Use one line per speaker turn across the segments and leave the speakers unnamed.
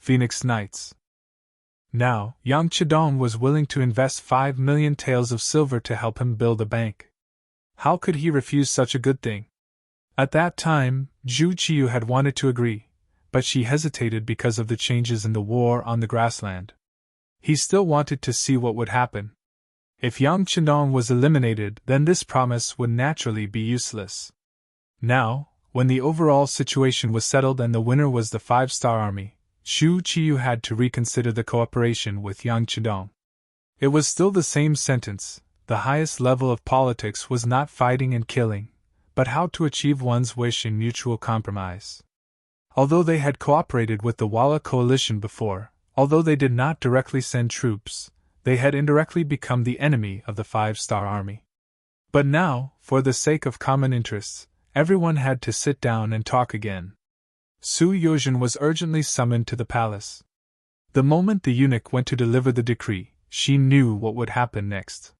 Phoenix Knights. Now, Yang Chidong was willing to invest 5 million taels of silver to help him build a bank. How could he refuse such a good thing? At that time, Zhu Qiyu had wanted to agree, but she hesitated because of the changes in the war on the grassland. He still wanted to see what would happen. If Yang Chidong was eliminated, then this promise would naturally be useless. Now, when the overall situation was settled and the winner was the 5-star army, Zhu Qiyu had to reconsider the cooperation with Yang Chidong. It was still the same sentence: the highest level of politics was not fighting and killing, but how to achieve one's wish in mutual compromise. Although they had cooperated with the Walla coalition before, although they did not directly send troops, they had indirectly become the enemy of the 5-star army. But now, for the sake of common interests, everyone had to sit down and talk again. Su Yozhen was urgently summoned to the palace. The moment the eunuch went to deliver the decree, she knew what would happen next.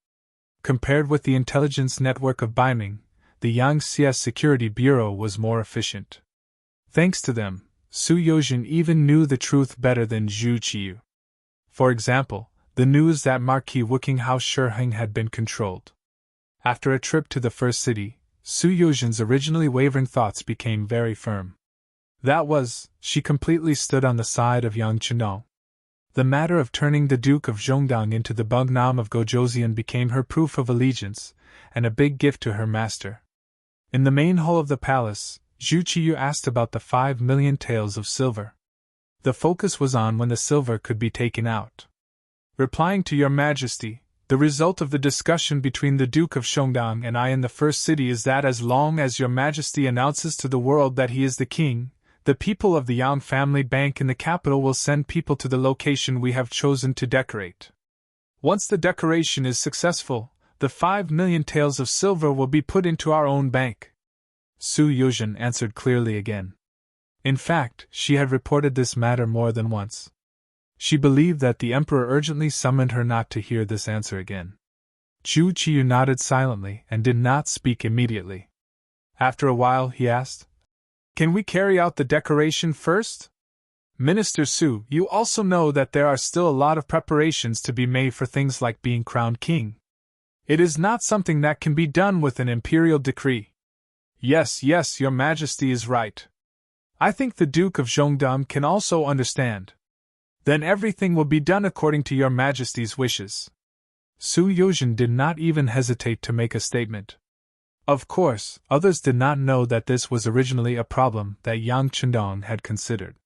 Compared with the intelligence network of Ming, the Yangtze Security Bureau was more efficient. Thanks to them, Su Yozhen even knew the truth better than Zhu Qiyu. For example, the news that Marquis Wukinghao's Shiheng had been controlled. After a trip to the first city, Su Yozhen's originally wavering thoughts became very firm. That was, she completely stood on the side of Yang Chidong. The matter of turning the Duke of Zhongdang into the Bungnam of Gojoseon became her proof of allegiance, and a big gift to her master. In the main hall of the palace, Zhu Qiyu asked about the 5 million taels of silver. The focus was on when the silver could be taken out. Replying to Your Majesty, the result of the discussion between the Duke of Zhongdang and I in the first city is that as long as Your Majesty announces to the world that he is the king, the people of the Yang family bank in the capital will send people to the location we have chosen to decorate. Once the decoration is successful, the 5 million taels of silver will be put into our own bank. Su Yozhen answered clearly again. In fact, she had reported this matter more than once. She believed that the emperor urgently summoned her not to hear this answer again. Zhu Qiyu nodded silently and did not speak immediately. After a while he asked, "Can we carry out the decoration first? Minister Su, you also know that there are still a lot of preparations to be made for things like being crowned king. It is not something that can be done with an imperial decree." Yes, Your Majesty is right. I think the Duke of Zhongdang can also understand. Then everything will be done according to Your Majesty's wishes. Su Yozhen did not even hesitate to make a statement. Of course, others did not know that this was originally a problem that Yang Chidong had considered.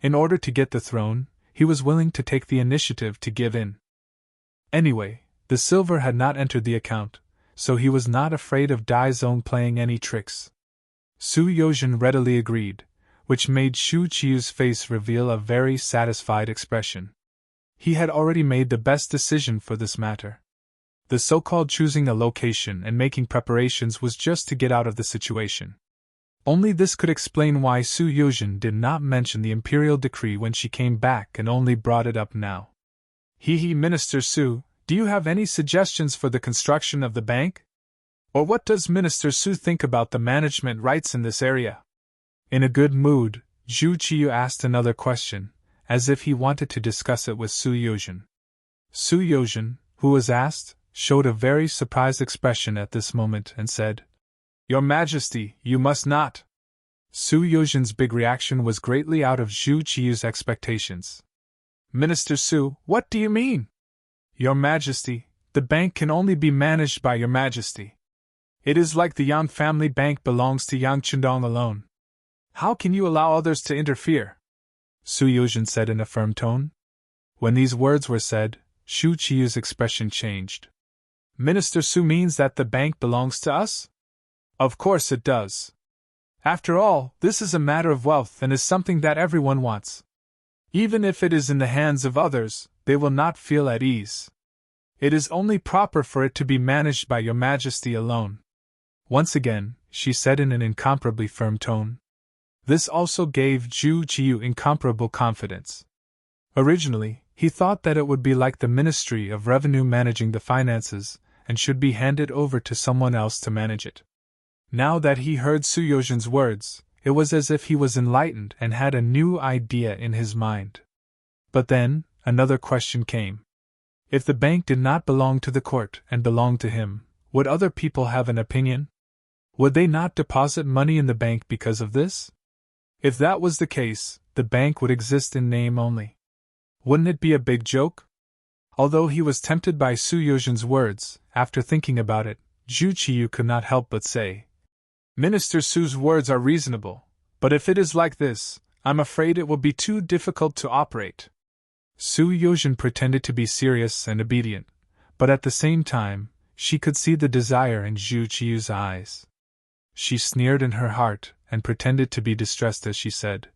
In order to get the throne, he was willing to take the initiative to give in. Anyway, the silver had not entered the account, so he was not afraid of Dai Zong playing any tricks. Su Yozhen readily agreed, which made Zhu Qiyu's face reveal a very satisfied expression. He had already made the best decision for this matter. The so-called choosing a location and making preparations was just to get out of the situation. Only this could explain why Su Yozhen did not mention the imperial decree when she came back and only brought it up now. Minister Su, do you have any suggestions for the construction of the bank? Or what does Minister Su think about the management rights in this area? In a good mood, Zhu Qiyu asked another question, as if he wanted to discuss it with Su Yozhen. Su Yozhen, who was asked, showed a very surprised expression at this moment and said, "Your Majesty, you must not." Su Yozhen's big reaction was greatly out of Zhu Qiyu's expectations. "Minister Su, what do you mean?" "Your Majesty, the bank can only be managed by Your Majesty. It is like the Yang family bank belongs to Yang Chidong alone. How can you allow others to interfere?" Su Yozhen said in a firm tone. When these words were said, Zhu Qiyu's expression changed. "Minister Su means that the bank belongs to us? Of course it does. After all, this is a matter of wealth and is something that everyone wants. Even if it is in the hands of others, they will not feel at ease. It is only proper for it to be managed by Your Majesty alone." Once again, she said in an incomparably firm tone. This also gave Zhu Qiyu incomparable confidence. Originally, he thought that it would be like the Ministry of Revenue managing the finances, and should be handed over to someone else to manage it. Now that he heard Su Yozhen's words, it was as if he was enlightened and had a new idea in his mind. But then, another question came. If the bank did not belong to the court and belonged to him, would other people have an opinion? Would they not deposit money in the bank because of this? If that was the case, the bank would exist in name only. Wouldn't it be a big joke? Although he was tempted by Su Yozhen's words, after thinking about it, Zhu Qiyu could not help but say, Minister Su's words are reasonable, but if it is like this, I'm afraid it will be too difficult to operate. Su Yozhen pretended to be serious and obedient, but at the same time, she could see the desire in Zhu Qiyu's eyes. She sneered in her heart and pretended to be distressed as she said,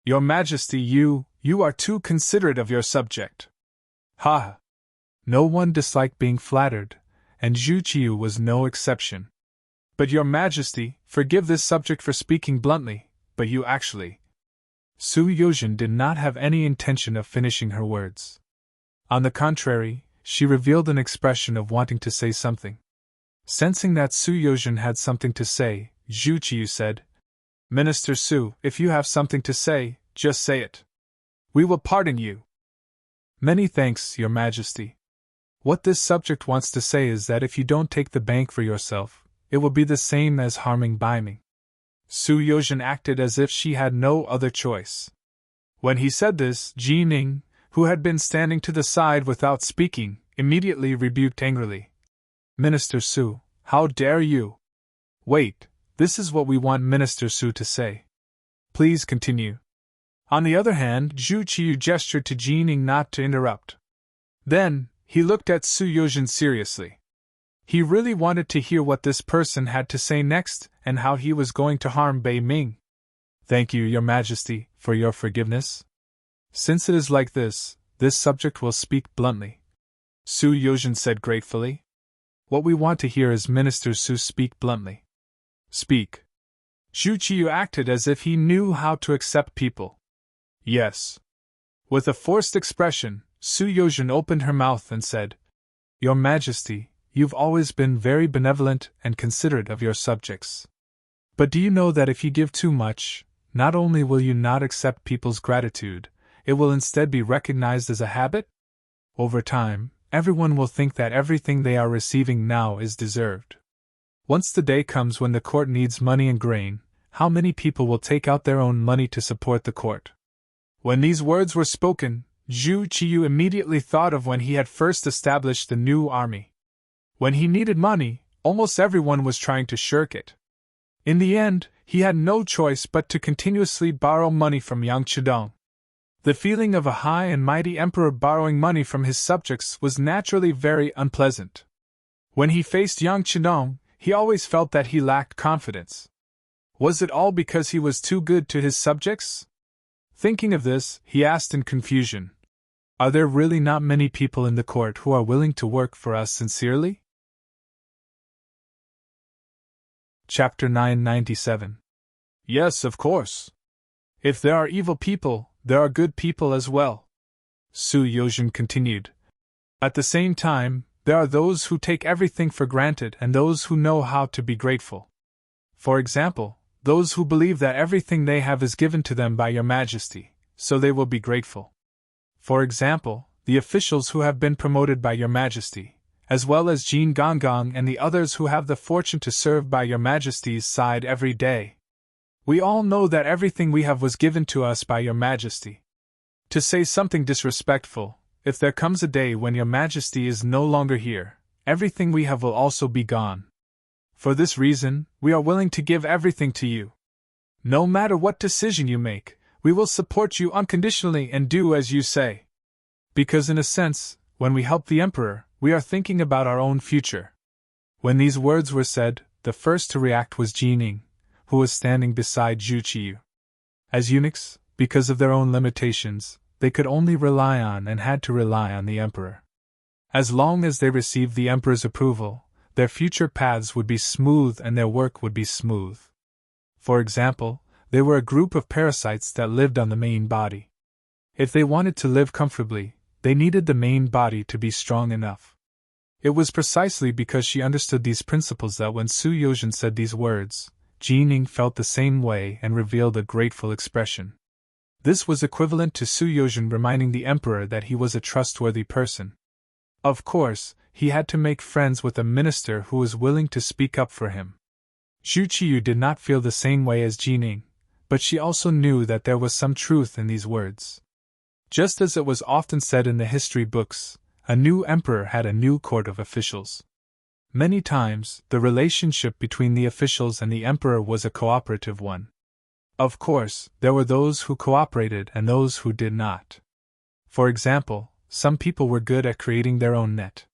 Your Majesty, you are too considerate of your subject. Ha! No one disliked being flattered, and Zhu Qiyu was no exception. But Your Majesty, forgive this subject for speaking bluntly, but you actually… Su Yozhen did not have any intention of finishing her words. On the contrary, she revealed an expression of wanting to say something. Sensing that Su Yozhen had something to say, Zhu Qiyu said, Minister Su, if you have something to say, just say it. We will pardon you. Many thanks, Your Majesty. What this subject wants to say is that if you don't take the bank for yourself, it will be the same as harming Ming. Su Yozhen acted as if she had no other choice. When he said this, Ning, who had been standing to the side without speaking, immediately rebuked angrily. Minister Su, how dare you? Wait, this is what we want Minister Su to say. Please continue. On the other hand, Zhu Qiyu gestured to Ning not to interrupt. Then, he looked at Su Yozhen seriously. He really wanted to hear what this person had to say next and how he was going to harm Ming. Thank you, Your Majesty, for your forgiveness. Since it is like this subject will speak bluntly. Su Yozhen said gratefully. What we want to hear is Minister Su speak bluntly. Speak. Zhu Qiyu acted as if he knew how to accept people. Yes. With a forced expression, Su Yozhen opened her mouth and said, Your Majesty, you've always been very benevolent and considerate of your subjects. But do you know that if you give too much, not only will you not accept people's gratitude, it will instead be recognized as a habit? Over time, everyone will think that everything they are receiving now is deserved. Once the day comes when the court needs money and grain, how many people will take out their own money to support the court? When these words were spoken, Zhu Qiyu immediately thought of when he had first established the new army. When he needed money, almost everyone was trying to shirk it. In the end, he had no choice but to continuously borrow money from Yang Chidong. The feeling of a high and mighty emperor borrowing money from his subjects was naturally very unpleasant. When he faced Yang Chidong, he always felt that he lacked confidence. Was it all because he was too good to his subjects? Thinking of this, he asked in confusion, Are there really not many people in the court who are willing to work for us sincerely? Chapter 997. Yes, of course. If there are evil people, there are good people as well. Su Yozhen continued. At the same time, there are those who take everything for granted and those who know how to be grateful. For example, those who believe that everything they have is given to them by Your Majesty, so they will be grateful. For example, the officials who have been promoted by Your Majesty, as well as Jin Gonggong and the others who have the fortune to serve by Your Majesty's side every day. We all know that everything we have was given to us by Your Majesty. To say something disrespectful, if there comes a day when Your Majesty is no longer here, everything we have will also be gone. For this reason, we are willing to give everything to you. No matter what decision you make, we will support you unconditionally and do as you say. Because in a sense, when we help the emperor, we are thinking about our own future. When these words were said, the first to react was Ning, who was standing beside Zhu Qiyu. As eunuchs, because of their own limitations, they could only rely on and had to rely on the emperor. As long as they received the emperor's approval, their future paths would be smooth and their work would be smooth. For example, they were a group of parasites that lived on the main body. If they wanted to live comfortably, they needed the main body to be strong enough. It was precisely because she understood these principles that when Su Yozhen said these words, Ning felt the same way and revealed a grateful expression. This was equivalent to Su Yozhen reminding the emperor that he was a trustworthy person. Of course, he had to make friends with a minister who was willing to speak up for him. Zhu Qiyu did not feel the same way as Jining, but she also knew that there was some truth in these words. Just as it was often said in the history books, a new emperor had a new court of officials. Many times, the relationship between the officials and the emperor was a cooperative one. Of course, there were those who cooperated and those who did not. For example, some people were good at creating their own net.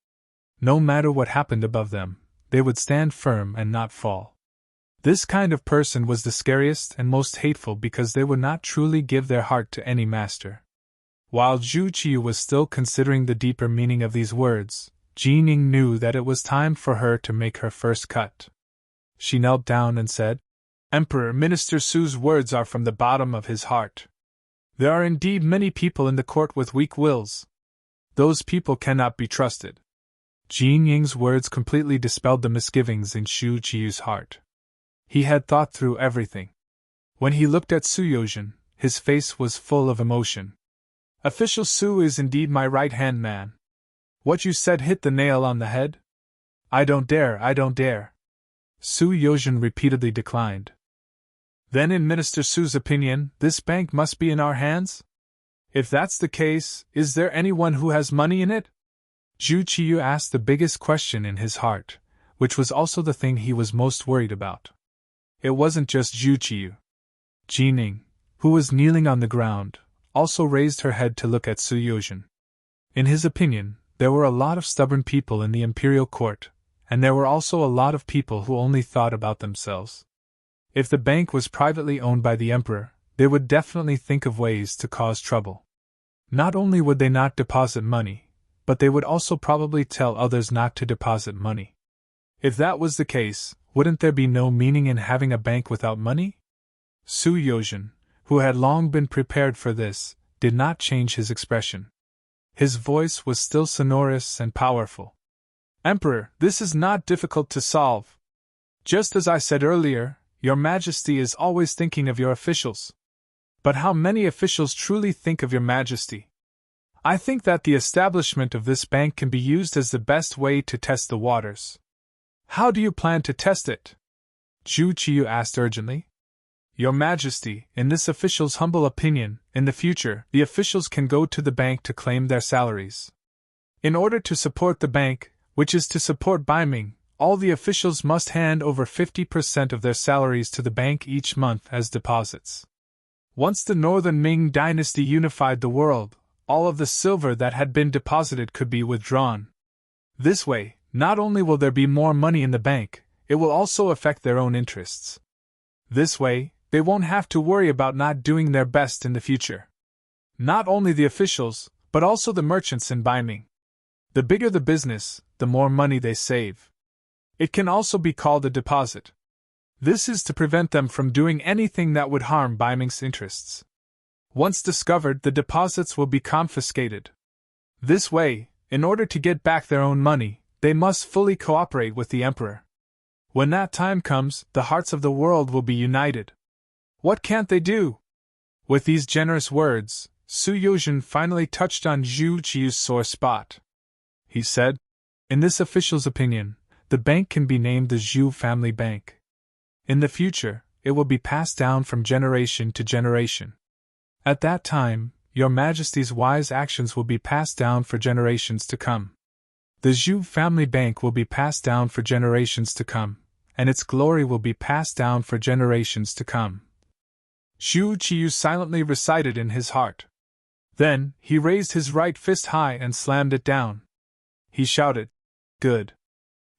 No matter what happened above them, they would stand firm and not fall. This kind of person was the scariest and most hateful because they would not truly give their heart to any master. While Zhu Qiyu was still considering the deeper meaning of these words, Jining knew that it was time for her to make her first cut. She knelt down and said, "Emperor, Minister Su's words are from the bottom of his heart. There are indeed many people in the court with weak wills. Those people cannot be trusted." Jining's words completely dispelled the misgivings in Zhu Qiyu's heart. He had thought through everything. When he looked at Su Yozhen, his face was full of emotion. "Official Su is indeed my right-hand man. What you said hit the nail on the head." I don't dare. Su Yozhen repeatedly declined. "Then in Minister Su's opinion, this bank must be in our hands? If that's the case, is there anyone who has money in it?" Zhu Qiyu asked the biggest question in his heart, which was also the thing he was most worried about. It wasn't just Zhu Qiyu. Jining, who was kneeling on the ground, also raised her head to look at Su Yozhen. In his opinion, there were a lot of stubborn people in the imperial court, and there were also a lot of people who only thought about themselves. If the bank was privately owned by the emperor, they would definitely think of ways to cause trouble. Not only would they not deposit money, but they would also probably tell others not to deposit money. If that was the case, wouldn't there be no meaning in having a bank without money? Su Yozhen, who had long been prepared for this, did not change his expression. His voice was still sonorous and powerful. "Emperor, this is not difficult to solve. Just as I said earlier, Your Majesty is always thinking of your officials. But how many officials truly think of Your Majesty? I think that the establishment of this bank can be used as the best way to test the waters." "How do you plan to test it?" Zhu Qiyu asked urgently. "Your Majesty, in this official's humble opinion, in the future, the officials can go to the bank to claim their salaries. In order to support the bank, which is to support Ming, all the officials must hand over 50% of their salaries to the bank each month as deposits. Once the Northern Ming dynasty unified the world, all of the silver that had been deposited could be withdrawn. This way, not only will there be more money in the bank, it will also affect their own interests. This way, they won't have to worry about not doing their best in the future. Not only the officials, but also the merchants in Ming. The bigger the business, the more money they save. It can also be called a deposit. This is to prevent them from doing anything that would harm Ming's interests. Once discovered, the deposits will be confiscated. This way, in order to get back their own money, they must fully cooperate with the emperor. When that time comes, the hearts of the world will be united. What can't they do?" With these generous words, Su Yozhen finally touched on Zhu Qiyu's sore spot. He said, "In this official's opinion, the bank can be named the Zhu family bank. In the future, it will be passed down from generation to generation. At that time, Your Majesty's wise actions will be passed down for generations to come. The Zhu family bank will be passed down for generations to come, and its glory will be passed down for generations to come." Zhu Qiyu silently recited in his heart. Then, he raised his right fist high and slammed it down. He shouted, "Good.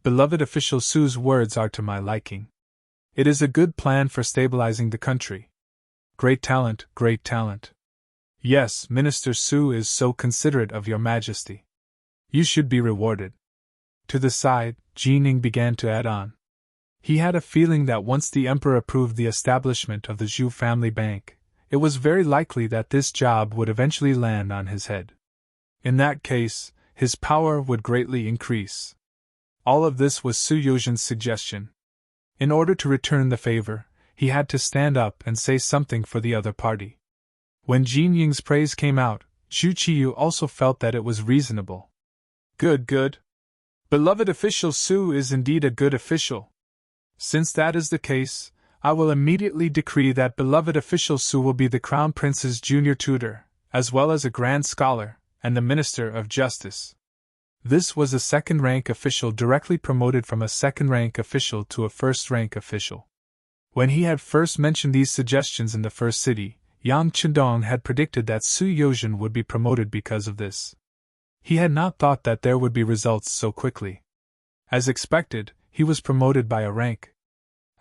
Beloved official Su's words are to my liking. It is a good plan for stabilizing the country. Great talent, great talent. Yes, Minister Su is so considerate of Your Majesty. You should be rewarded." To the side, Jining began to add on. He had a feeling that once the emperor approved the establishment of the Zhu family bank, it was very likely that this job would eventually land on his head. In that case, his power would greatly increase. All of this was Su Yozhen's suggestion. In order to return the favor, he had to stand up and say something for the other party. When Jin Ying's praise came out, Zhu Qiyu also felt that it was reasonable. Good, good. Beloved official Su is indeed a good official. Since that is the case, I will immediately decree that beloved official Su will be the Crown Prince's junior tutor, as well as a grand scholar, and the Minister of Justice. This was a second-rank official directly promoted from a second-rank official to a first-rank official. When he had first mentioned these suggestions in the first city, Yang Chendong had predicted that Su Yozhen would be promoted because of this. He had not thought that there would be results so quickly. As expected, he was promoted by a rank.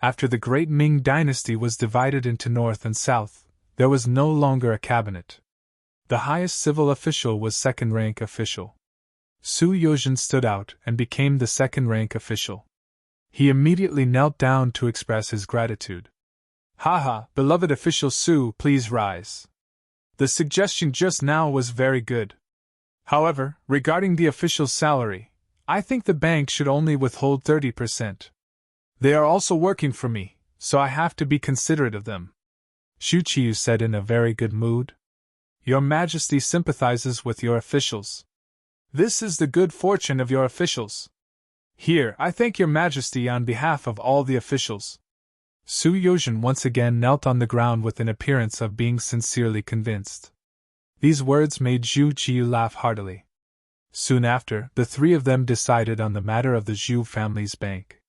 After the great Ming dynasty was divided into North and South, there was no longer a cabinet. The highest civil official was second-rank official. Su Yozhen stood out and became the second-rank official. He immediately knelt down to express his gratitude. Haha, beloved official Su, please rise. The suggestion just now was very good. However, regarding the official's salary, I think the bank should only withhold 30%. They are also working for me, so I have to be considerate of them. Zhu Qiyu said in a very good mood. Your Majesty sympathizes with your officials. This is the good fortune of your officials. Here, I thank your Majesty on behalf of all the officials. Su Yozhen once again knelt on the ground with an appearance of being sincerely convinced. These words made Zhu Qiyu laugh heartily. Soon after, the three of them decided on the matter of the Zhu family's bank.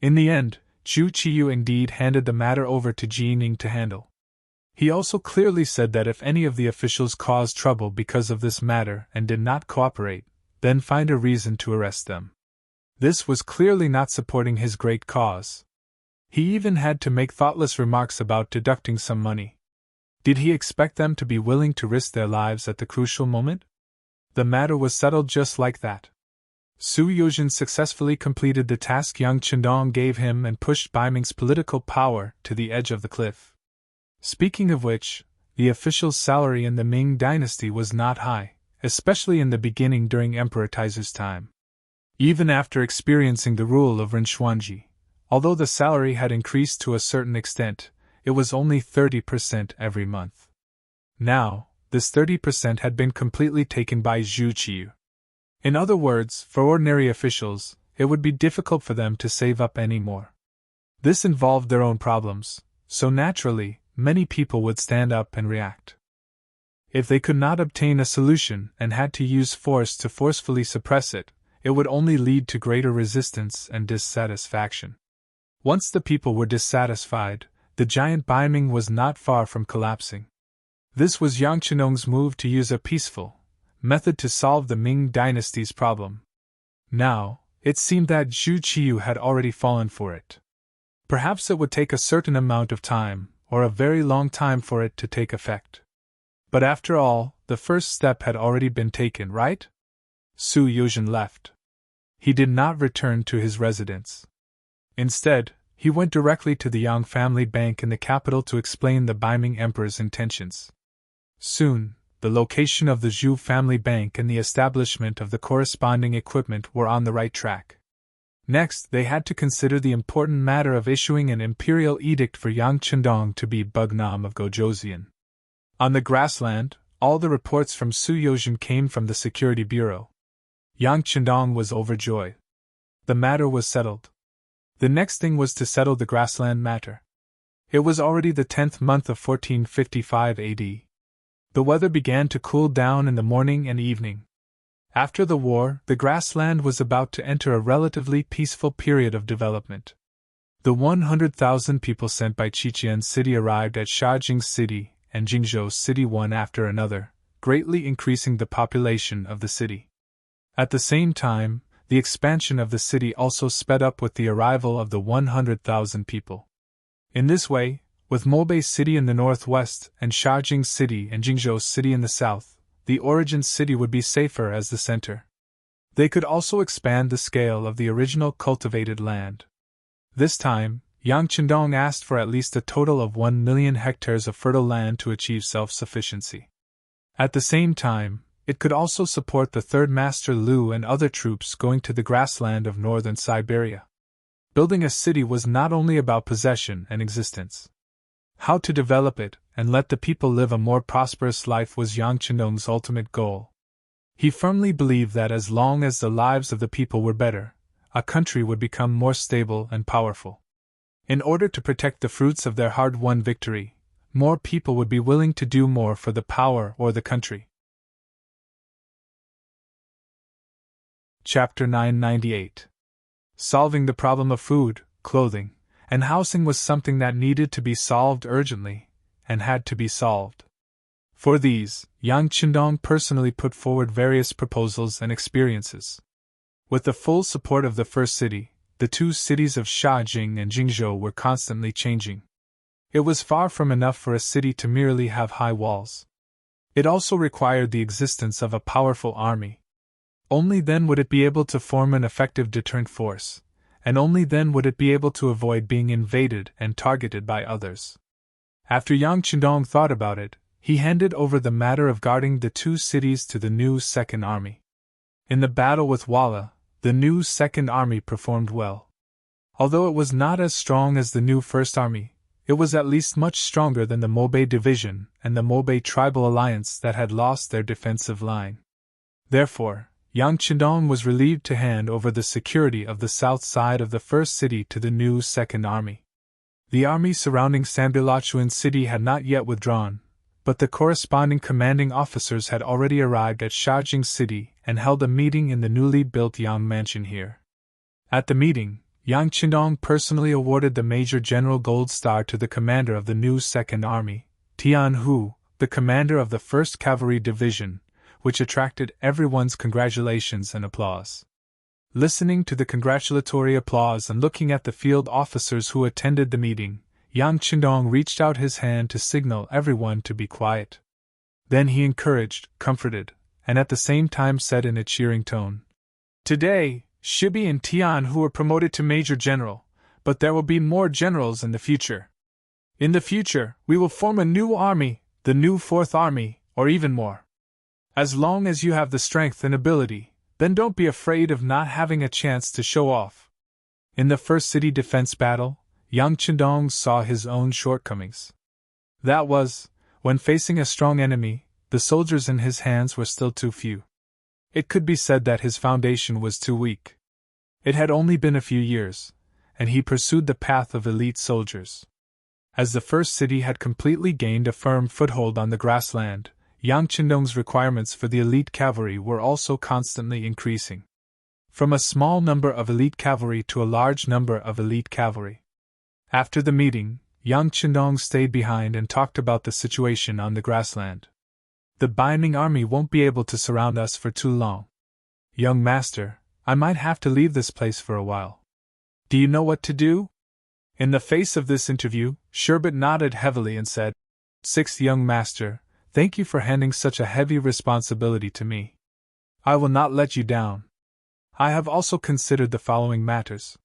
In the end, Zhu Qiyu indeed handed the matter over to Jin Ying to handle. He also clearly said that if any of the officials caused trouble because of this matter and did not cooperate, then find a reason to arrest them. This was clearly not supporting his great cause. He even had to make thoughtless remarks about deducting some money. Did he expect them to be willing to risk their lives at the crucial moment? The matter was settled just like that. Su Yozhen successfully completed the task Yang Chendong gave him and pushed Bai Ming's political power to the edge of the cliff. Speaking of which, the official's salary in the Ming dynasty was not high, especially in the beginning during Emperor Taizu's time. Even after experiencing the rule of Ren Xuanji, although the salary had increased to a certain extent, it was only 30% every month. Now, this 30% had been completely taken by Zhu Qiyu. In other words, for ordinary officials, it would be difficult for them to save up any more. This involved their own problems, so naturally, many people would stand up and react. If they could not obtain a solution and had to use force to forcefully suppress it, it would only lead to greater resistance and dissatisfaction. Once the people were dissatisfied, the giant Bai Ming was not far from collapsing. This was Yang Chendong's move to use a peaceful method to solve the Ming dynasty's problem. Now, it seemed that Zhu Qiyu had already fallen for it. Perhaps it would take a certain amount of time, or a very long time for it to take effect. But after all, the first step had already been taken, right? Su Yozhen left. He did not return to his residence. Instead, he went directly to the Yang family bank in the capital to explain the Bai Ming emperor's intentions. Soon, the location of the Zhu family bank and the establishment of the corresponding equipment were on the right track. Next, they had to consider the important matter of issuing an imperial edict for Yang Chendong to be Bugnam of Gojoseon. On the grassland, all the reports from Su Yozhen came from the Security Bureau. Yang Chendong was overjoyed. The matter was settled. The next thing was to settle the grassland matter. It was already the 10th month of 1455 AD. The weather began to cool down in the morning and evening. After the war, the grassland was about to enter a relatively peaceful period of development. The 100,000 people sent by Qiqian City arrived at Shajing City and Jingzhou City one after another, greatly increasing the population of the city. At the same time, the expansion of the city also sped up with the arrival of the 100,000 people. In this way, with Mobei City in the northwest and Shajing City and Jingzhou City in the south, the origin city would be safer as the center. They could also expand the scale of the original cultivated land. This time, Yang Chendong asked for at least a total of 1 million hectares of fertile land to achieve self-sufficiency. At the same time, it could also support the Third Master Lu and other troops going to the grassland of northern Siberia. Building a city was not only about possession and existence. How to develop it and let the people live a more prosperous life was Yang Chendong's ultimate goal. He firmly believed that as long as the lives of the people were better, a country would become more stable and powerful. In order to protect the fruits of their hard-won victory, more people would be willing to do more for the power or the country. Chapter 998. Solving the problem of food, clothing, and housing was something that needed to be solved urgently, and had to be solved. For these, Yang Chendong personally put forward various proposals and experiences. With the full support of the first city, the two cities of Shajing and Jingzhou were constantly changing. It was far from enough for a city to merely have high walls. It also required the existence of a powerful army. Only then would it be able to form an effective deterrent force, and only then would it be able to avoid being invaded and targeted by others. After Yang Chendong thought about it, he handed over the matter of guarding the two cities to the new Second Army. In the battle with Walla, the new Second Army performed well. Although it was not as strong as the new First Army, it was at least much stronger than the Mobei Division and the Mobei Tribal Alliance that had lost their defensive line. Therefore, Yang Chendong was relieved to hand over the security of the south side of the first city to the new Second Army. The army surrounding Sanbilachuan city had not yet withdrawn, but the corresponding commanding officers had already arrived at Shajing city and held a meeting in the newly built Yang Mansion here. At the meeting, Yang Chendong personally awarded the Major General Gold Star to the commander of the new Second Army, Tian Hu, the commander of the 1st Cavalry Division, which attracted everyone's congratulations and applause. Listening to the congratulatory applause and looking at the field officers who attended the meeting, Yang Chendong reached out his hand to signal everyone to be quiet. Then he encouraged, comforted, and at the same time said in a cheering tone, "Today, Shibi and Tian Hu were promoted to Major General, but there will be more generals in the future. In the future, we will form a new army, the new 4th Army, or even more. As long as you have the strength and ability, then don't be afraid of not having a chance to show off." In the first city defense battle, Yang Chendong saw his own shortcomings. That was, when facing a strong enemy, the soldiers in his hands were still too few. It could be said that his foundation was too weak. It had only been a few years, and he pursued the path of elite soldiers. As the first city had completely gained a firm foothold on the grassland, Yang Chendong's requirements for the elite cavalry were also constantly increasing. From a small number of elite cavalry to a large number of elite cavalry. After the meeting, Yang Chendong stayed behind and talked about the situation on the grassland. "The Binding Army won't be able to surround us for too long. Young master, I might have to leave this place for a while. Do you know what to do?" In the face of this interview, Sherbet nodded heavily and said, "Sixth young master, thank you for handing such a heavy responsibility to me. I will not let you down. I have also considered the following matters.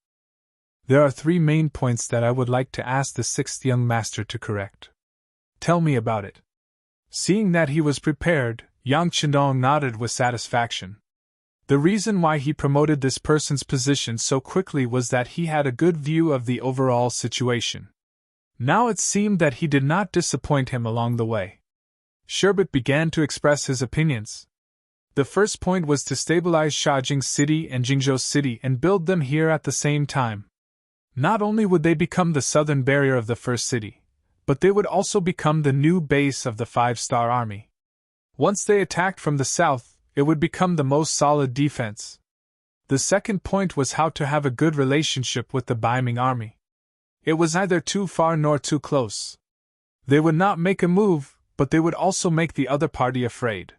There are 3 main points that I would like to ask the 6th young master to correct. Tell me about it." Seeing that he was prepared, Yang Chendong nodded with satisfaction. The reason why he promoted this person's position so quickly was that he had a good view of the overall situation. Now it seemed that he did not disappoint him along the way. Sherbet began to express his opinions. The first point was to stabilize Shajing City and Jingzhou City and build them here at the same time. Not only would they become the southern barrier of the first city, but they would also become the new base of the 5-star army. Once they attacked from the south, it would become the most solid defense. The second point was how to have a good relationship with the Binding Army. It was neither too far nor too close. They would not make a move, but they would also make the other party afraid.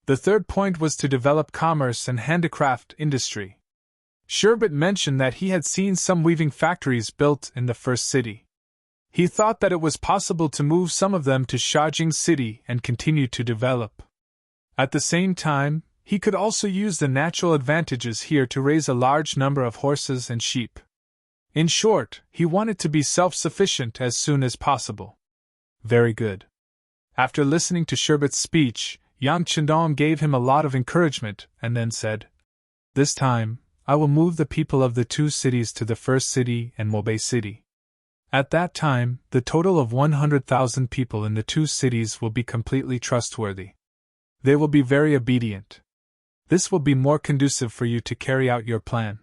The third point was to develop commerce and handicraft industry. Sherbet mentioned that he had seen some weaving factories built in the first city. He thought that it was possible to move some of them to Shajing City and continue to develop. At the same time, he could also use the natural advantages here to raise a large number of horses and sheep. In short, he wanted to be self-sufficient as soon as possible. Very good. After listening to Sherbet's speech, Yang Chendong gave him a lot of encouragement and then said, "This time, I will move the people of the 2 cities to the first city and Mobei City. At that time, the total of 100,000 people in the two cities will be completely trustworthy. They will be very obedient. This will be more conducive for you to carry out your plan.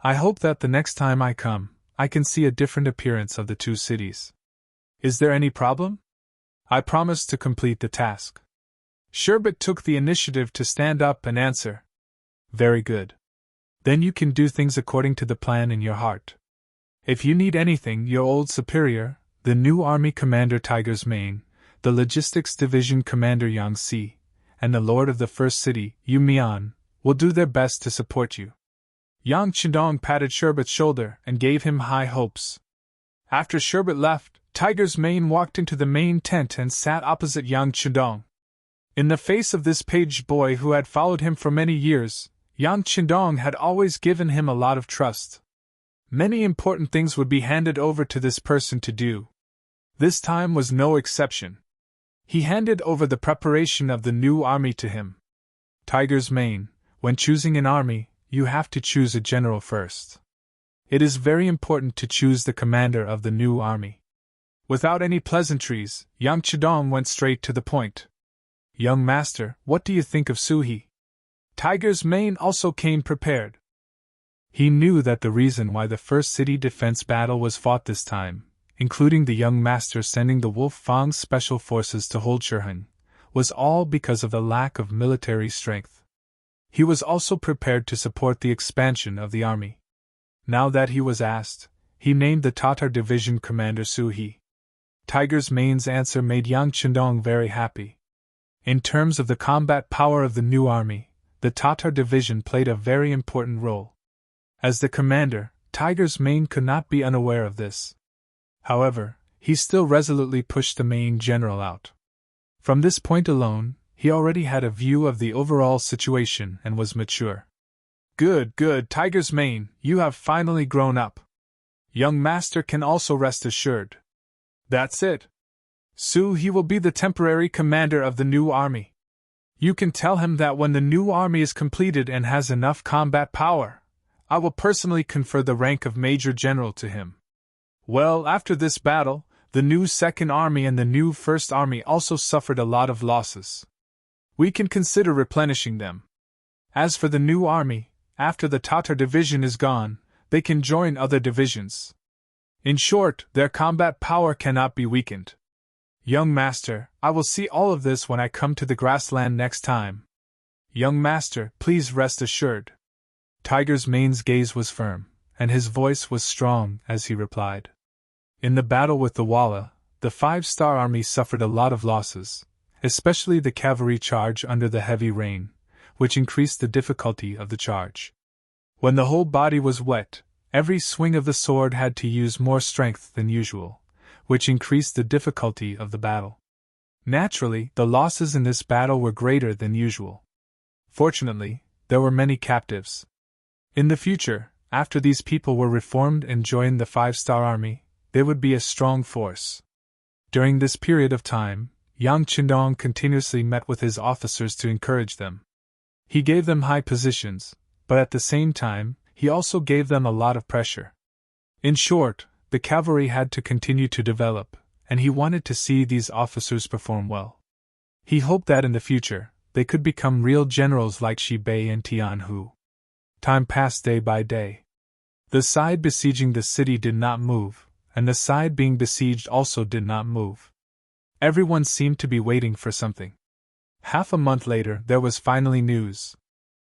I hope that the next time I come, I can see a different appearance of the two cities. Is there any problem? I promise to complete the task. Sherbet took the initiative to stand up and answer. Very good. Then you can do things according to the plan in your heart. If you need anything, your old superior, the new army commander Tiger's Mane, the logistics division commander Yang Si, and the lord of the first city, Yu Mian, will do their best to support you. Yang Chindong patted Sherbet's shoulder and gave him high hopes. After Sherbet left, Tiger's Mane walked into the main tent and sat opposite Yang Chindong. In the face of this page boy who had followed him for many years, Yang Chindong had always given him a lot of trust. Many important things would be handed over to this person to do. This time was no exception. He handed over the preparation of the new army to him. Tiger's Mane, when choosing an army, you have to choose a general first. It is very important to choose the commander of the new army. Without any pleasantries, Yang Chidong went straight to the point. Young master, what do you think of Suhi? Tiger's Mane also came prepared. He knew that the reason why the first city defense battle was fought this time, including the young master sending the Wolf Fang's special forces to hold Shihun, was all because of the lack of military strength. He was also prepared to support the expansion of the army. Now that he was asked, he named the Tatar division commander Suhi. Tiger's Mane's answer made Yang Chindong very happy. In terms of the combat power of the new army, the Tatar division played a very important role. As the commander, Tiger's Mane could not be unaware of this. However, he still resolutely pushed the main general out. From this point alone, he already had a view of the overall situation and was mature. Good, Tiger's Mane, you have finally grown up. Young master can also rest assured. That's it. He will be the temporary commander of the new army. You can tell him that when the new army is completed and has enough combat power, I will personally confer the rank of Major General to him. Well, after this battle, the new Second Army and the new First Army also suffered a lot of losses. We can consider replenishing them. As for the new army, after the Tatar division is gone, they can join other divisions. In short, their combat power cannot be weakened. Young master, I will see all of this when I come to the grassland next time. Young master, please rest assured. Tiger's Mane's gaze was firm, and his voice was strong as he replied. In the battle with the Walla, the 5-star army suffered a lot of losses, especially the cavalry charge under the heavy rain, which increased the difficulty of the charge. When the whole body was wet, every swing of the sword had to use more strength than usual, which increased the difficulty of the battle. Naturally, the losses in this battle were greater than usual. Fortunately, there were many captives. In the future, after these people were reformed and joined the 5-star army, they would be a strong force. During this period of time, Yang Chindong continuously met with his officers to encourage them. He gave them high positions, but at the same time, he also gave them a lot of pressure. In short, the cavalry had to continue to develop, and he wanted to see these officers perform well. He hoped that in the future, they could become real generals like Shi Bei and Tian Hu. Time passed day by day. The side besieging the city did not move, and the side being besieged also did not move. Everyone seemed to be waiting for something. Half a month later, there was finally news.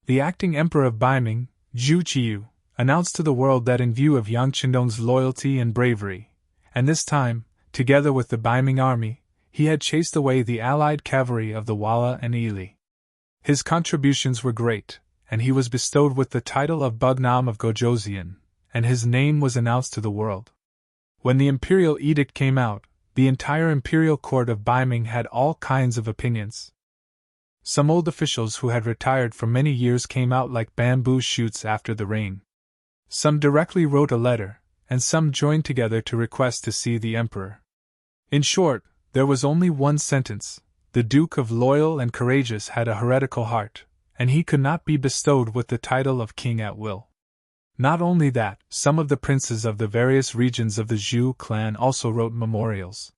The acting emperor of Baiming, Zhu Qiyu, announced to the world that in view of Yang Chindong's loyalty and bravery, and this time, together with the Baiming army, he had chased away the allied cavalry of the Walla and Ili. His contributions were great, and he was bestowed with the title of Bugnam of Gojoseon, and his name was announced to the world. When the imperial edict came out, the entire imperial court of Baiming had all kinds of opinions. Some old officials who had retired for many years came out like bamboo shoots after the rain. Some directly wrote a letter, and some joined together to request to see the emperor. In short, there was only one sentence: the Duke of Loyal and Courageous had a heretical heart, and he could not be bestowed with the title of king at will. Not only that, some of the princes of the various regions of the Zhou clan also wrote memorials.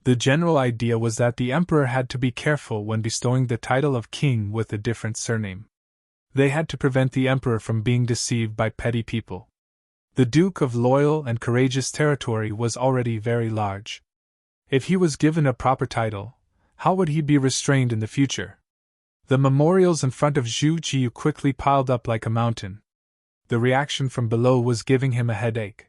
The general idea was that the emperor had to be careful when bestowing the title of king with a different surname. They had to prevent the emperor from being deceived by petty people. The Duke of loyal and courageous territory was already very large. If he was given a proper title, how would he be restrained in the future? The memorials in front of Zhu Qiyu quickly piled up like a mountain. The reaction from below was giving him a headache.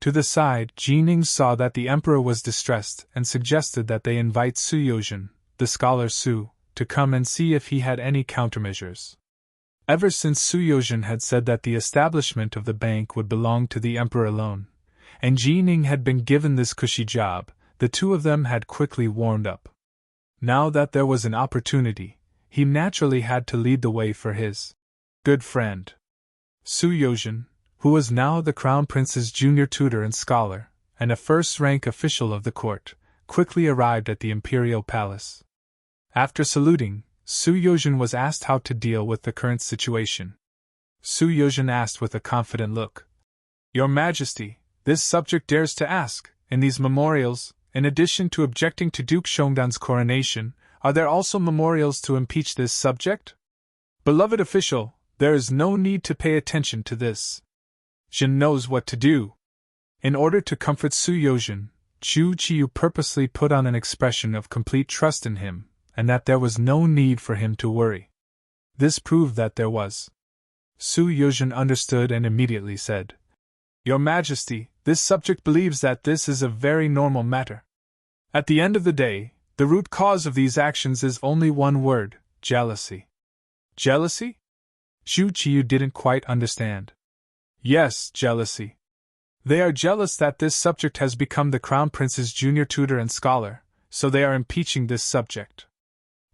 To the side, Jining saw that the emperor was distressed and suggested that they invite Su Yozhen, the scholar Su, to come and see if he had any countermeasures. Ever since Su Yozhen had said that the establishment of the bank would belong to the emperor alone, and Jining had been given this cushy job, the two of them had quickly warmed up. Now that there was an opportunity, he naturally had to lead the way for his good friend. Su Yozhen, who was now the Crown Prince's junior tutor and scholar, and a first-rank official of the court, quickly arrived at the imperial palace. After saluting, Su Yozhen was asked how to deal with the current situation. Su Yozhen asked with a confident look, "Your Majesty, this subject dares to ask, in these memorials, in addition to objecting to Duke Shongdan's coronation, are there also memorials to impeach this subject? Beloved official, there is no need to pay attention to this. Jin knows what to do." In order to comfort Su Yozhen, Zhu Qiyu purposely put on an expression of complete trust in him, and that there was no need for him to worry. This proved that there was. Su Yozhen understood and immediately said, "Your Majesty, this subject believes that this is a very normal matter. At the end of the day, the root cause of these actions is only one word: jealousy." Jealousy? Zhu Qiyu didn't quite understand. Yes, jealousy. They are jealous that this subject has become the Crown Prince's junior tutor and scholar, so they are impeaching this subject.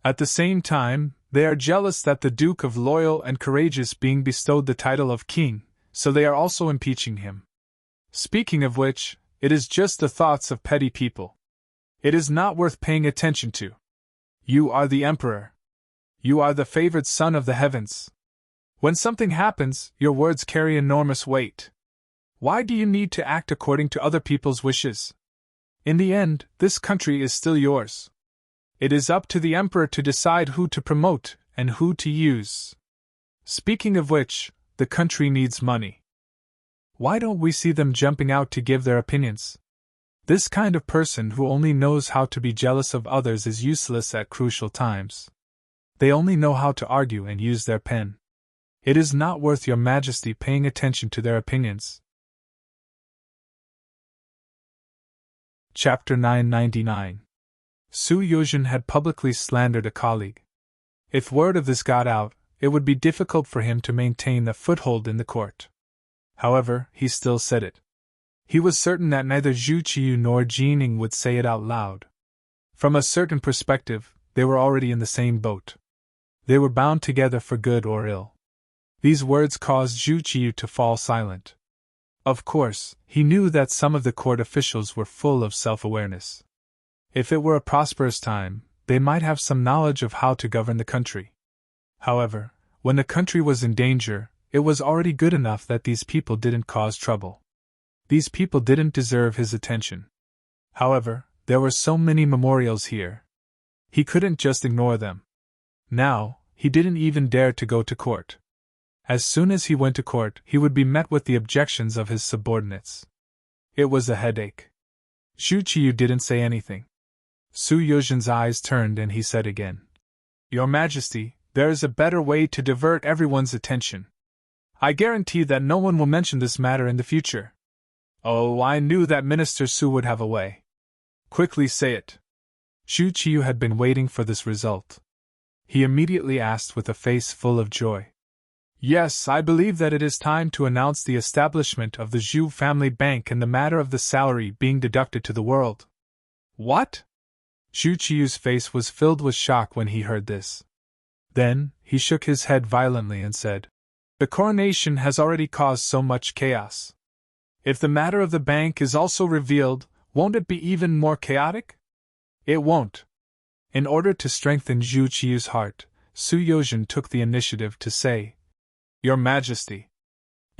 At the same time, they are jealous that the Duke of loyal and courageous being bestowed the title of king, so they are also impeaching him. Speaking of which, it is just the thoughts of petty people. It is not worth paying attention to. You are the emperor. You are the favored son of the heavens. When something happens, your words carry enormous weight. Why do you need to act according to other people's wishes? In the end, this country is still yours. It is up to the emperor to decide who to promote and who to use. Speaking of which, the country needs money. Why don't we see them jumping out to give their opinions? This kind of person who only knows how to be jealous of others is useless at crucial times. They only know how to argue and use their pen. It is not worth your Majesty paying attention to their opinions. Chapter 999. Su Yozhen had publicly slandered a colleague. If word of this got out, it would be difficult for him to maintain a foothold in the court. However, he still said it. He was certain that neither Zhu Qiyu nor Jining would say it out loud. From a certain perspective, they were already in the same boat. They were bound together for good or ill. These words caused Zhu Qiyu to fall silent. Of course, he knew that some of the court officials were full of self-awareness. If it were a prosperous time, they might have some knowledge of how to govern the country. However, when the country was in danger, it was already good enough that these people didn't cause trouble. These people didn't deserve his attention. However, there were so many memorials here. He couldn't just ignore them. Now, he didn't even dare to go to court. As soon as he went to court, he would be met with the objections of his subordinates. It was a headache. Zhu Qiyu didn't say anything. Su Yozhen's eyes turned and he said again, "Your Majesty, there is a better way to divert everyone's attention. I guarantee that no one will mention this matter in the future." "Oh, I knew that Minister Su would have a way." "Quickly say it." Zhu Qiyu had been waiting for this result. He immediately asked with a face full of joy. "Yes, I believe that it is time to announce the establishment of the Zhu family bank and the matter of the salary being deducted to the world." "What?" Zhu Qiyu's face was filled with shock when he heard this. Then, he shook his head violently and said, "The coronation has already caused so much chaos. If the matter of the bank is also revealed, won't it be even more chaotic?" "It won't." In order to strengthen Zhu Qiyu's heart, Su Yozhen took the initiative to say, "Your Majesty."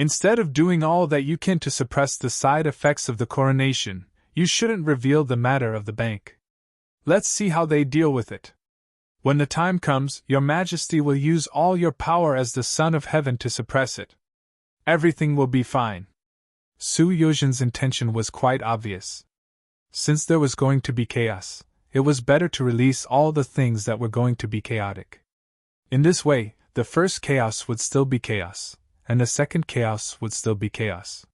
Instead of doing all that you can to suppress the side effects of the coronation, you shouldn't reveal the matter of the bank. Let's see how they deal with it. When the time comes, Your Majesty will use all your power as the Son of Heaven to suppress it. Everything will be fine. Su Yozhen's intention was quite obvious. Since there was going to be chaos, it was better to release all the things that were going to be chaotic. In this way, the first chaos would still be chaos, and the second chaos would still be chaos.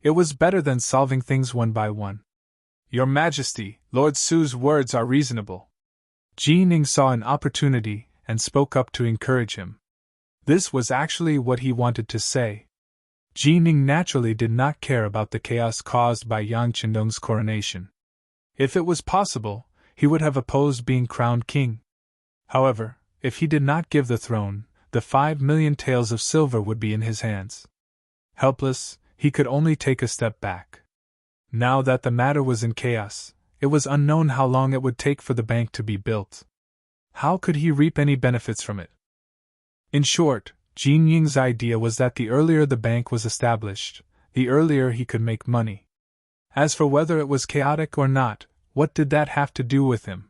It was better than solving things one by one. Your Majesty, Lord Su's words are reasonable. Ji Ning saw an opportunity and spoke up to encourage him. This was actually what he wanted to say. Ji Ning naturally did not care about the chaos caused by Yang Qindong's coronation. If it was possible, he would have opposed being crowned king. However, if he did not give the throne, the 5 million taels of silver would be in his hands. Helpless, he could only take a step back. Now that the matter was in chaos, it was unknown how long it would take for the bank to be built. How could he reap any benefits from it? In short, Jin Ying's idea was that the earlier the bank was established, the earlier he could make money. As for whether it was chaotic or not, what did that have to do with him?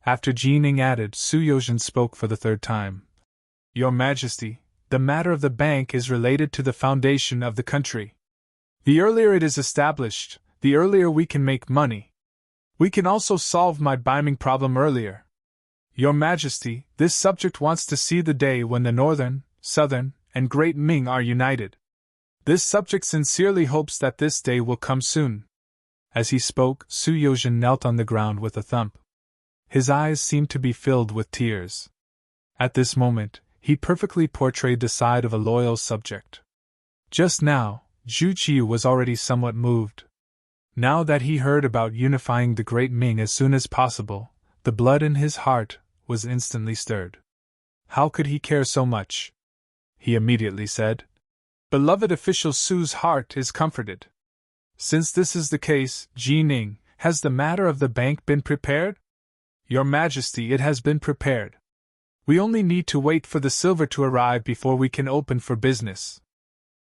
After Ji Ning added, Su Yozhen spoke for the third time. Your Majesty, the matter of the bank is related to the foundation of the country. The earlier it is established, the earlier we can make money. We can also solve my Biming problem earlier. Your Majesty, this subject wants to see the day when the Northern, Southern, and Great Ming are united. This subject sincerely hopes that this day will come soon. As he spoke, Su Yozhen knelt on the ground with a thump. His eyes seemed to be filled with tears. At this moment, he perfectly portrayed the side of a loyal subject. Just now, Zhu Qiyu was already somewhat moved. Now that he heard about unifying the Great Ming as soon as possible, the blood in his heart was instantly stirred. How could he care so much? He immediately said, Beloved official Su's heart is comforted. Since this is the case, Ji Ning, has the matter of the bank been prepared? Your Majesty, it has been prepared. We only need to wait for the silver to arrive before we can open for business.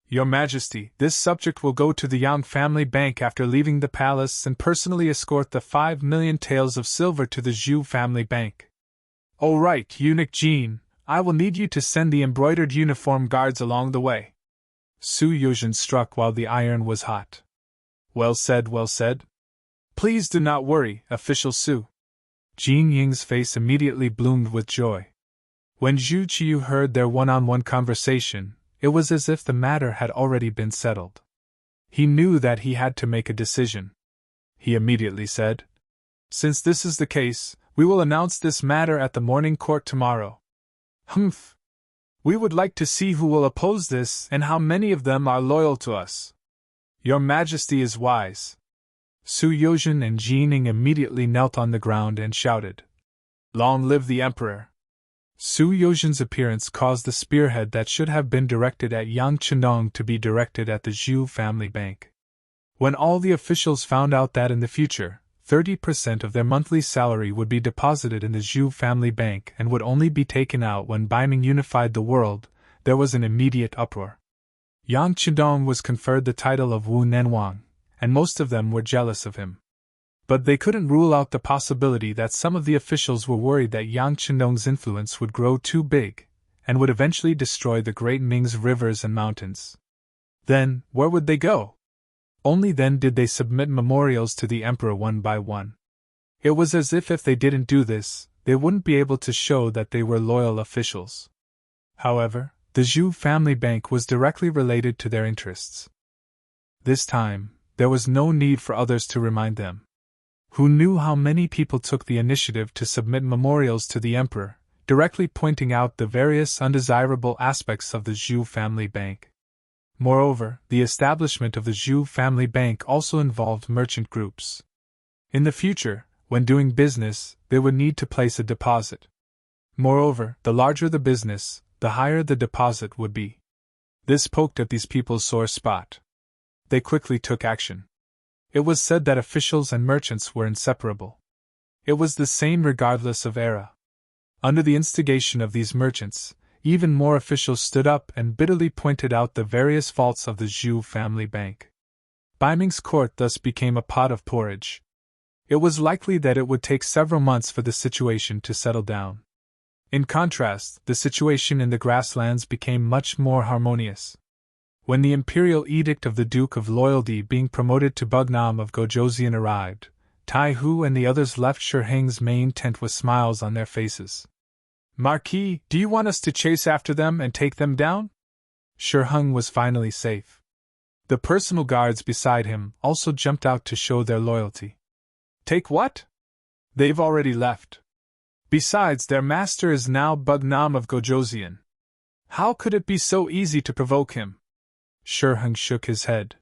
Your Majesty, this subject will go to the Yang family bank after leaving the palace and personally escort the 5 million taels of silver to the Zhu family bank. Oh right, Eunuch Jean, I will need you to send the embroidered uniform guards along the way. Su Yozhen struck while the iron was hot. Well said, well said. Please do not worry, official Su. Jin Ying's face immediately bloomed with joy. When Zhu Qiyu heard their one-on-one conversation, it was as if the matter had already been settled. He knew that he had to make a decision. He immediately said, Since this is the case, we will announce this matter at the morning court tomorrow. Humph! We would like to see who will oppose this and how many of them are loyal to us. Your Majesty is wise. Su Yozhen and Ji Ning immediately knelt on the ground and shouted, Long live the Emperor! Su Yozhen's appearance caused the spearhead that should have been directed at Yang Qindong to be directed at the Zhu family bank. When all the officials found out that in the future, 30% of their monthly salary would be deposited in the Zhu family bank and would only be taken out when Biming unified the world, there was an immediate uproar. Yang Qindong was conferred the title of Wu Nenwang, and most of them were jealous of him. But they couldn't rule out the possibility that some of the officials were worried that Yang Qindong's influence would grow too big, and would eventually destroy the Great Ming's rivers and mountains. Then, where would they go? Only then did they submit memorials to the emperor one by one. It was as if they didn't do this, they wouldn't be able to show that they were loyal officials. However, the Zhu family bank was directly related to their interests. This time, there was no need for others to remind them. Who knew how many people took the initiative to submit memorials to the emperor, directly pointing out the various undesirable aspects of the Zhu family bank. Moreover, the establishment of the Zhu family bank also involved merchant groups. In the future, when doing business, they would need to place a deposit. Moreover, the larger the business, the higher the deposit would be. This poked at these people's sore spot. They quickly took action. It was said that officials and merchants were inseparable. It was the same regardless of era. Under the instigation of these merchants, even more officials stood up and bitterly pointed out the various faults of the Zhu family bank. Ming's court thus became a pot of porridge. It was likely that it would take several months for the situation to settle down. In contrast, the situation in the grasslands became much more harmonious. When the imperial edict of the Duke of Loyalty being promoted to Bugnam of Gojoseon arrived, Tai Hu and the others left Shi Heng's main tent with smiles on their faces. "Marquis, do you want us to chase after them and take them down?" Shi Heng was finally safe. The personal guards beside him also jumped out to show their loyalty. "Take what? They've already left. Besides, their master is now Bugnam of Gojoseon. How could it be so easy to provoke him?" Shi Heng shook his head.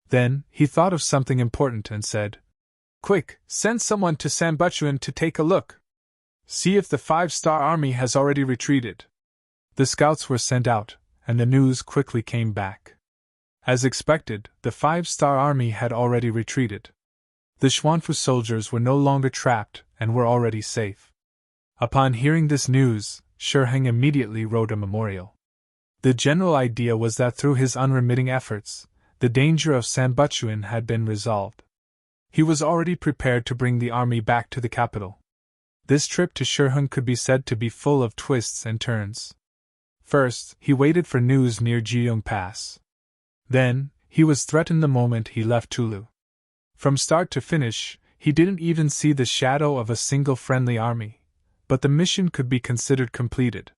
Then, he thought of something important and said, "Quick, send someone to Sanbuchuan to take a look. See if the 5-star army has already retreated." The scouts were sent out, and the news quickly came back. As expected, the 5-star army had already retreated. The Xuanfu soldiers were no longer trapped and were already safe. Upon hearing this news, Shi Heng immediately wrote a memorial. The general idea was that through his unremitting efforts, the danger of Sanbuchuan had been resolved. He was already prepared to bring the army back to the capital. This trip to Shi Heng could be said to be full of twists and turns. First, he waited for news near Jiyong Pass. Then, he was threatened the moment he left Tulu. From start to finish, he didn't even see the shadow of a single friendly army, but the mission could be considered completed.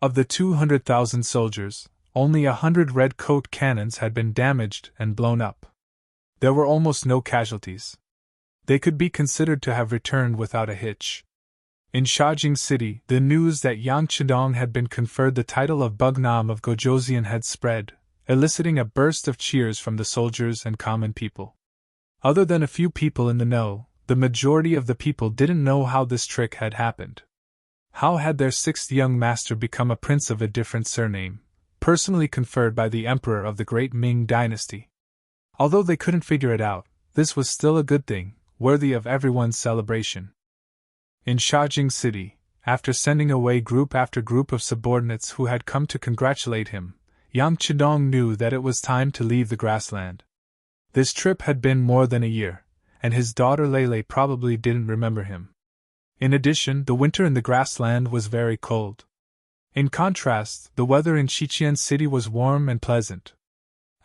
Of the 200,000 soldiers, only 100 red coat cannons had been damaged and blown up. There were almost no casualties. They could be considered to have returned without a hitch. In Shajing City, the news that Yang Chidong had been conferred the title of Bugnam of Gojoseon had spread, eliciting a burst of cheers from the soldiers and common people. Other than a few people in the know, the majority of the people didn't know how this trick had happened. How had their 6th young master become a prince of a different surname, personally conferred by the emperor of the great Ming dynasty? Although they couldn't figure it out, this was still a good thing, worthy of everyone's celebration. In Shajing City, after sending away group after group of subordinates who had come to congratulate him, Yang Chidong knew that it was time to leave the grassland. This trip had been more than a year, and his daughter Lele probably didn't remember him. In addition, the winter in the grassland was very cold. In contrast, the weather in Qiqian City was warm and pleasant.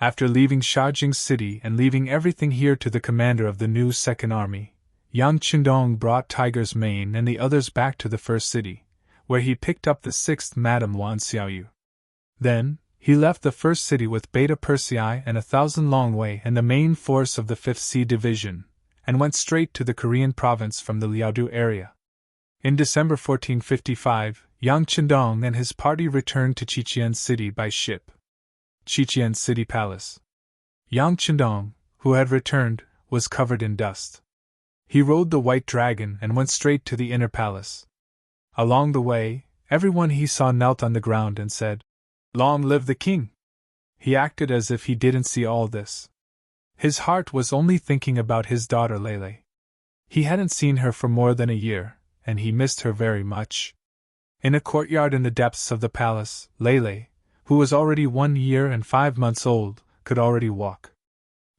After leaving Shajing City and leaving everything here to the commander of the new Second Army, Yang Chindong brought Tiger's Mane and the others back to the first city, where he picked up the 6th Madame Wan Xiaoyu. Then, he left the first city with Beta Persei and 1,000 Longwei and the main force of the 5th Sea Division, and went straight to the Korean province from the Liaodu area. In December 1455, Yang Chindong and his party returned to Qiqian City by ship. Qiqian City Palace. Yang Chindong, who had returned, was covered in dust. He rode the white dragon and went straight to the inner palace. Along the way, everyone he saw knelt on the ground and said, "Long live the king!" He acted as if he didn't see all this. His heart was only thinking about his daughter Lele. He hadn't seen her for more than a year, and he missed her very much. In a courtyard in the depths of the palace, Lele, who was already 1 year and 5 months old, could already walk.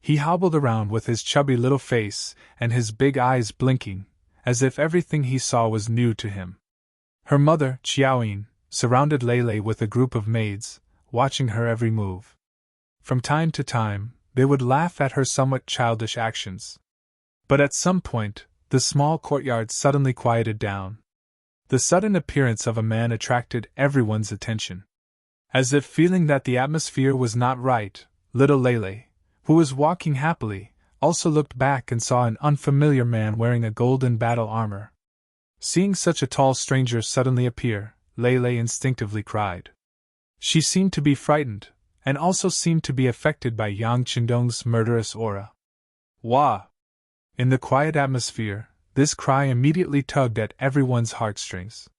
He hobbled around with his chubby little face and his big eyes blinking, as if everything he saw was new to him. Her mother, Qiaoyin, surrounded Lele with a group of maids, watching her every move. From time to time, they would laugh at her somewhat childish actions. But at some point, the small courtyard suddenly quieted down. The sudden appearance of a man attracted everyone's attention. As if feeling that the atmosphere was not right, little Lele, who was walking happily, also looked back and saw an unfamiliar man wearing a golden battle armor. Seeing such a tall stranger suddenly appear, Lele instinctively cried. She seemed to be frightened, and also seemed to be affected by Yang Chindong's murderous aura. Wah! In the quiet atmosphere, this cry immediately tugged at everyone's heartstrings.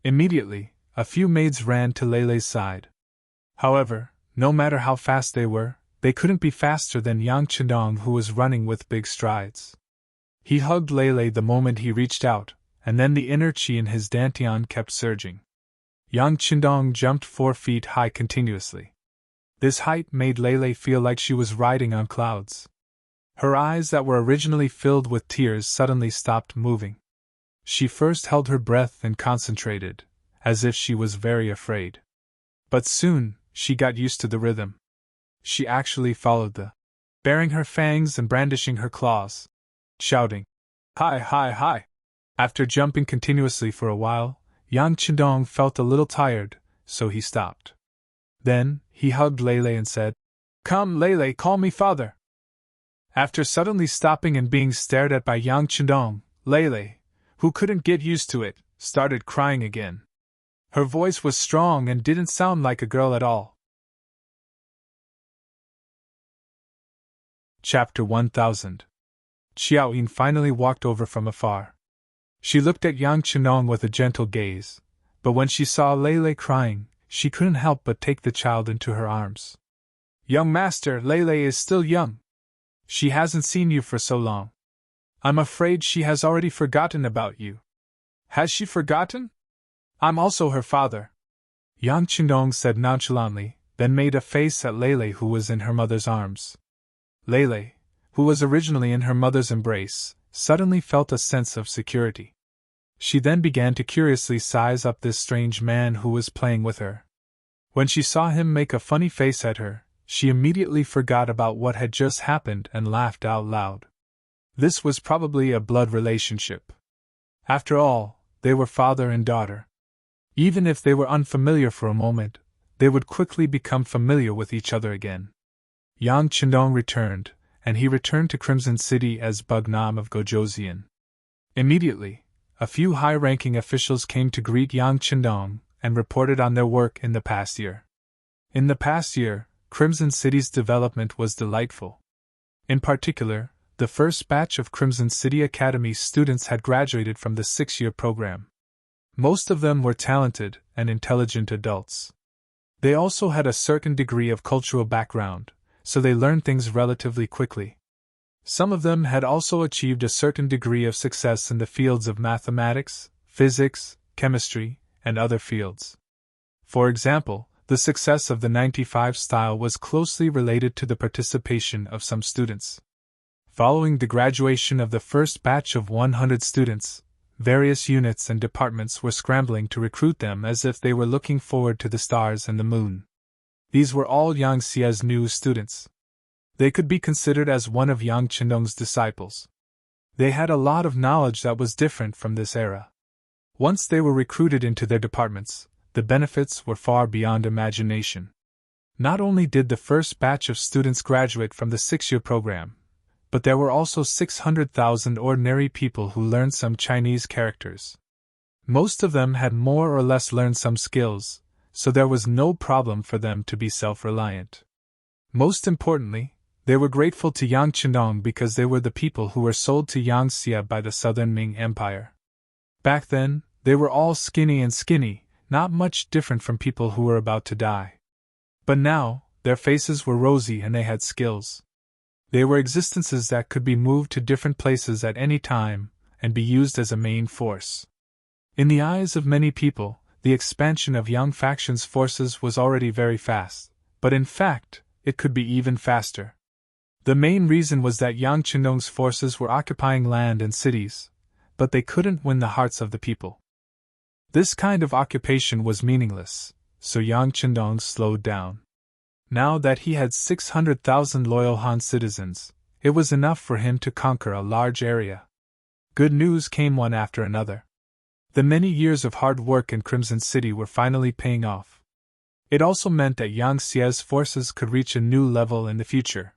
Immediately, a few maids ran to Lele's side. However, no matter how fast they couldn't be faster than Yang Chindong, who was running with big strides. He hugged Lele the moment he reached out, and then the inner chi in his dantian kept surging. Yang Qindong jumped 4 feet high continuously. This height made Lei feel like she was riding on clouds. Her eyes that were originally filled with tears suddenly stopped moving. She first held her breath and concentrated, as if she was very afraid. But soon, she got used to the rhythm. She actually followed the, baring her fangs and brandishing her claws, shouting, "Hi, hi, hi!" After jumping continuously for a while, Yang Qindong felt a little tired, so he stopped. Then, he hugged Lei and said, "Come, Lei, call me father." After suddenly stopping and being stared at by Yang Qindong, Lei, who couldn't get used to it, started crying again. Her voice was strong and didn't sound like a girl at all. Chapter 1000. Xiao Yin finally walked over from afar. She looked at Yang Qindong with a gentle gaze, but when she saw Lei crying, she couldn't help but take the child into her arms. "Young master, Lei is still young. She hasn't seen you for so long. I'm afraid she has already forgotten about you." "Has she forgotten? I'm also her father," Yang Qindong said nonchalantly, then made a face at Lei who was in her mother's arms. Lei, who was originally in her mother's embrace, suddenly felt a sense of security. She then began to curiously size up this strange man who was playing with her. When she saw him make a funny face at her, she immediately forgot about what had just happened and laughed out loud. This was probably a blood relationship. After all, they were father and daughter. Even if they were unfamiliar for a moment, they would quickly become familiar with each other again. Yang Qindong returned, and he returned to Crimson City as Bugnam of Gojoseon. Immediately, a few high-ranking officials came to greet Yang Qindong and reported on their work in the past year. In the past year, Crimson City's development was delightful. In particular, the first batch of Crimson City Academy students had graduated from the 6-year program. Most of them were talented and intelligent adults. They also had a certain degree of cultural background, so they learned things relatively quickly. Some of them had also achieved a certain degree of success in the fields of mathematics, physics, chemistry, and other fields. For example, the success of the 95 style was closely related to the participation of some students. Following the graduation of the first batch of 100 students, various units and departments were scrambling to recruit them as if they were looking forward to the stars and the moon. These were all Yang Xie's new students. They could be considered as one of Yang Qindong's disciples. They had a lot of knowledge that was different from this era. Once they were recruited into their departments, the benefits were far beyond imagination. Not only did the first batch of students graduate from the 6-year program, but there were also 600,000 ordinary people who learned some Chinese characters. Most of them had more or less learned some skills, so there was no problem for them to be self-reliant. Most importantly, they were grateful to Yang Qindong because they were the people who were sold to Yang Xie by the southern Ming Empire. Back then, they were all skinny, not much different from people who were about to die. But now, their faces were rosy and they had skills. They were existences that could be moved to different places at any time and be used as a main force. In the eyes of many people, the expansion of Yang faction's forces was already very fast, but in fact, it could be even faster. The main reason was that Yang Qindong's forces were occupying land and cities, but they couldn't win the hearts of the people. This kind of occupation was meaningless, so Yang Qindong slowed down. Now that he had 600,000 loyal Han citizens, it was enough for him to conquer a large area. Good news came one after another. The many years of hard work in Crimson City were finally paying off. It also meant that Yang Xie's forces could reach a new level in the future.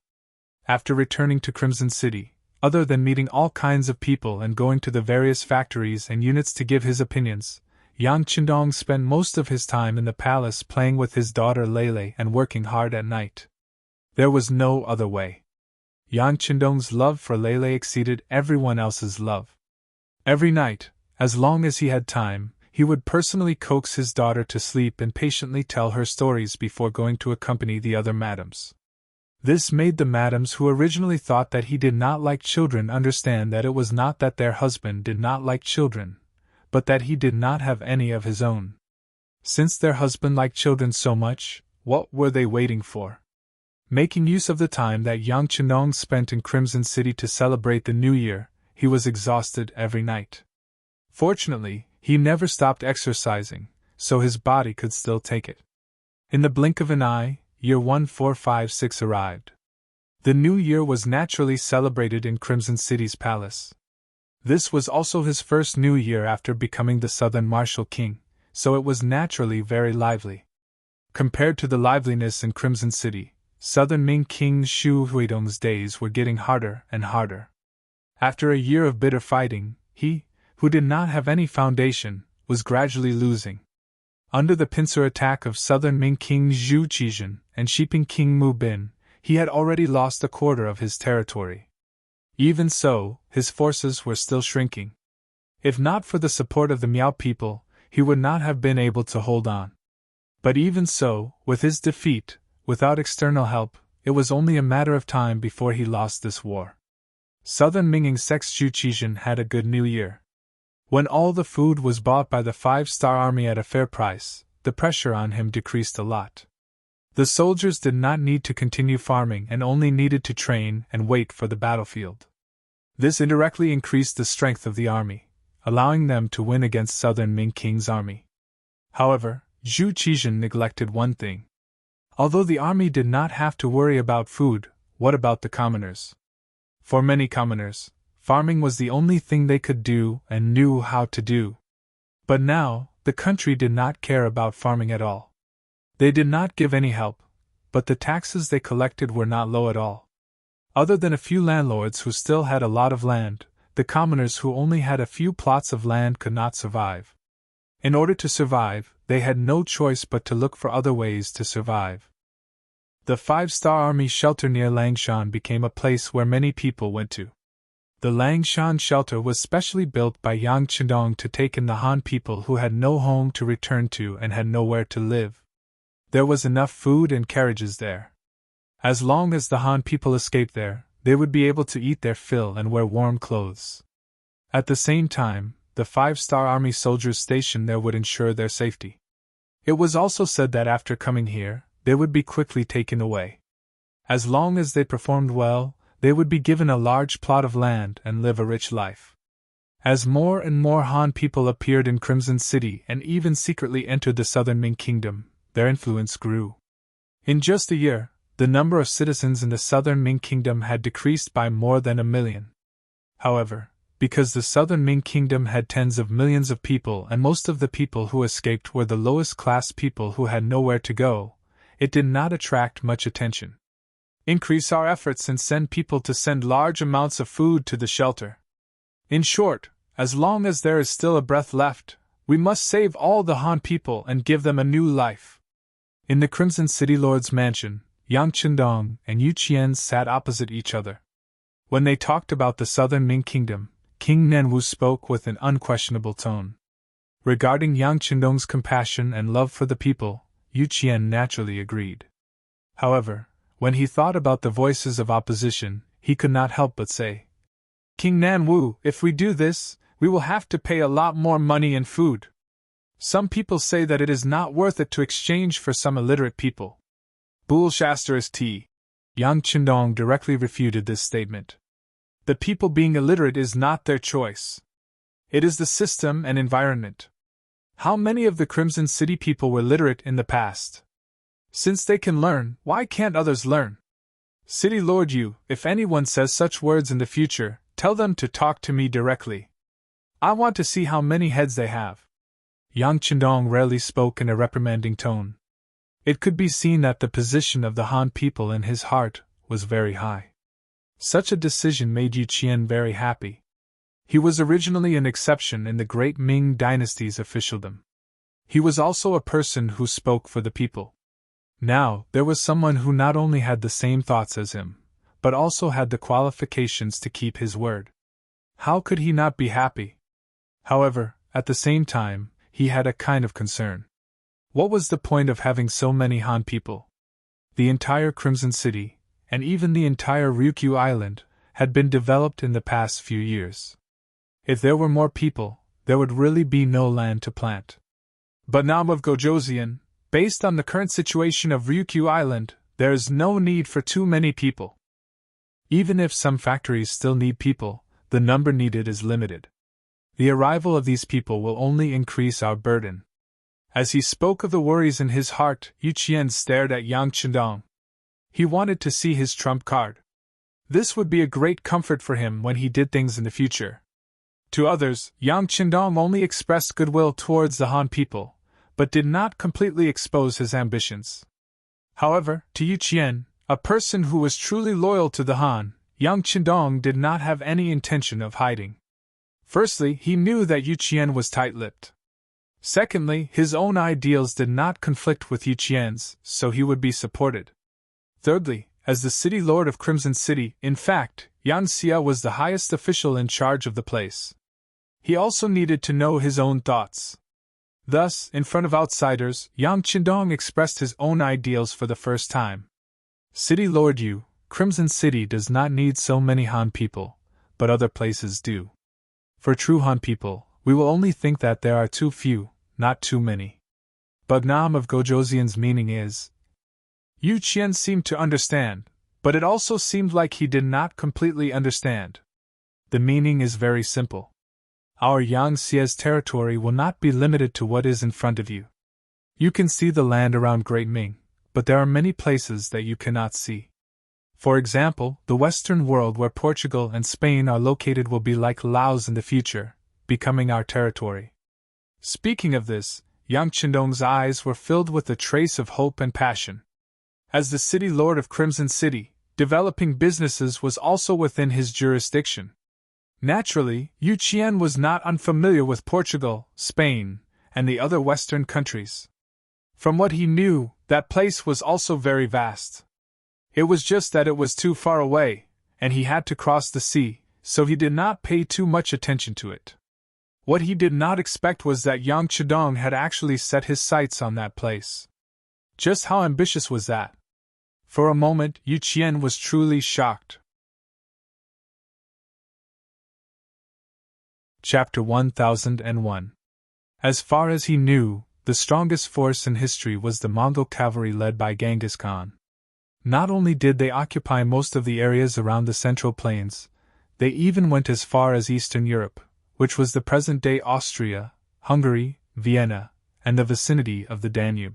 After returning to Crimson City, other than meeting all kinds of people and going to the various factories and units to give his opinions, Yang Qindong spent most of his time in the palace playing with his daughter Lei and working hard at night. There was no other way. Yang Qindong's love for Lei exceeded everyone else's love. Every night, as long as he had time, he would personally coax his daughter to sleep and patiently tell her stories before going to accompany the other madams. This made the madams who originally thought that he did not like children understand that it was not that their husband did not like children, but that he did not have any of his own. Since their husband liked children so much, what were they waiting for? Making use of the time that Yang Chenong spent in Crimson City to celebrate the New Year, he was exhausted every night. Fortunately, he never stopped exercising, so his body could still take it. In the blink of an eye, year 1456 arrived. The New Year was naturally celebrated in Crimson City's palace. This was also his first New Year after becoming the Southern Martial King, so it was naturally very lively. Compared to the liveliness in Crimson City, Southern Ming King Xu Huidong's days were getting harder and harder. After a year of bitter fighting, he, who did not have any foundation, was gradually losing. Under the pincer attack of Southern Ming King Zhu Qizhen and Shiping King Mu Bin, he had already lost a quarter of his territory. Even so, his forces were still shrinking. If not for the support of the Miao people, he would not have been able to hold on. But even so, with his defeat, without external help, it was only a matter of time before he lost this war. Southern Minging Sex Zhu Qizhen had a good New Year. When all the food was bought by the 5-star army at a fair price, the pressure on him decreased a lot. The soldiers did not need to continue farming and only needed to train and wait for the battlefield. This indirectly increased the strength of the army, allowing them to win against Southern Ming King's army. However, Zhu Qizhen neglected one thing. Although the army did not have to worry about food, what about the commoners? For many commoners, farming was the only thing they could do and knew how to do. But now, the country did not care about farming at all. They did not give any help, but the taxes they collected were not low at all. Other than a few landlords who still had a lot of land, the commoners who only had a few plots of land could not survive. In order to survive, they had no choice but to look for other ways to survive. The 5-star army shelter near Langshan became a place where many people went to. The Langshan shelter was specially built by Yang Chenong to take in the Han people who had no home to return to and had nowhere to live. There was enough food and carriages there. As long as the Han people escaped there, they would be able to eat their fill and wear warm clothes. At the same time, the 5-star army soldiers stationed there would ensure their safety. It was also said that after coming here, they would be quickly taken away. As long as they performed well, they would be given a large plot of land and live a rich life. As more and more Han people appeared in Crimson City and even secretly entered the Southern Ming Kingdom, their influence grew. In just a year, the number of citizens in the Southern Ming Kingdom had decreased by more than 1 million. However, because the Southern Ming Kingdom had tens of millions of people and most of the people who escaped were the lowest class people who had nowhere to go, it did not attract much attention. Increase our efforts and send people to send large amounts of food to the shelter. In short, as long as there is still a breath left, we must save all the Han people and give them a new life. In the Crimson City Lord's mansion, Yang Chendong and Yu Qian sat opposite each other. When they talked about the Southern Ming Kingdom, King Nanwu spoke with an unquestionable tone. Regarding Yang Chendong's compassion and love for the people, Yu Qian naturally agreed. However, when he thought about the voices of opposition, he could not help but say, "King Nanwu, if we do this, we will have to pay a lot more money and food. Some people say that it is not worth it to exchange for some illiterate people." Bullshit. Yang Chendong directly refuted this statement. The people being illiterate is not their choice. It is the system and environment. How many of the Crimson City people were literate in the past? Since they can learn, why can't others learn? City Lord Yu, if anyone says such words in the future, tell them to talk to me directly. I want to see how many heads they have. Yang Chendong rarely spoke in a reprimanding tone. It could be seen that the position of the Han people in his heart was very high. Such a decision made Yu Qian very happy. He was originally an exception in the great Ming dynasty's officialdom. He was also a person who spoke for the people. Now, there was someone who not only had the same thoughts as him, but also had the qualifications to keep his word. How could he not be happy? However, at the same time, he had a kind of concern. What was the point of having so many Han people? The entire Crimson City, and even the entire Ryukyu Island, had been developed in the past few years. If there were more people, there would really be no land to plant. But now of Gojoseon, based on the current situation of Ryukyu Island, there is no need for too many people. Even if some factories still need people, the number needed is limited. The arrival of these people will only increase our burden. As he spoke of the worries in his heart, Yu Qian stared at Yang Chendong. He wanted to see his trump card. This would be a great comfort for him when he did things in the future. To others, Yang Chendong only expressed goodwill towards the Han people, but did not completely expose his ambitions. However, to Yu Qian, a person who was truly loyal to the Han, Yang Chendong did not have any intention of hiding. Firstly, he knew that Yu Qian was tight-lipped. Secondly, his own ideals did not conflict with Yu Qian's, so he would be supported. Thirdly, as the city lord of Crimson City, in fact, Yan Xia was the highest official in charge of the place. He also needed to know his own thoughts. Thus, in front of outsiders, Yang Chendong expressed his own ideals for the first time. City Lord Yu, Crimson City does not need so many Han people, but other places do. For true Han people, we will only think that there are too few, not too many. But Nam of Gojoseon's meaning is. Yu Qian seemed to understand, but it also seemed like he did not completely understand. The meaning is very simple. Our Yang Xia's territory will not be limited to what is in front of you. You can see the land around Great Ming, but there are many places that you cannot see. For example, the Western world where Portugal and Spain are located will be like Laos in the future, becoming our territory. Speaking of this, Yang Chendong's eyes were filled with a trace of hope and passion. As the city lord of Crimson City, developing businesses was also within his jurisdiction. Naturally, Yu Qian was not unfamiliar with Portugal, Spain, and the other Western countries. From what he knew, that place was also very vast. It was just that it was too far away, and he had to cross the sea, so he did not pay too much attention to it. What he did not expect was that Yang Chendong had actually set his sights on that place. Just how ambitious was that? For a moment, Yu Qian was truly shocked. Chapter 1001. As far as he knew, the strongest force in history was the Mongol cavalry led by Genghis Khan. Not only did they occupy most of the areas around the Central Plains, they even went as far as Eastern Europe, which was the present-day Austria, Hungary, Vienna, and the vicinity of the Danube.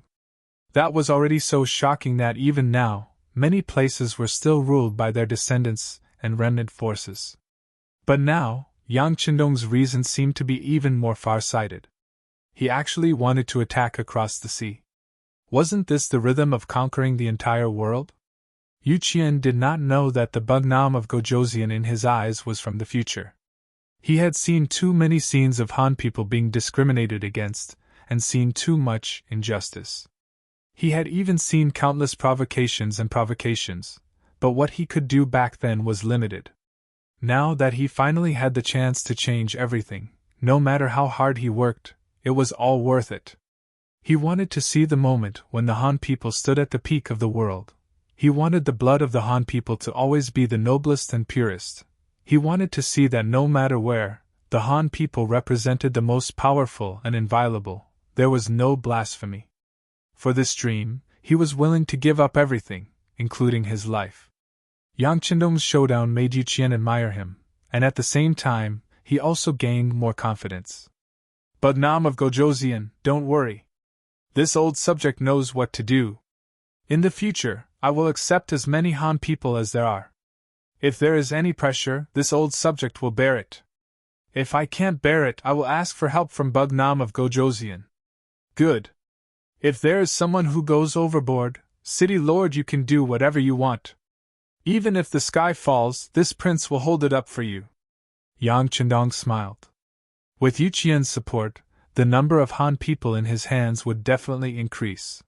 That was already so shocking that even now, many places were still ruled by their descendants and remnant forces. But now, Yang Chendong's reason seemed to be even more far-sighted. He actually wanted to attack across the sea. Wasn't this the rhythm of conquering the entire world? Yu Qian did not know that the Bugnam of Gojoseon in his eyes was from the future. He had seen too many scenes of Han people being discriminated against, and seen too much injustice. He had even seen countless provocations, but what he could do back then was limited. Now that he finally had the chance to change everything, no matter how hard he worked, it was all worth it. He wanted to see the moment when the Han people stood at the peak of the world. He wanted the blood of the Han people to always be the noblest and purest. He wanted to see that no matter where, the Han people represented the most powerful and inviolable, there was no blasphemy. For this dream, he was willing to give up everything, including his life. Yang Chendong's showdown made Yu Qian admire him, and at the same time, he also gained more confidence. But Nam of Gojoseon, don't worry. This old subject knows what to do. In the future, I will accept as many Han people as there are. If there is any pressure, this old subject will bear it. If I can't bear it, I will ask for help from Bugnam of Gojoseon. Good. If there is someone who goes overboard, City Lord, you can do whatever you want. Even if the sky falls, this prince will hold it up for you. Yang Chendong smiled. With Yu Qian's support, the number of Han people in his hands would definitely increase.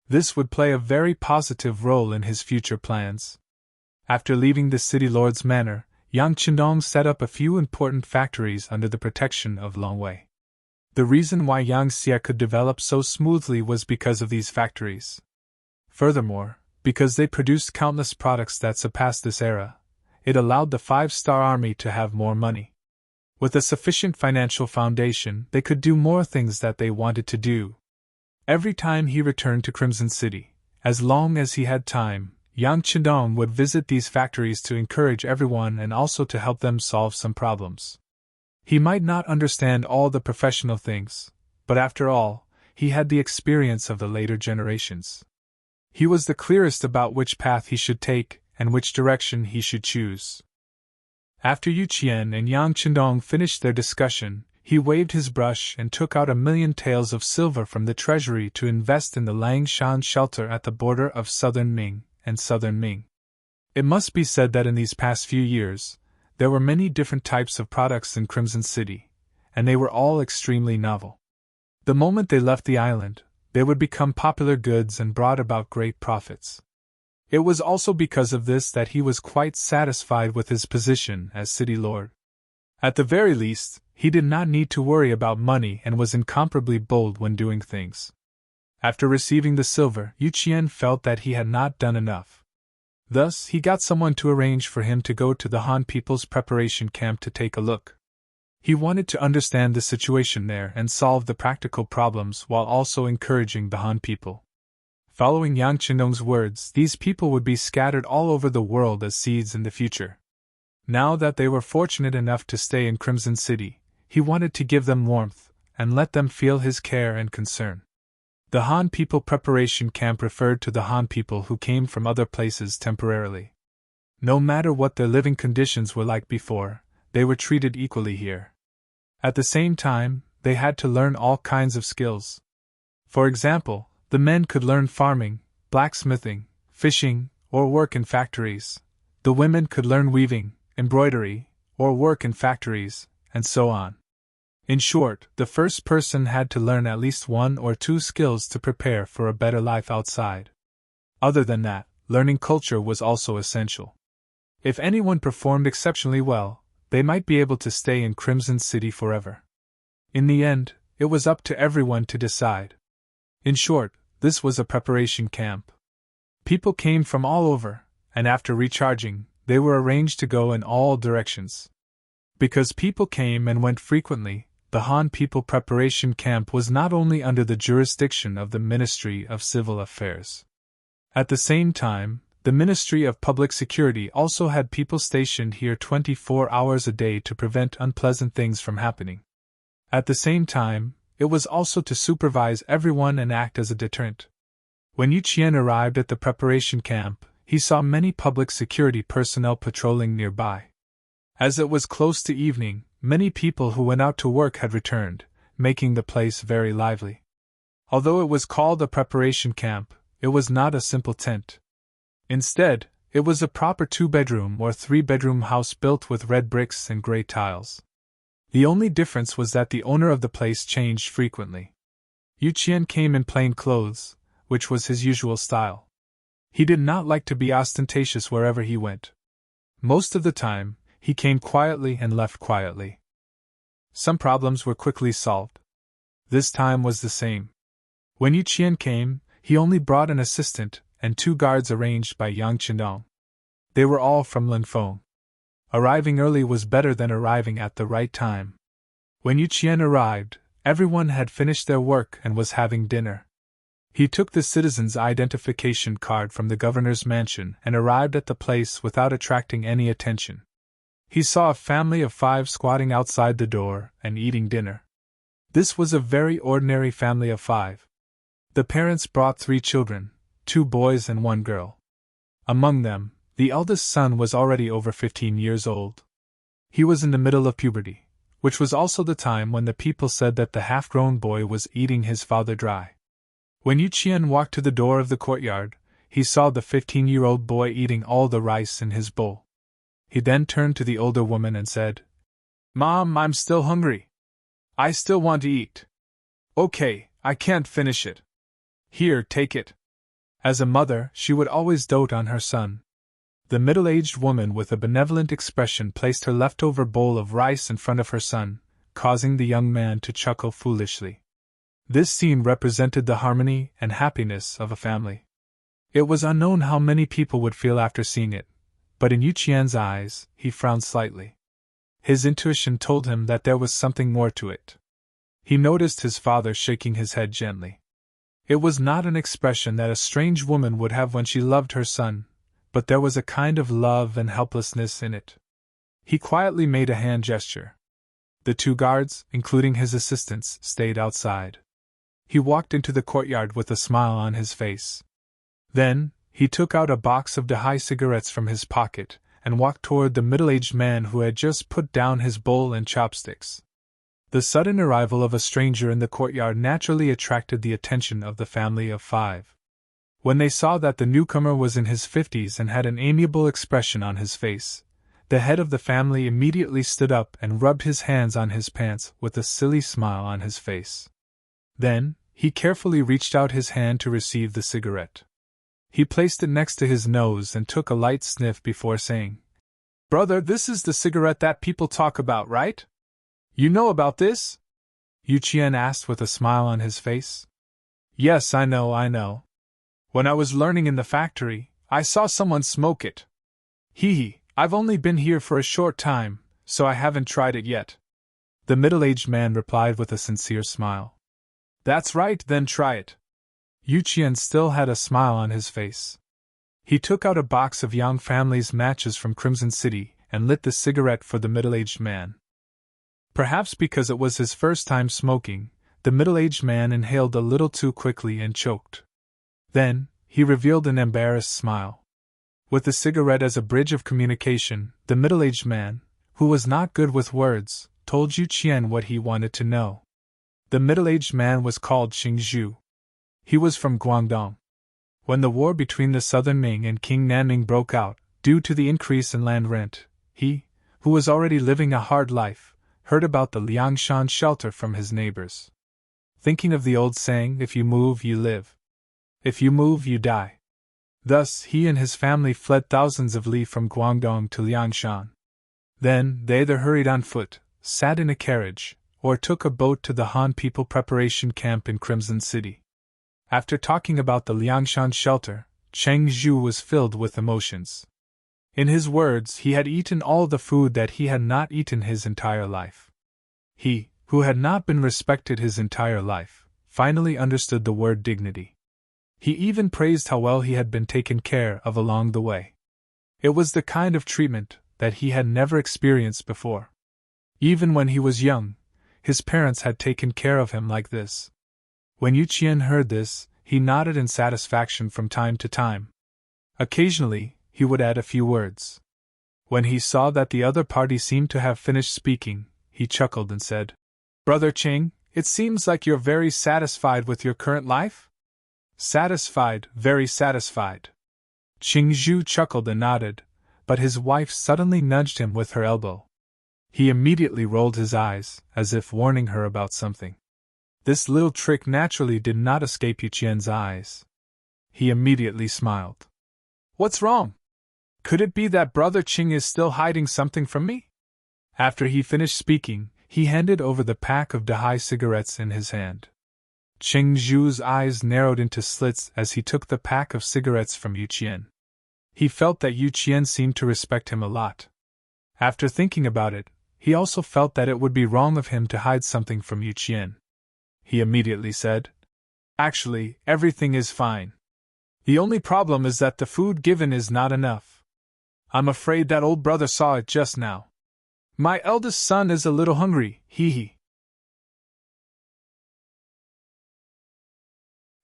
This would play a very positive role in his future plans. After leaving the city lord's manor, Yang Chendong set up a few important factories under the protection of Longwei. The reason why Yang Xia could develop so smoothly was because of these factories. Furthermore, because they produced countless products that surpassed this era, it allowed the 5-star army to have more money. With a sufficient financial foundation, they could do more things that they wanted to do, Every time he returned to Crimson City, as long as he had time, Yang Chindong would visit these factories to encourage everyone and also to help them solve some problems. He might not understand all the professional things, but after all, he had the experience of the later generations. He was the clearest about which path he should take and which direction he should choose. After Yu Qian and Yang Chindong finished their discussion, he waved his brush and took out 1,000,000 taels of silver from the treasury to invest in the Langshan shelter at the border of southern Ming and southern Ming. It must be said that in these past few years, there were many different types of products in Crimson City, and they were all extremely novel. The moment they left the island, they would become popular goods and brought about great profits. It was also because of this that he was quite satisfied with his position as city lord. At the very least, he did not need to worry about money and was incomparably bold when doing things. After receiving the silver, Yu Qian felt that he had not done enough. Thus, he got someone to arrange for him to go to the Han people's preparation camp to take a look. He wanted to understand the situation there and solve the practical problems while also encouraging the Han people. Following Yang Chindong's words, these people would be scattered all over the world as seeds in the future. Now that they were fortunate enough to stay in Crimson City, he wanted to give them warmth and let them feel his care and concern. The Han People Preparation Camp referred to the Han people who came from other places temporarily. No matter what their living conditions were like before, they were treated equally here. At the same time, they had to learn all kinds of skills. For example, the men could learn farming, blacksmithing, fishing, or work in factories. The women could learn weaving, embroidery, or work in factories, and so on. In short, the first person had to learn at least 1 or 2 skills to prepare for a better life outside. Other than that, learning culture was also essential. If anyone performed exceptionally well, they might be able to stay in Crimson City forever. In the end, it was up to everyone to decide. In short, this was a preparation camp. People came from all over, and after recharging, they were arranged to go in all directions. Because people came and went frequently, the Han People Preparation Camp was not only under the jurisdiction of the Ministry of Civil Affairs. At the same time, the Ministry of Public Security also had people stationed here 24 hours a day to prevent unpleasant things from happening. At the same time, it was also to supervise everyone and act as a deterrent. When Yu Qian arrived at the preparation camp, he saw many public security personnel patrolling nearby. As it was close to evening, many people who went out to work had returned, making the place very lively. Although it was called a preparation camp, it was not a simple tent. Instead, it was a proper 2-bedroom or 3-bedroom house built with red bricks and gray tiles. The only difference was that the owner of the place changed frequently. Yu Qian came in plain clothes, which was his usual style. He did not like to be ostentatious wherever he went. Most of the time, he came quietly and left quietly. Some problems were quickly solved. This time was the same. When Yu Qian came, he only brought an assistant and 2 guards arranged by Yang Chindong. They were all from Linfeng. Arriving early was better than arriving at the right time. When Yu Qian arrived, everyone had finished their work and was having dinner. He took the citizen's identification card from the governor's mansion and arrived at the place without attracting any attention. He saw a family of 5 squatting outside the door and eating dinner. This was a very ordinary family of 5. The parents brought 3 children, 2 boys and 1 girl. Among them, the eldest son was already over 15 years old. He was in the middle of puberty, which was also the time when the people said that the half-grown boy was eating his father dry. When Yu Qian walked to the door of the courtyard, he saw the 15-year-old boy eating all the rice in his bowl. He then turned to the older woman and said, "Mom, I'm still hungry. I still want to eat." "Okay, I can't finish it. Here, take it." As a mother, she would always dote on her son. The middle-aged woman with a benevolent expression placed her leftover bowl of rice in front of her son, causing the young man to chuckle foolishly. This scene represented the harmony and happiness of a family. It was unknown how many people would feel after seeing it, but in Yu Qian's eyes, he frowned slightly. His intuition told him that there was something more to it. He noticed his father shaking his head gently. It was not an expression that a strange woman would have when she loved her son, but there was a kind of love and helplessness in it. He quietly made a hand gesture. The two guards, including his assistants, stayed outside. He walked into the courtyard with a smile on his face. Then, he took out a box of Dehai cigarettes from his pocket and walked toward the middle-aged man who had just put down his bowl and chopsticks. The sudden arrival of a stranger in the courtyard naturally attracted the attention of the family of 5. When they saw that the newcomer was in his 50s and had an amiable expression on his face, the head of the family immediately stood up and rubbed his hands on his pants with a silly smile on his face. Then, he carefully reached out his hand to receive the cigarette. He placed it next to his nose and took a light sniff before saying, "Brother, this is the cigarette that people talk about, right? You know about this?" Yu Qian asked with a smile on his face. "Yes, I know. When I was learning in the factory, I saw someone smoke it. Hee, I've only been here for a short time, so I haven't tried it yet." The middle-aged man replied with a sincere smile. "That's right, then try it." Yu Qian still had a smile on his face. He took out a box of Yang family's matches from Crimson City and lit the cigarette for the middle-aged man. Perhaps because it was his first time smoking, the middle-aged man inhaled a little too quickly and choked. Then, he revealed an embarrassed smile. With the cigarette as a bridge of communication, the middle-aged man, who was not good with words, told Yu Qian what he wanted to know. The middle-aged man was called Xing Zhu. He was from Guangdong. When the war between the southern Ming and King Nanming broke out, due to the increase in land rent, he, who was already living a hard life, heard about the Liangshan shelter from his neighbors. Thinking of the old saying, "If you move, you live. If you move, you die." Thus, he and his family fled thousands of li from Guangdong to Liangshan. Then, they either hurried on foot, sat in a carriage, or took a boat to the Han People Preparation Camp in Crimson City. After talking about the Liangshan shelter, Cheng Zhu was filled with emotions. In his words, he had eaten all the food that he had not eaten his entire life. He, who had not been respected his entire life, finally understood the word dignity. He even praised how well he had been taken care of along the way. It was the kind of treatment that he had never experienced before. Even when he was young, his parents had taken care of him like this. When Yu Qian heard this, he nodded in satisfaction from time to time. Occasionally, he would add a few words. When he saw that the other party seemed to have finished speaking, he chuckled and said, "Brother Qing, it seems like you're very satisfied with your current life?" "Satisfied, very satisfied." Qing Zhu chuckled and nodded, but his wife suddenly nudged him with her elbow. He immediately rolled his eyes, as if warning her about something. This little trick naturally did not escape Yu Qian's eyes. He immediately smiled. "What's wrong? Could it be that Brother Qing is still hiding something from me?" After he finished speaking, he handed over the pack of Dehai cigarettes in his hand. Cheng Zhu's eyes narrowed into slits as he took the pack of cigarettes from Yu Qian. He felt that Yu Qian seemed to respect him a lot. After thinking about it, he also felt that it would be wrong of him to hide something from Yu Qian. He immediately said, "Actually, everything is fine. The only problem is that the food given is not enough. I'm afraid that old brother saw it just now. My eldest son is a little hungry, hee."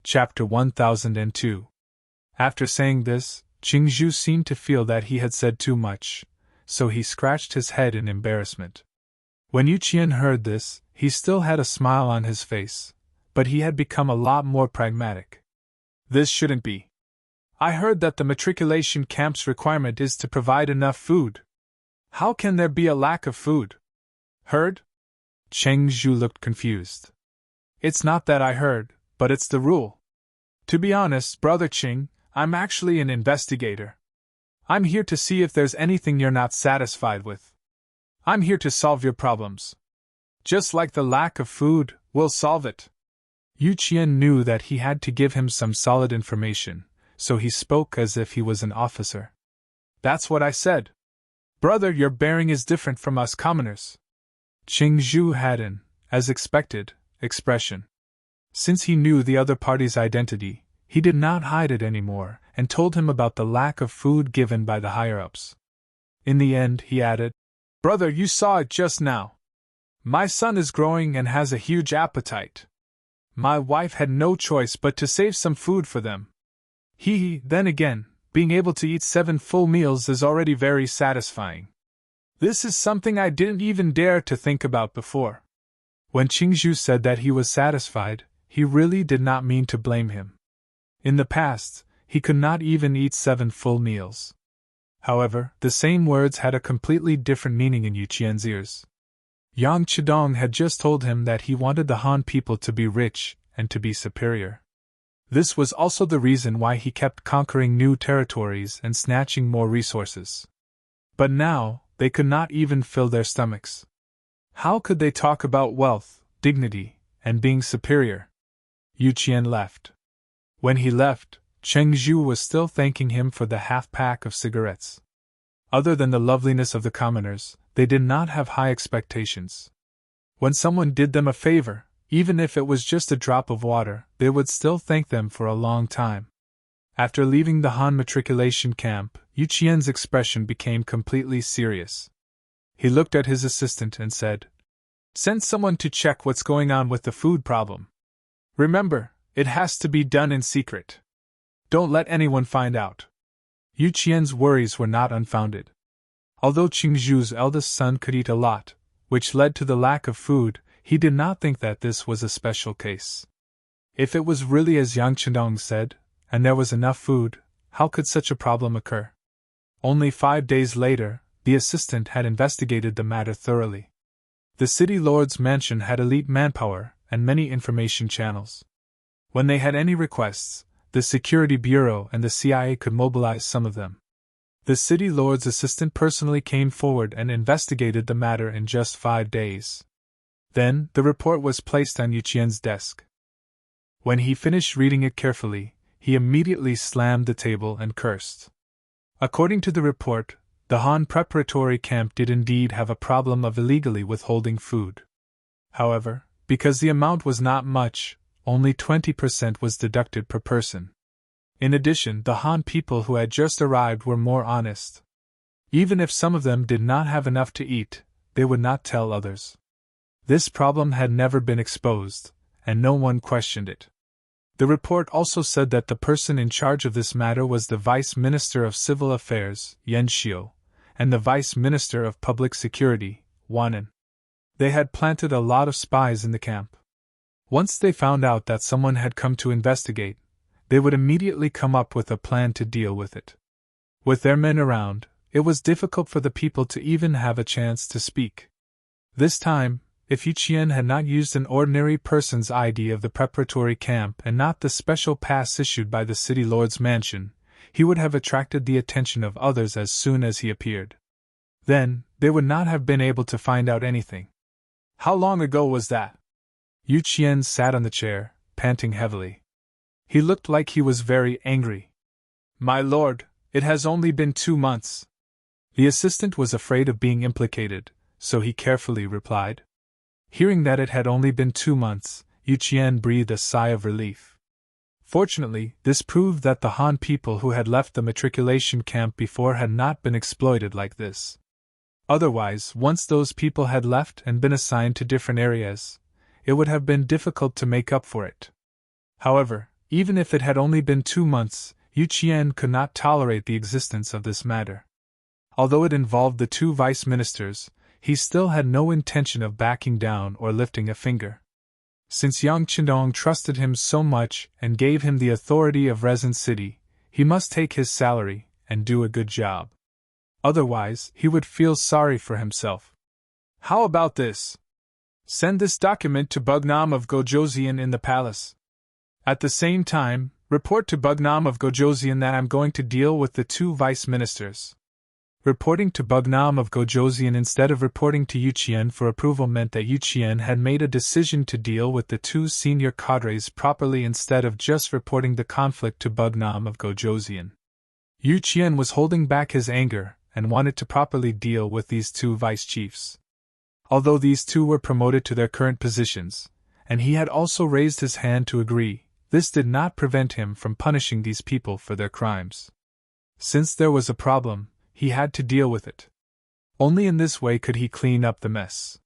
Chapter 1002. After saying this, Qing Zhu seemed to feel that he had said too much, so he scratched his head in embarrassment. When Yu Qian heard this, he still had a smile on his face, but he had become a lot more pragmatic. "This shouldn't be. I heard that the matriculation camp's requirement is to provide enough food. How can there be a lack of food?" "Heard?" Cheng Zhu looked confused. "It's not that I heard, but it's the rule. To be honest, Brother Qing, I'm actually an investigator. I'm here to see if there's anything you're not satisfied with. I'm here to solve your problems. Just like the lack of food, we'll solve it." Yu Qian knew that he had to give him some solid information, so he spoke as if he was an officer. "That's what I said. Brother, your bearing is different from us commoners." Qing Zhu had an, as expected, expression. Since he knew the other party's identity, he did not hide it anymore and told him about the lack of food given by the higher-ups. In the end, he added, "Brother, you saw it just now. My son is growing and has a huge appetite. My wife had no choice but to save some food for them. Then again, being able to eat 7 full meals is already very satisfying. This is something I didn't even dare to think about before." When Qingzhu said that he was satisfied, he really did not mean to blame him. In the past, he could not even eat 7 full meals. However, the same words had a completely different meaning in Yu Qian's ears. Yang Chidong had just told him that he wanted the Han people to be rich and to be superior. This was also the reason why he kept conquering new territories and snatching more resources. But now, they could not even fill their stomachs. How could they talk about wealth, dignity, and being superior? Yu Qian left. When he left, Chengzhu was still thanking him for the half-pack of cigarettes. Other than the loveliness of the commoners, they did not have high expectations. When someone did them a favor, even if it was just a drop of water, they would still thank them for a long time. After leaving the Han matriculation camp, Yu Qian's expression became completely serious. He looked at his assistant and said, "Send someone to check what's going on with the food problem. Remember, it has to be done in secret. Don't let anyone find out." Yu Qian's worries were not unfounded. Although Qingzhu's eldest son could eat a lot, which led to the lack of food, he did not think that this was a special case. If it was really as Yang Chidong said, and there was enough food, how could such a problem occur? Only 5 days later, the assistant had investigated the matter thoroughly. The city lord's mansion had elite manpower and many information channels. When they had any requests, the Security Bureau and the CIA could mobilize some of them. The city lord's assistant personally came forward and investigated the matter in just 5 days. Then, the report was placed on Yu Qian's desk. When he finished reading it carefully, he immediately slammed the table and cursed. According to the report, the Han preparatory camp did indeed have a problem of illegally withholding food. However, because the amount was not much, only 20% was deducted per person. In addition, the Han people who had just arrived were more honest. Even if some of them did not have enough to eat, they would not tell others. This problem had never been exposed, and no one questioned it. The report also said that the person in charge of this matter was the Vice Minister of Civil Affairs, Yan Xiu, and the Vice Minister of Public Security, Wanan. They had planted a lot of spies in the camp. Once they found out that someone had come to investigate, they would immediately come up with a plan to deal with it. With their men around, it was difficult for the people to even have a chance to speak. This time, if Yu Qian had not used an ordinary person's ID of the preparatory camp and not the special pass issued by the city lord's mansion, he would have attracted the attention of others as soon as he appeared. Then, they would not have been able to find out anything. How long ago was that? Yu Qian sat on the chair, panting heavily. He looked like he was very angry. "My lord, it has only been 2 months. The assistant was afraid of being implicated, so he carefully replied. Hearing that it had only been 2 months, Yu Qian breathed a sigh of relief. Fortunately, this proved that the Han people who had left the matriculation camp before had not been exploited like this. Otherwise, once those people had left and been assigned to different areas, it would have been difficult to make up for it. However, even if it had only been 2 months, Yu Qian could not tolerate the existence of this matter. Although it involved the 2 vice ministers, he still had no intention of backing down or lifting a finger. Since Yang Qindong trusted him so much and gave him the authority of Resin City, he must take his salary and do a good job. Otherwise, he would feel sorry for himself. How about this? Send this document to Bugnam of Gojoseon in the palace. At the same time, report to Bugnam of Gojoseon that I'm going to deal with the 2 vice ministers. Reporting to Bugnam of Gojoseon instead of reporting to Yu Qian for approval meant that Yu Qian had made a decision to deal with the 2 senior cadres properly instead of just reporting the conflict to Bugnam of Gojoseon. Yu Qian was holding back his anger and wanted to properly deal with these 2 vice chiefs. Although these 2 were promoted to their current positions, and he had also raised his hand to agree. This did not prevent him from punishing these people for their crimes. Since there was a problem, he had to deal with it. Only in this way could he clean up the mess.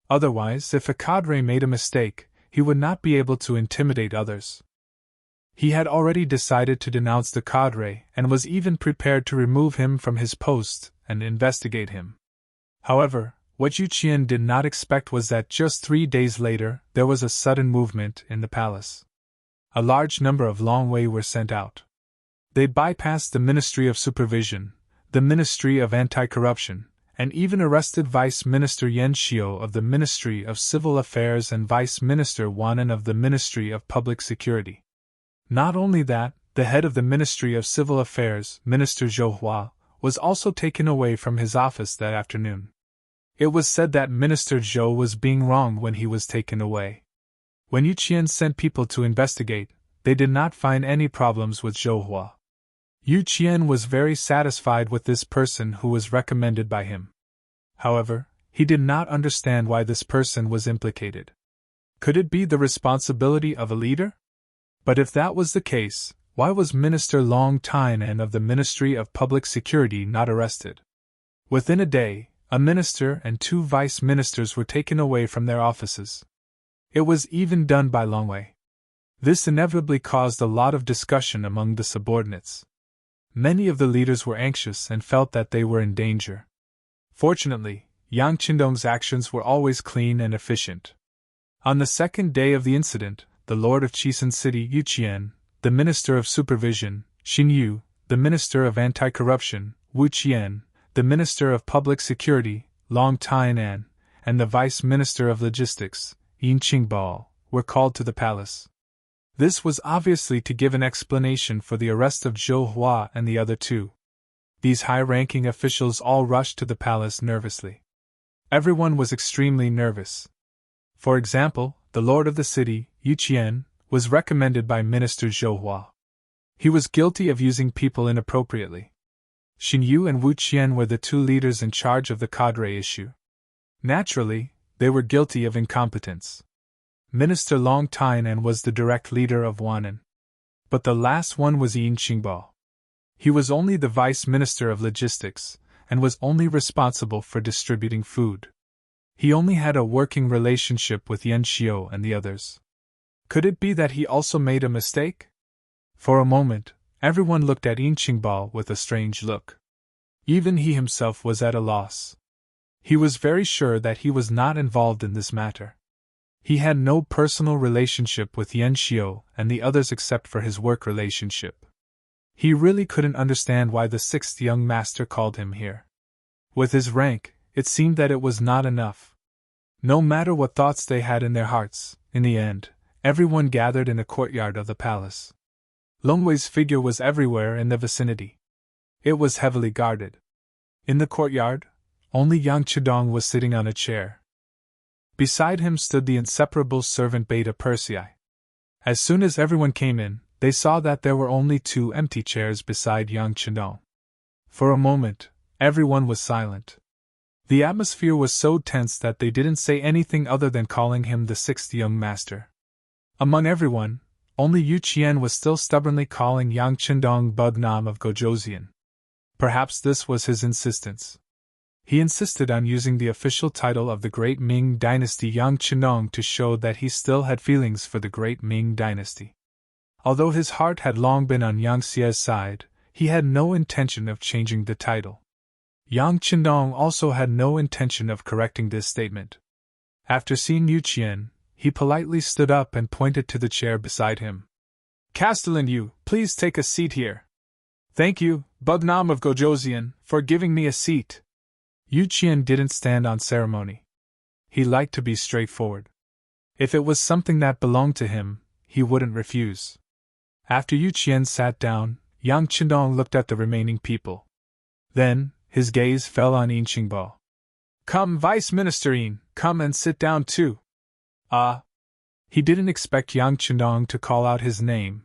Otherwise, if a cadre made a mistake, he would not be able to intimidate others. He had already decided to denounce the cadre and was even prepared to remove him from his post and investigate him. However, what Yu Qian did not expect was that just 3 days later there was a sudden movement in the palace. A large number of Long Wei were sent out. They bypassed the Ministry of Supervision, the Ministry of Anti-Corruption, and even arrested Vice Minister Yan Xiu of the Ministry of Civil Affairs and Vice Minister Wanan of the Ministry of Public Security. Not only that, the head of the Ministry of Civil Affairs, Minister Zhou Hua, was also taken away from his office that afternoon. It was said that Minister Zhou was being wronged when he was taken away. When Yu Qian sent people to investigate, they did not find any problems with Zhou Hua. Yu Qian was very satisfied with this person who was recommended by him. However, he did not understand why this person was implicated. Could it be the responsibility of a leader? But if that was the case, why was Minister Long Tainan of the Ministry of Public Security not arrested? Within a day, a minister and 2 vice ministers were taken away from their offices. It was even done by Long Wei. This inevitably caused a lot of discussion among the subordinates. Many of the leaders were anxious and felt that they were in danger. Fortunately, Yang Qindong's actions were always clean and efficient. On the 2nd day of the incident, the Lord of Chisun City Yu Qian, the Minister of Supervision, Xin Yu, the Minister of Anti-Corruption, Wu Qian, the Minister of Public Security, Long Tainan, and the Vice Minister of Logistics, Yin Qingbao, were called to the palace. This was obviously to give an explanation for the arrest of Zhou Hua and the other 2. These high-ranking officials all rushed to the palace nervously. Everyone was extremely nervous. For example, the lord of the city, Yu Qian, was recommended by Minister Zhou Hua. He was guilty of using people inappropriately. Xin Yu and Wu Qian were the 2 leaders in charge of the cadre issue. Naturally, they were guilty of incompetence. Minister Long Tainan was the direct leader of Wanan. But the last one was Yin Qingbao. He was only the vice minister of logistics, and was only responsible for distributing food. He only had a working relationship with Yan Xiu and the others. Could it be that he also made a mistake? For a moment, everyone looked at Yin Qingbao with a strange look. Even he himself was at a loss. He was very sure that he was not involved in this matter. He had no personal relationship with Yan Xiu and the others except for his work relationship. He really couldn't understand why the 6th young master called him here. With his rank, it seemed that it was not enough. No matter what thoughts they had in their hearts, in the end, everyone gathered in the courtyard of the palace. Long Wei's figure was everywhere in the vicinity. It was heavily guarded. In the courtyard, only Yang Chidong was sitting on a chair. Beside him stood the inseparable servant Beta Persei. As soon as everyone came in, they saw that there were only 2 empty chairs beside Yang Chidong. For a moment, everyone was silent. The atmosphere was so tense that they didn't say anything other than calling him the 6th young master. Among everyone, only Yu Qian was still stubbornly calling Yang Chindong Bugnam of Gojozian. Perhaps this was his insistence. He insisted on using the official title of the Great Ming Dynasty Yang Chinong to show that he still had feelings for the Great Ming Dynasty. Although his heart had long been on Yang Xie's side, he had no intention of changing the title. Yang Chinong also had no intention of correcting this statement. After seeing Yu Qian, he politely stood up and pointed to the chair beside him. "Castellan Yu, please take a seat here." "Thank you, Bugnam of Gojozian, for giving me a seat." Yu Qian didn't stand on ceremony. He liked to be straightforward. If it was something that belonged to him, he wouldn't refuse. After Yu Qian sat down, Yang Chinong looked at the remaining people. Then, his gaze fell on Yin Qingbao. "Come, Vice Minister Yin, come and sit down too." He didn't expect Yang Chinong to call out his name.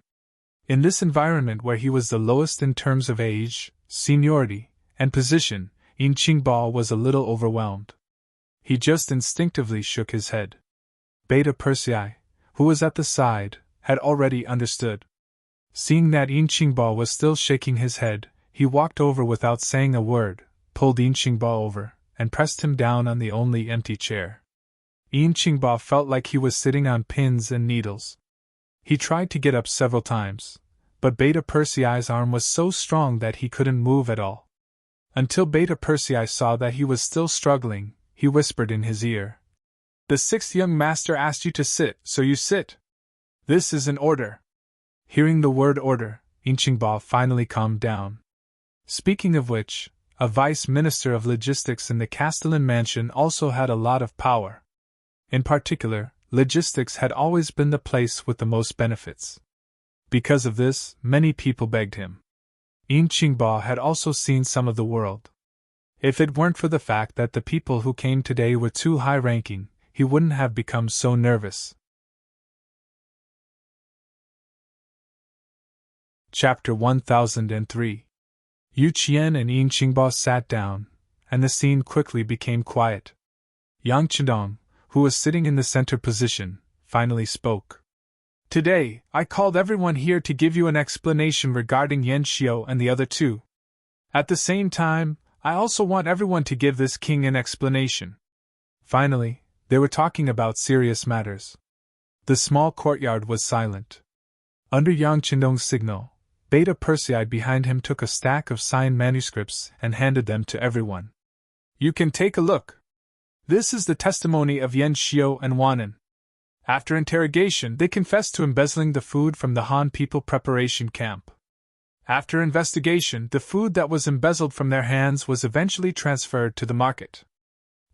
In this environment where he was the lowest in terms of age, seniority, and position, Yin Qingbao was a little overwhelmed. He just instinctively shook his head. Beta Persei, who was at the side, had already understood. Seeing that Qingba was still shaking his head, he walked over without saying a word, pulled Qingba over, and pressed him down on the only empty chair. Qingba felt like he was sitting on pins and needles. He tried to get up several times, but Beta Persei's arm was so strong that he couldn't move at all. Until Beta Persei saw that he was still struggling, he whispered in his ear, "The sixth young master asked you to sit, so you sit. This is an order." Hearing the word order, Qingba finally calmed down. Speaking of which, a vice minister of logistics in the Castellan mansion also had a lot of power. In particular, logistics had always been the place with the most benefits. Because of this, many people begged him. Qingba had also seen some of the world. If it weren't for the fact that the people who came today were too high-ranking, he wouldn't have become so nervous. Chapter 1003. Yu Qian and Qingba sat down, and the scene quickly became quiet. Yang Chidong, who was sitting in the center position, finally spoke. "Today, I called everyone here to give you an explanation regarding Yan Xiao and the other two. At the same time, I also want everyone to give this king an explanation." Finally, they were talking about serious matters. The small courtyard was silent. Under Yang Qindong's signal, Beta Persei behind him took a stack of signed manuscripts and handed them to everyone. "You can take a look. This is the testimony of Yan Xiao and Wanan. After interrogation, they confessed to embezzling the food from the Han people preparation camp. After investigation, the food that was embezzled from their hands was eventually transferred to the market.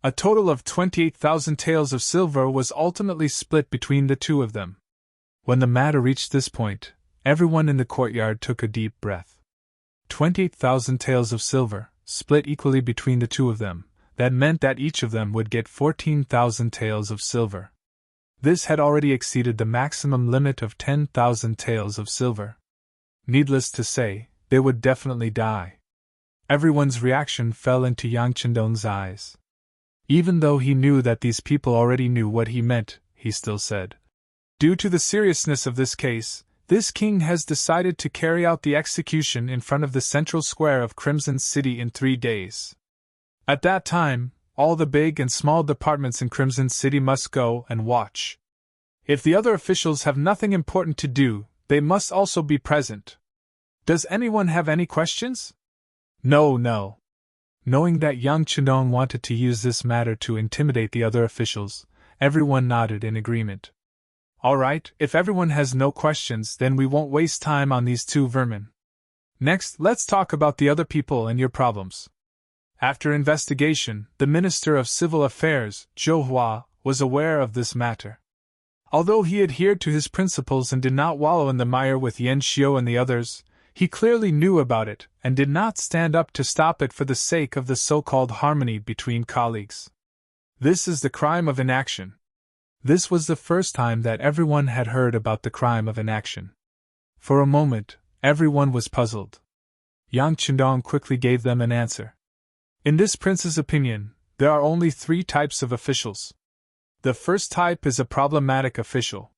A total of 28,000 taels of silver was ultimately split between the two of them." When the matter reached this point, everyone in the courtyard took a deep breath. 28,000 taels of silver, split equally between the two of them, that meant that each of them would get 14,000 taels of silver. This had already exceeded the maximum limit of 10,000 taels of silver. Needless to say, they would definitely die. Everyone's reaction fell into Yang Qindong's eyes. Even though he knew that these people already knew what he meant, he still said, "Due to the seriousness of this case, this king has decided to carry out the execution in front of the central square of Crimson City in 3 days. At that time, all the big and small departments in Crimson City must go and watch. If the other officials have nothing important to do, they must also be present. Does anyone have any questions?" No. Knowing that Yang Qindong wanted to use this matter to intimidate the other officials, everyone nodded in agreement. "All right, if everyone has no questions, then we won't waste time on these two vermin. Next, let's talk about the other people and your problems." After investigation, the Minister of Civil Affairs, Zhou Hua, was aware of this matter. Although he adhered to his principles and did not wallow in the mire with Yan Xiao and the others, he clearly knew about it and did not stand up to stop it for the sake of the so-called harmony between colleagues. This is the crime of inaction. This was the first time that everyone had heard about the crime of inaction. For a moment, everyone was puzzled. Yang Qindong quickly gave them an answer. In this prince's opinion, there are only 3 types of officials. The first type is a problematic official.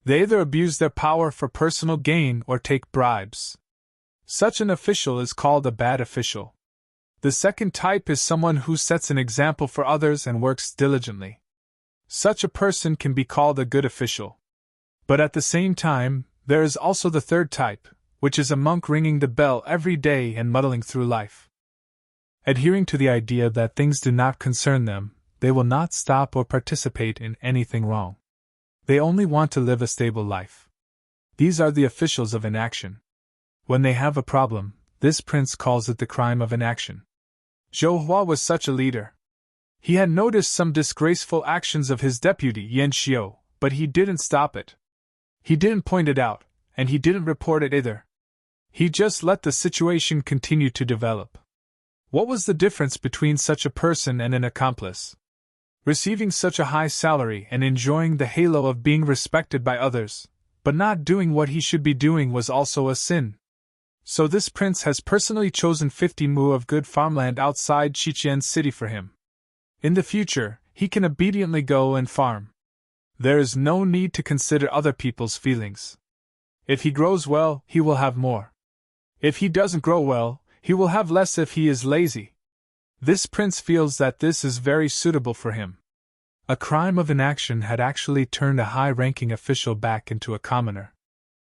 They either abuse their power for personal gain or take bribes. Such an official is called a bad official. The second type is someone who sets an example for others and works diligently. Such a person can be called a good official. But at the same time, there is also the third type, which is a monk ringing the bell every day and muddling through life. Adhering to the idea that things do not concern them, they will not stop or participate in anything wrong. They only want to live a stable life. These are the officials of inaction. When they have a problem, this prince calls it the crime of inaction. Zhou Hua was such a leader. He had noticed some disgraceful actions of his deputy Yan Xiao, but he didn't stop it. He didn't point it out, and he didn't report it either. He just let the situation continue to develop. What was the difference between such a person and an accomplice? Receiving such a high salary and enjoying the halo of being respected by others, but not doing what he should be doing was also a sin. So this prince has personally chosen 50 mu of good farmland outside Xiqian City for him. In the future, he can obediently go and farm. There is no need to consider other people's feelings. If he grows well, he will have more. If he doesn't grow well, he will have less if he is lazy. This prince feels that this is very suitable for him. A crime of inaction had actually turned a high-ranking official back into a commoner.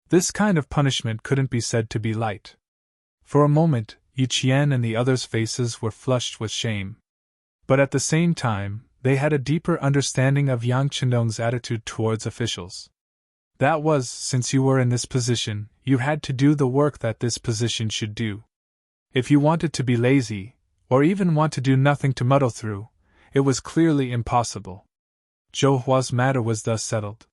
This kind of punishment couldn't be said to be light. For a moment, Yu Qian and the others' faces were flushed with shame. But at the same time, they had a deeper understanding of Yang Chendong's attitude towards officials. That was, since you were in this position, you had to do the work that this position should do. If you wanted to be lazy, or even want to do nothing to muddle through, it was clearly impossible. Zhou Hua's matter was thus settled.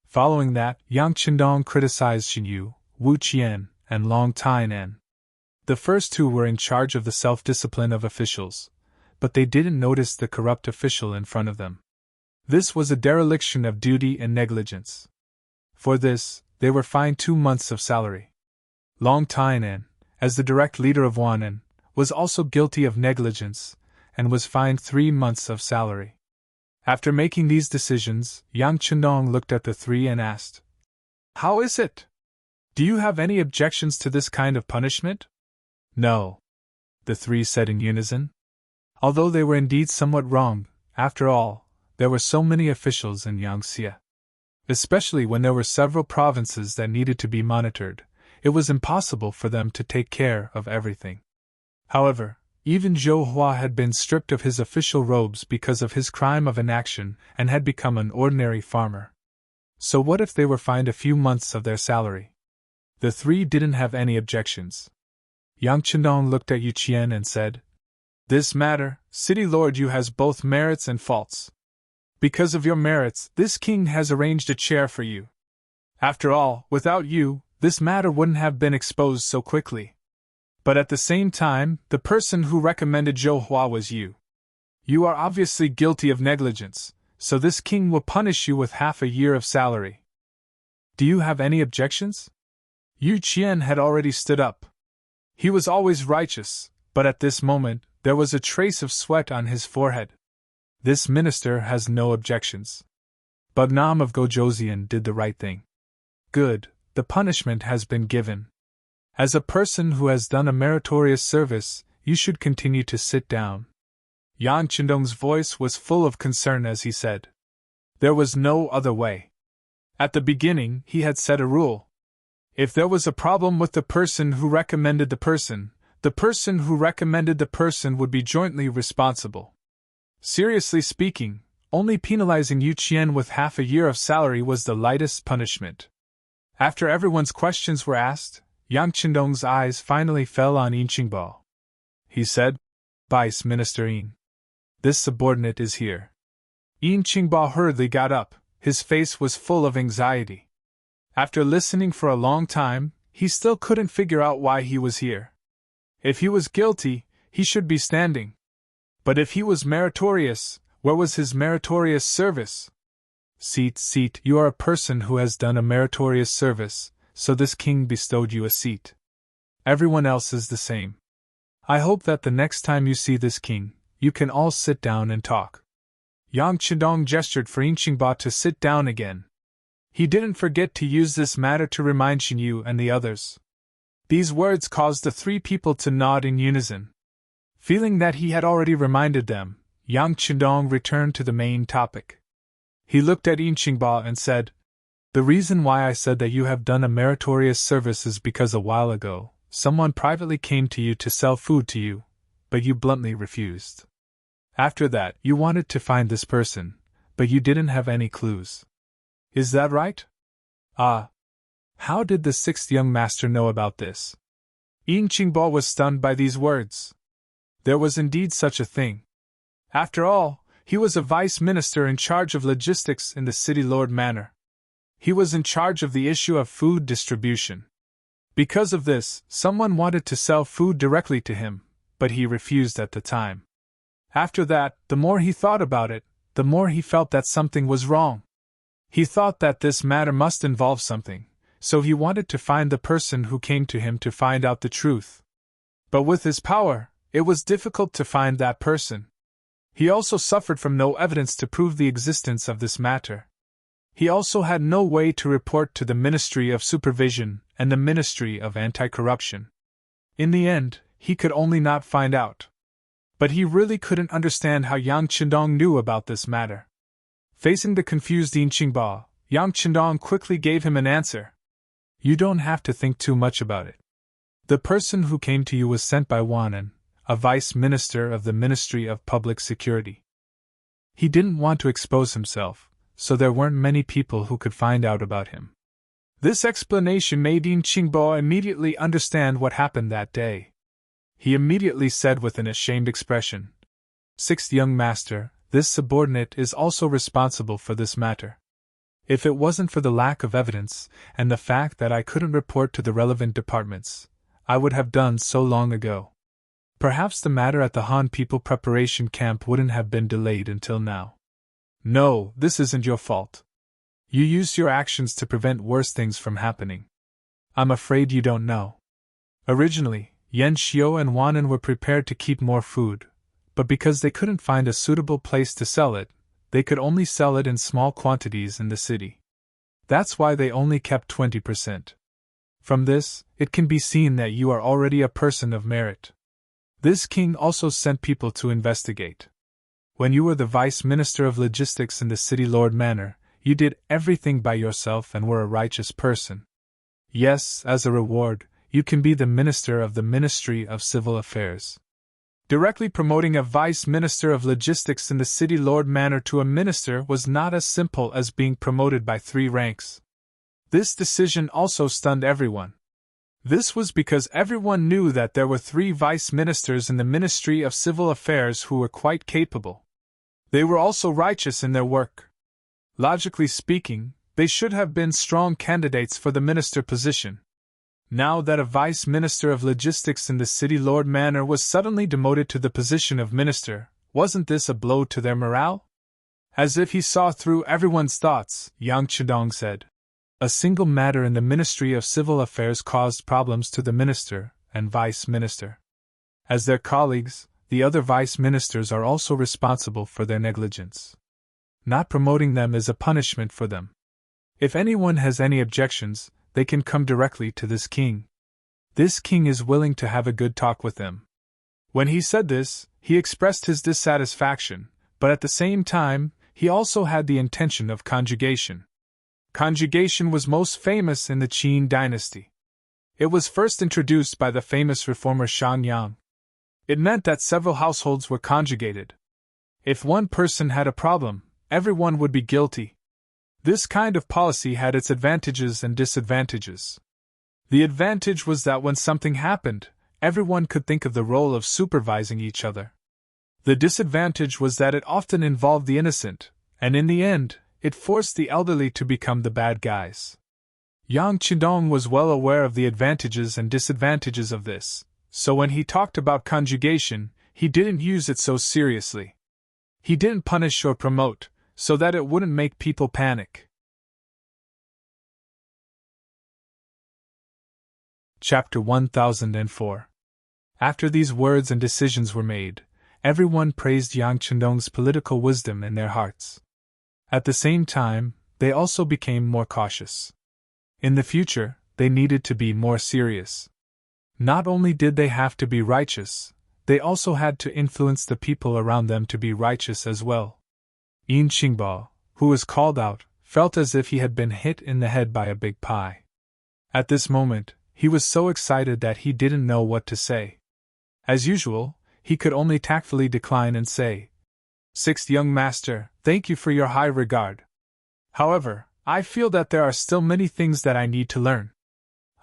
Following that, Yang Chendong criticized Xin Yu, Wu Qian, and Long Tainan. The first two were in charge of the self-discipline of officials, but they didn't notice the corrupt official in front of them. This was a dereliction of duty and negligence. For this, they were fined 2 months of salary. Long Tainan, as the direct leader of Wan'an, was also guilty of negligence, and was fined 3 months of salary. After making these decisions, Yang Chendong looked at the three and asked, "How is it? Do you have any objections to this kind of punishment?" "No," the three said in unison. Although they were indeed somewhat wrong, after all, there were so many officials in Yangtze. Especially when there were several provinces that needed to be monitored, it was impossible for them to take care of everything. However, even Zhou Hua had been stripped of his official robes because of his crime of inaction and had become an ordinary farmer. So what if they were fined a few months of their salary? The three didn't have any objections. Yang Chendong looked at Yu Qian and said, "This matter, City Lord Yu has both merits and faults. Because of your merits, this king has arranged a chair for you. After all, without you, this matter wouldn't have been exposed so quickly. But at the same time, the person who recommended Zhou Hua was you. You are obviously guilty of negligence, so this king will punish you with half a year of salary. Do you have any objections?" Yu Qian had already stood up. He was always righteous, but at this moment, there was a trace of sweat on his forehead. This minister has no objections. Bugnam of Gojoseon did the right thing. Good, the punishment has been given. As a person who has done a meritorious service, you should continue to sit down. Yang Chendong's voice was full of concern as he said. There was no other way. At the beginning, he had set a rule. If there was a problem with the person who recommended the person who recommended the person would be jointly responsible. Seriously speaking, only penalizing Yu Qian with half a year of salary was the lightest punishment. After everyone's questions were asked, Yang Chendong's eyes finally fell on Yin Qingbo. He said, "Vice Minister Yin, this subordinate is here." Yin Qingbo hurriedly got up, his face was full of anxiety. After listening for a long time, he still couldn't figure out why he was here. If he was guilty, he should be standing. But if he was meritorious, where was his meritorious service? Seat, you are a person who has done a meritorious service, so this king bestowed you a seat. Everyone else is the same. I hope that the next time you see this king, you can all sit down and talk. Yang Chendong gestured for Yin Qingbo to sit down again. He didn't forget to use this matter to remind Xin Yu and the others. These words caused the three people to nod in unison. Feeling that he had already reminded them, Yang Chendong returned to the main topic. He looked at Yin Qingbo and said, "The reason why I said that you have done a meritorious service is because a while ago, someone privately came to you to sell food to you, but you bluntly refused. After that, you wanted to find this person, but you didn't have any clues. Is that right?" "Ah. How did the sixth young master know about this?" Yin Qingbo was stunned by these words. There was indeed such a thing. After all, he was a vice minister in charge of logistics in the city lord manor. He was in charge of the issue of food distribution. Because of this, someone wanted to sell food directly to him, but he refused at the time. After that, the more he thought about it, the more he felt that something was wrong. He thought that this matter must involve something, so he wanted to find the person who came to him to find out the truth. But with his power, it was difficult to find that person. He also suffered from no evidence to prove the existence of this matter. He also had no way to report to the Ministry of Supervision and the Ministry of Anti-Corruption. In the end, he could only not find out. But he really couldn't understand how Yang Qindong knew about this matter. Facing the confused Yin Qingba, Yang Qindong quickly gave him an answer. You don't have to think too much about it. The person who came to you was sent by Wanan, a vice minister of the Ministry of Public Security. He didn't want to expose himself, so there weren't many people who could find out about him. This explanation made Yin Qingbo immediately understand what happened that day. He immediately said with an ashamed expression, "Sixth young master, this subordinate is also responsible for this matter. If it wasn't for the lack of evidence, and the fact that I couldn't report to the relevant departments, I would have done so long ago. Perhaps the matter at the Han People Preparation Camp wouldn't have been delayed until now. No, this isn't your fault. You used your actions to prevent worse things from happening. I'm afraid you don't know. Originally, Yan Xiao and Wanan were prepared to keep more food, but because they couldn't find a suitable place to sell it, they could only sell it in small quantities in the city. That's why they only kept 20%. From this, it can be seen that you are already a person of merit. This king also sent people to investigate. When you were the vice minister of logistics in the city Lord Manor, you did everything by yourself and were a righteous person. Yes, as a reward, you can be the minister of the Ministry of Civil Affairs. Directly promoting a vice minister of logistics in the city Lord Manor to a minister was not as simple as being promoted by 3 ranks. This decision also stunned everyone. This was because everyone knew that there were 3 vice ministers in the Ministry of Civil Affairs who were quite capable. They were also righteous in their work. Logically speaking, they should have been strong candidates for the minister position. Now that a vice minister of logistics in the city Lord Manor was suddenly demoted to the position of minister, wasn't this a blow to their morale? As if he saw through everyone's thoughts, Yang Qindong said. A single matter in the Ministry of Civil Affairs caused problems to the minister and vice minister. As their colleagues, the other vice ministers are also responsible for their negligence. Not promoting them is a punishment for them. If anyone has any objections, they can come directly to this king. This king is willing to have a good talk with them. When he said this, he expressed his dissatisfaction, but at the same time, he also had the intention of conjugation. Conjugation was most famous in the Qin dynasty. It was first introduced by the famous reformer Shan Yang. It meant that several households were conjugated. If one person had a problem, everyone would be guilty. This kind of policy had its advantages and disadvantages. The advantage was that when something happened, everyone could think of the role of supervising each other. The disadvantage was that it often involved the innocent, and in the end, it forced the elderly to become the bad guys. Yang Qindong was well aware of the advantages and disadvantages of this, so when he talked about conjugation, he didn't use it so seriously. He didn't punish or promote, so that it wouldn't make people panic. Chapter 1004. After these words and decisions were made, everyone praised Yang Qindong's political wisdom in their hearts. At the same time, they also became more cautious. In the future, they needed to be more serious. Not only did they have to be righteous, they also had to influence the people around them to be righteous as well. Yin Qingbo, who was called out, felt as if he had been hit in the head by a big pie. At this moment, he was so excited that he didn't know what to say. As usual, he could only tactfully decline and say, "Sixth young master, thank you for your high regard. However, I feel that there are still many things that I need to learn.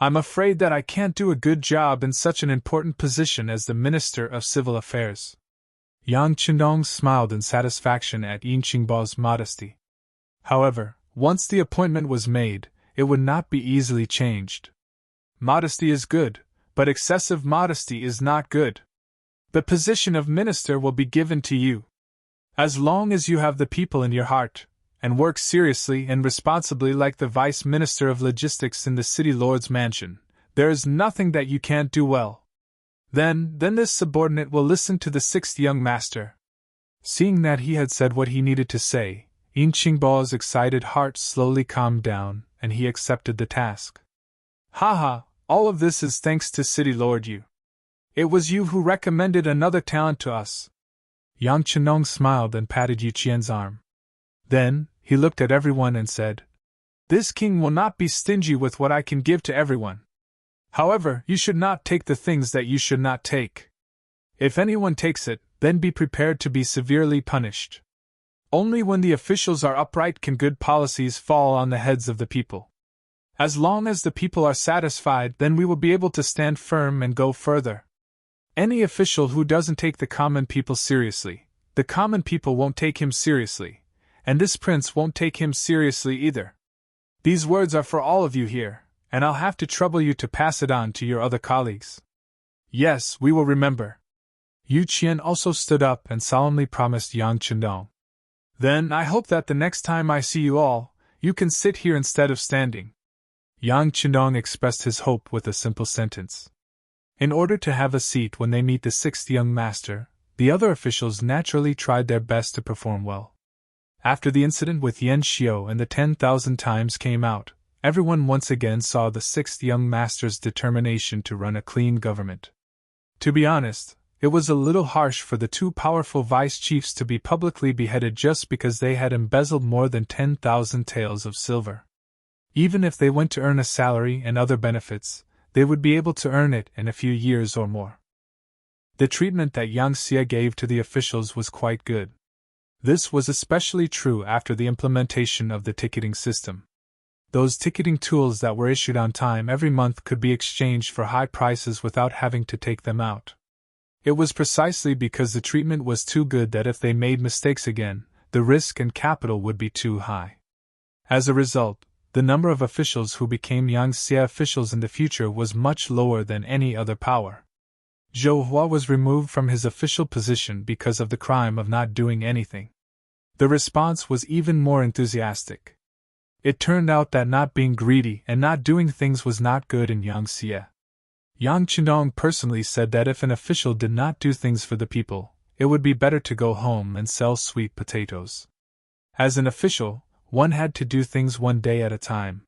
I'm afraid that I can't do a good job in such an important position as the Minister of Civil Affairs." Yang Qindong smiled in satisfaction at Yin Qingbo's modesty. However, once the appointment was made, it would not be easily changed. Modesty is good, but excessive modesty is not good. The position of minister will be given to you. As long as you have the people in your heart, and work seriously and responsibly like the Vice Minister of Logistics in the City Lord's mansion, there is nothing that you can't do well. Then this subordinate will listen to the sixth young master. Seeing that he had said what he needed to say, Yin Qingbao's excited heart slowly calmed down, and he accepted the task. Haha, all of this is thanks to City Lord Yu. It was you who recommended another talent to us. Yang Chenong smiled and patted Yu Qian's arm. Then, he looked at everyone and said, This king will not be stingy with what I can give to everyone. However, you should not take the things that you should not take. If anyone takes it, then be prepared to be severely punished. Only when the officials are upright can good policies fall on the heads of the people. As long as the people are satisfied, then we will be able to stand firm and go further. Any official who doesn't take the common people seriously, the common people won't take him seriously, and this prince won't take him seriously either. These words are for all of you here, and I'll have to trouble you to pass it on to your other colleagues. Yes, we will remember. Yu Qian also stood up and solemnly promised Yang Chendong. Then I hope that the next time I see you all, you can sit here instead of standing. Yang Chendong expressed his hope with a simple sentence. In order to have a seat when they meet the sixth young master, the other officials naturally tried their best to perform well. After the incident with Yan Xiao and the 10,000 times came out, everyone once again saw the sixth young master's determination to run a clean government. To be honest, it was a little harsh for the two powerful vice chiefs to be publicly beheaded just because they had embezzled more than 10,000 taels of silver. Even if they went to earn a salary and other benefits, they would be able to earn it in a few years or more. The treatment that Yang Xie gave to the officials was quite good. This was especially true after the implementation of the ticketing system. Those ticketing tools that were issued on time every month could be exchanged for high prices without having to take them out. It was precisely because the treatment was too good that if they made mistakes again, the risk and capital would be too high. As a result, the number of officials who became Yang Xie officials in the future was much lower than any other power. Zhou Hua was removed from his official position because of the crime of not doing anything. The response was even more enthusiastic. It turned out that not being greedy and not doing things was not good in Yang Xie. Yang Chendong personally said that if an official did not do things for the people, it would be better to go home and sell sweet potatoes. As an official, one had to do things one day at a time.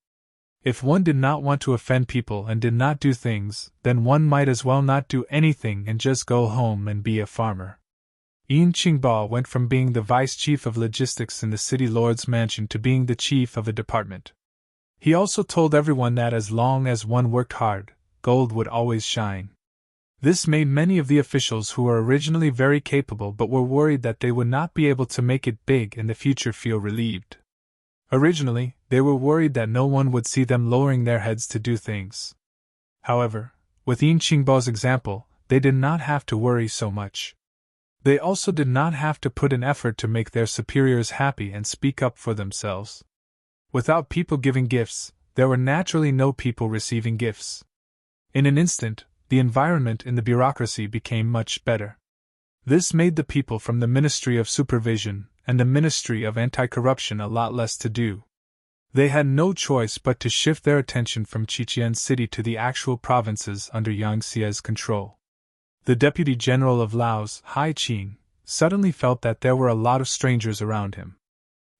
If one did not want to offend people and did not do things, then one might as well not do anything and just go home and be a farmer. Yin Qingbao went from being the vice chief of logistics in the city lord's mansion to being the chief of a department. He also told everyone that as long as one worked hard, gold would always shine. This made many of the officials who were originally very capable but were worried that they would not be able to make it big in the future feel relieved. Originally, they were worried that no one would see them lowering their heads to do things. However, with Yin Qingbao's example, they did not have to worry so much. They also did not have to put an effort to make their superiors happy and speak up for themselves. Without people giving gifts, there were naturally no people receiving gifts. In an instant, the environment in the bureaucracy became much better. This made the people from the Ministry of Supervision and the Ministry of Anti-Corruption a lot less to do. They had no choice but to shift their attention from Qiqian City to the actual provinces under Yang Xie's control. The Deputy General of Laos, Hai Qing, suddenly felt that there were a lot of strangers around him.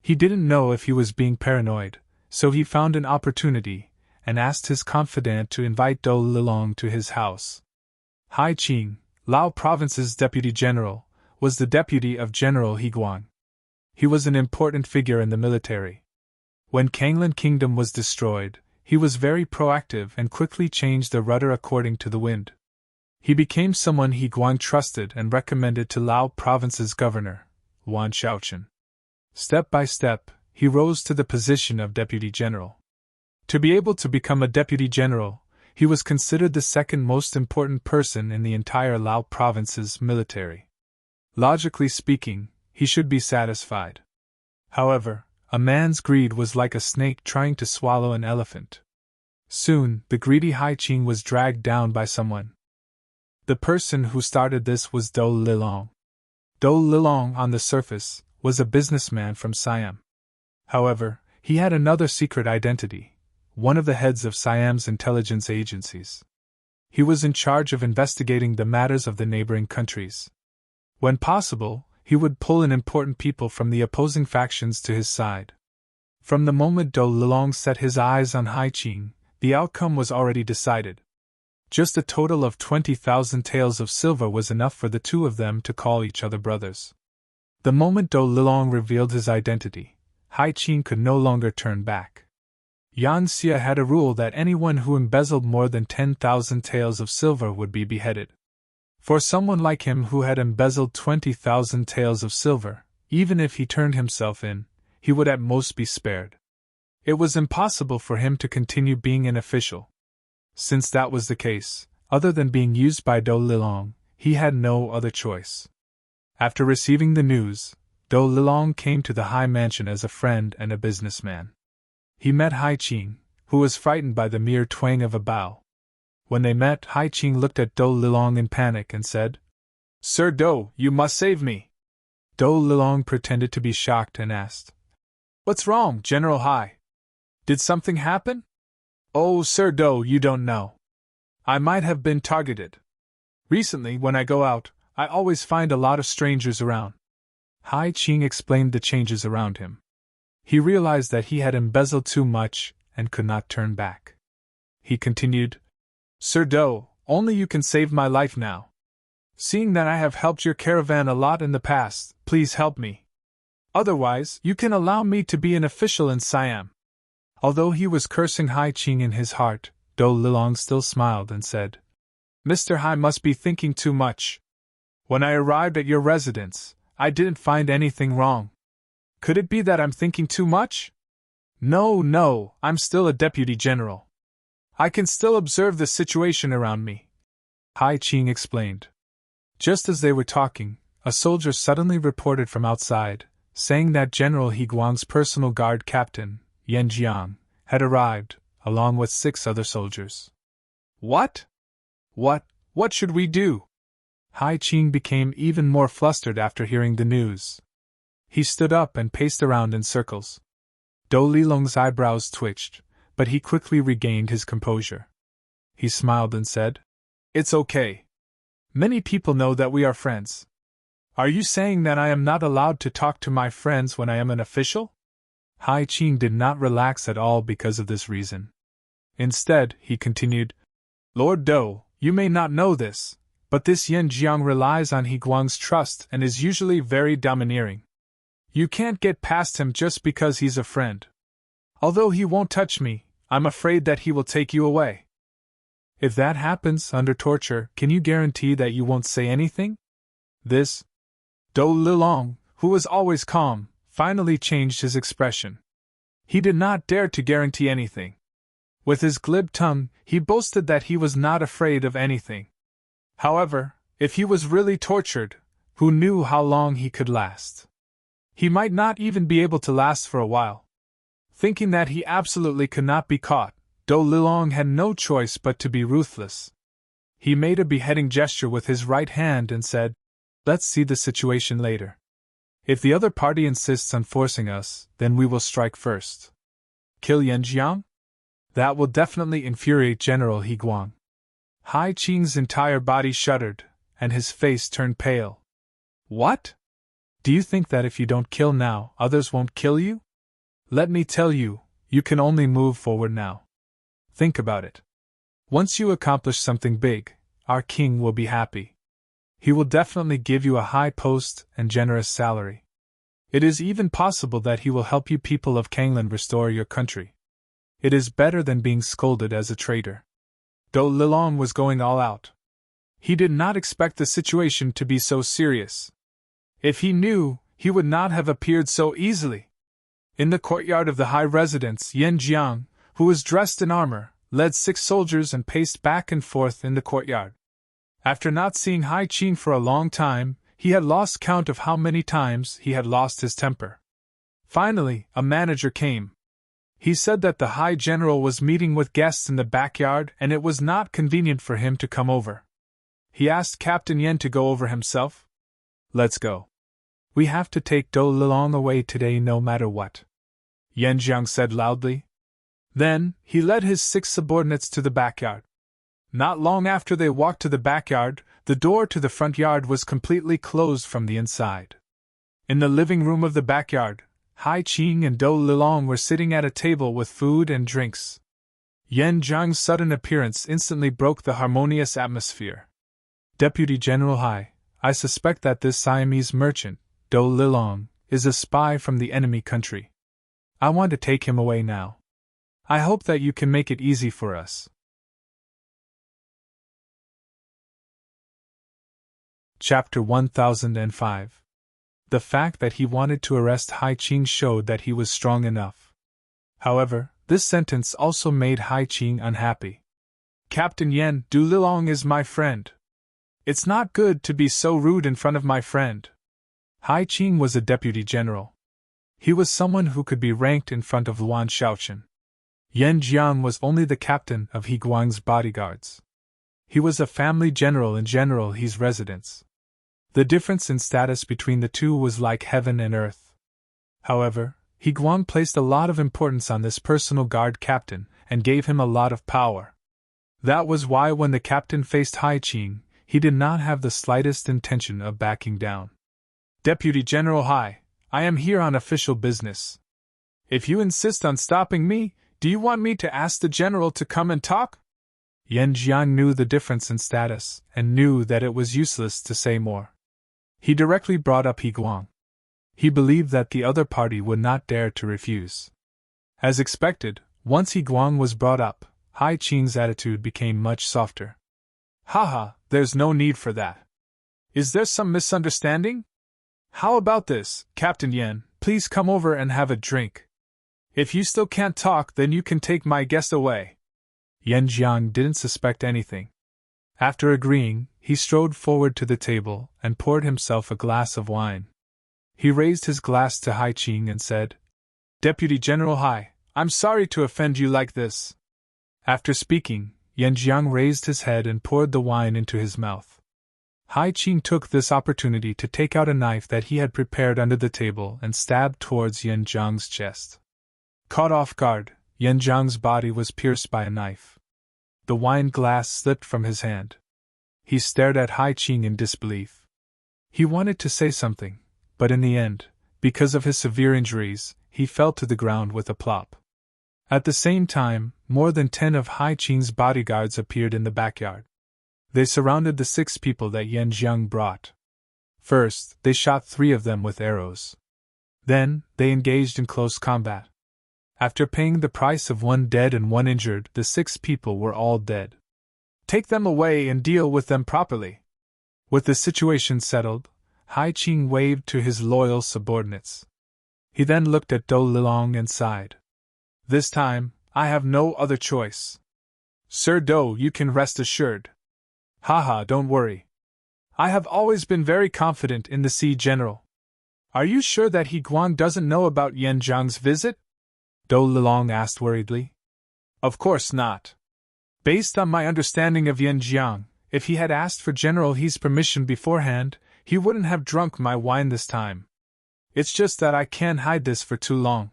He didn't know if he was being paranoid, so he found an opportunity and asked his confidant to invite Dou Lilong to his house. Hai Qing, Lao Province's Deputy General, was the deputy of General Higuang. He was an important figure in the military. When Kanglan Kingdom was destroyed, he was very proactive and quickly changed the rudder according to the wind. He became someone Higuang trusted and recommended to Lao Province's governor, Wan Shaochen. Step by step, he rose to the position of deputy general. To be able to become a deputy general, he was considered the second most important person in the entire Lao Province's military. Logically speaking, he should be satisfied. However, a man's greed was like a snake trying to swallow an elephant. Soon, the greedy Hai Qing was dragged down by someone. The person who started this was Dou Lilong. Dou Lilong, on the surface, was a businessman from Siam. However, he had another secret identity, one of the heads of Siam's intelligence agencies. He was in charge of investigating the matters of the neighboring countries. When possible, he he would pull in important people from the opposing factions to his side. From the moment Dou Lilong set his eyes on Hai Qing, the outcome was already decided. Just a total of 20,000 taels of silver was enough for the two of them to call each other brothers. The moment Dou Lilong revealed his identity, Hai Qing could no longer turn back. Yan Xie had a rule that anyone who embezzled more than 10,000 taels of silver would be beheaded. For someone like him who had embezzled 20,000 taels of silver, even if he turned himself in, he would at most be spared. It was impossible for him to continue being an official. Since that was the case, other than being used by Dou Lilong, he had no other choice. After receiving the news, Dou Lilong came to the high mansion as a friend and a businessman. He met Hai Qing, who was frightened by the mere twang of a bow. When they met, Hai Qing looked at Dou Lilong in panic and said, "Sir Dou, you must save me." Dou Lilong pretended to be shocked and asked, "What's wrong, General Hai? Did something happen?" "Oh, Sir Dou, you don't know. I might have been targeted. Recently, when I go out, I always find a lot of strangers around." Hai Qing explained the changes around him. He realized that he had embezzled too much and could not turn back. He continued, "Sir Dou, only you can save my life now. Seeing that I have helped your caravan a lot in the past, please help me. Otherwise, you can allow me to be an official in Siam." Although he was cursing Hai Qing in his heart, Dou Lilong still smiled and said, "Mr. Hai must be thinking too much. When I arrived at your residence, I didn't find anything wrong. Could it be that I'm thinking too much? No, I'm still a deputy general. I can still observe the situation around me," Hai Qing explained. Just as they were talking, a soldier suddenly reported from outside, saying that General He Guang's personal guard captain, Yan Jiang, had arrived, along with 6 other soldiers. What? What should we do?" Hai Qing became even more flustered after hearing the news. He stood up and paced around in circles. Dou Lilong's eyebrows twitched, but he quickly regained his composure. He smiled and said, "It's okay. Many people know that we are friends. Are you saying that I am not allowed to talk to my friends when I am an official?" Hai Qing did not relax at all because of this reason. Instead, he continued, "Lord Dou, you may not know this, but this Yan Jiang relies on He Guang's trust and is usually very domineering. You can't get past him just because he's a friend. Although he won't touch me, I'm afraid that he will take you away. If that happens under torture, can you guarantee that you won't say anything?" This. Dou Lilong, who was always calm, finally changed his expression. He did not dare to guarantee anything. With his glib tongue, he boasted that he was not afraid of anything. However, if he was really tortured, who knew how long he could last? He might not even be able to last for a while. Thinking that he absolutely could not be caught, Dou Lilong had no choice but to be ruthless. He made a beheading gesture with his right hand and said, "Let's see the situation later. If the other party insists on forcing us, then we will strike first. Kill Yan Jiang? That will definitely infuriate General He Guang." Hai Qing's entire body shuddered, and his face turned pale. "What? Do you think that if you don't kill now, others won't kill you? Let me tell you, you can only move forward now. Think about it. Once you accomplish something big, our king will be happy. He will definitely give you a high post and generous salary. It is even possible that he will help you people of Kanglan restore your country. It is better than being scolded as a traitor." Dou Lilong was going all out. He did not expect the situation to be so serious. If he knew, he would not have appeared so easily. In the courtyard of the high residence, Yan Jiang, who was dressed in armor, led 6 soldiers and paced back and forth in the courtyard. After not seeing Hai Qing for a long time, he had lost count of how many times he had lost his temper. Finally, a manager came. He said that the High General was meeting with guests in the backyard and it was not convenient for him to come over. He asked Captain Yen to go over himself. "Let's go. We have to take Dou Lilong away today no matter what," Yan Jiang said loudly. Then, he led his 6 subordinates to the backyard. Not long after they walked to the backyard, the door to the front yard was completely closed from the inside. In the living room of the backyard, Hai Qing and Dou Lilong were sitting at a table with food and drinks. Yan Zhang's sudden appearance instantly broke the harmonious atmosphere. Deputy General Hai, I suspect that this Siamese merchant, Dou Lilong, is a spy from the enemy country. I want to take him away now. I hope that you can make it easy for us. Chapter 1005. The fact that he wanted to arrest Hai Qing showed that he was strong enough. However, this sentence also made Hai Qing unhappy. Captain Yan, Dou Lilong is my friend. It's not good to be so rude in front of my friend. Hai Qing was a deputy general. He was someone who could be ranked in front of Luan Shaochen. Yan Jiang was only the captain of He Guang's bodyguards. He was a family general in General He's residence. The difference in status between the two was like heaven and earth. However, He Guang placed a lot of importance on this personal guard captain and gave him a lot of power. That was why when the captain faced Hai Qing, he did not have the slightest intention of backing down. Deputy General Hai, I am here on official business. If you insist on stopping me, do you want me to ask the general to come and talk? Yan Jiang knew the difference in status and knew that it was useless to say more. He directly brought up He Guang. He believed that the other party would not dare to refuse. As expected, once He Guang was brought up, Hai Qing's attitude became much softer. Haha, there's no need for that. Is there some misunderstanding? How about this, Captain Yan, please come over and have a drink. If you still can't talk, then you can take my guest away. Yan Jiang didn't suspect anything. After agreeing, he strode forward to the table and poured himself a glass of wine. He raised his glass to Hai Qing and said, Deputy General Hai, I'm sorry to offend you like this. After speaking, Yan Jiang raised his head and poured the wine into his mouth. Hai Qing took this opportunity to take out a knife that he had prepared under the table and stabbed towards Yan Jiang's chest. Caught off guard, Yan Jiang's body was pierced by a knife. The wine glass slipped from his hand. He stared at Hai Qing in disbelief. He wanted to say something, but in the end, because of his severe injuries, he fell to the ground with a plop. At the same time, more than 10 of Hai Qing's bodyguards appeared in the backyard. They surrounded the 6 people that Yan Jiang brought. First, they shot 3 of them with arrows. Then, they engaged in close combat. After paying the price of 1 dead and 1 injured, the 6 people were all dead. Take them away and deal with them properly. With the situation settled, Hai Qing waved to his loyal subordinates. He then looked at Dou Lilong and sighed. This time, I have no other choice. Sir Dou, you can rest assured. Haha, don't worry. I have always been very confident in the Sea General. Are you sure that He Guang doesn't know about Yan Jiang's visit? Dou Lilong asked worriedly. Of course not. Based on my understanding of Yan Jiang, if he had asked for General He's permission beforehand, he wouldn't have drunk my wine this time. It's just that I can't hide this for too long.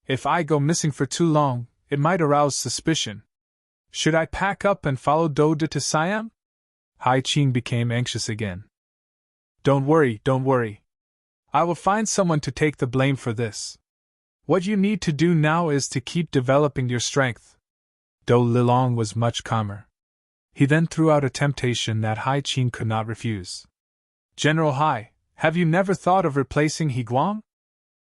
If I go missing for too long, it might arouse suspicion. Should I pack up and follow Dou De to Siam? Hai Qing became anxious again. Don't worry. I will find someone to take the blame for this. What you need to do now is to keep developing your strength. Dou Lilong was much calmer. He then threw out a temptation that Hai Qing could not refuse. General Hai, have you never thought of replacing He Guang?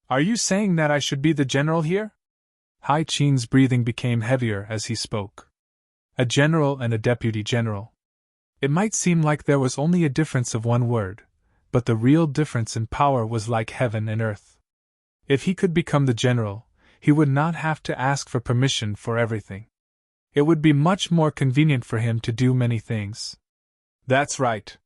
Are you saying that I should be the general here? Hai Qing's breathing became heavier as he spoke. A general and a deputy general. It might seem like there was only a difference of 1 word, but the real difference in power was like heaven and earth. If he could become the general, he would not have to ask for permission for everything. It would be much more convenient for him to do many things. That's right.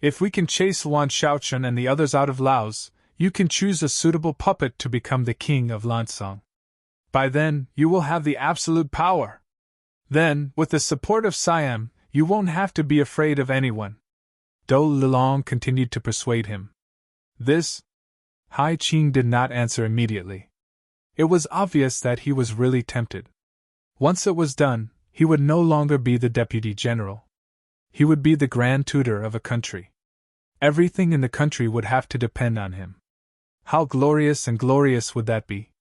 If we can chase Luan Shaochen and the others out of Laos, you can choose a suitable puppet to become the king of Lansong. By then, you will have the absolute power. Then, with the support of Siam, you won't have to be afraid of anyone. Dou Lilong continued to persuade him. This? Hai Qing did not answer immediately. It was obvious that he was really tempted. Once it was done, he would no longer be the deputy general. He would be the grand tutor of a country. Everything in the country would have to depend on him. How glorious and glorious would that be?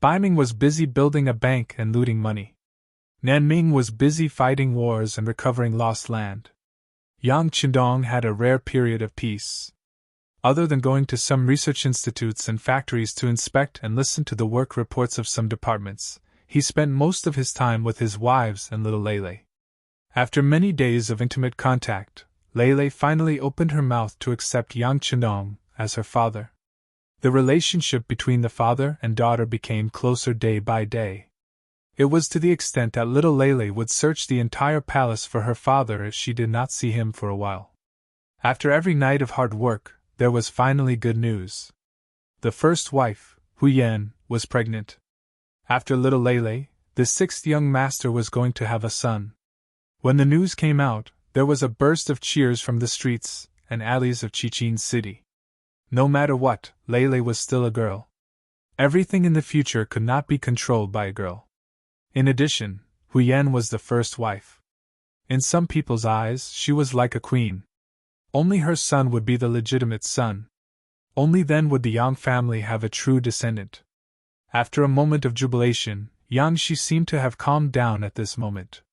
Ming was busy building a bank and looting money. Ming was busy fighting wars and recovering lost land. Yang Qindong had a rare period of peace. Other than going to some research institutes and factories to inspect and listen to the work reports of some departments, he spent most of his time with his wives and little Lele. After many days of intimate contact, Lele finally opened her mouth to accept Yang Qindong as her father. The relationship between the father and daughter became closer day by day. It was to the extent that little Lele would search the entire palace for her father if she did not see him for a while. After every night of hard work, there was finally good news. The first wife, Huyen, was pregnant. After little Lele, the sixth young master was going to have a son. When the news came out, there was a burst of cheers from the streets and alleys of Qichin City. No matter what, Lele was still a girl. Everything in the future could not be controlled by a girl. In addition, Huyen was the first wife. In some people's eyes, she was like a queen. Only her son would be the legitimate son. Only then would the Yang family have a true descendant. After a moment of jubilation, Yang Shi seemed to have calmed down at this moment.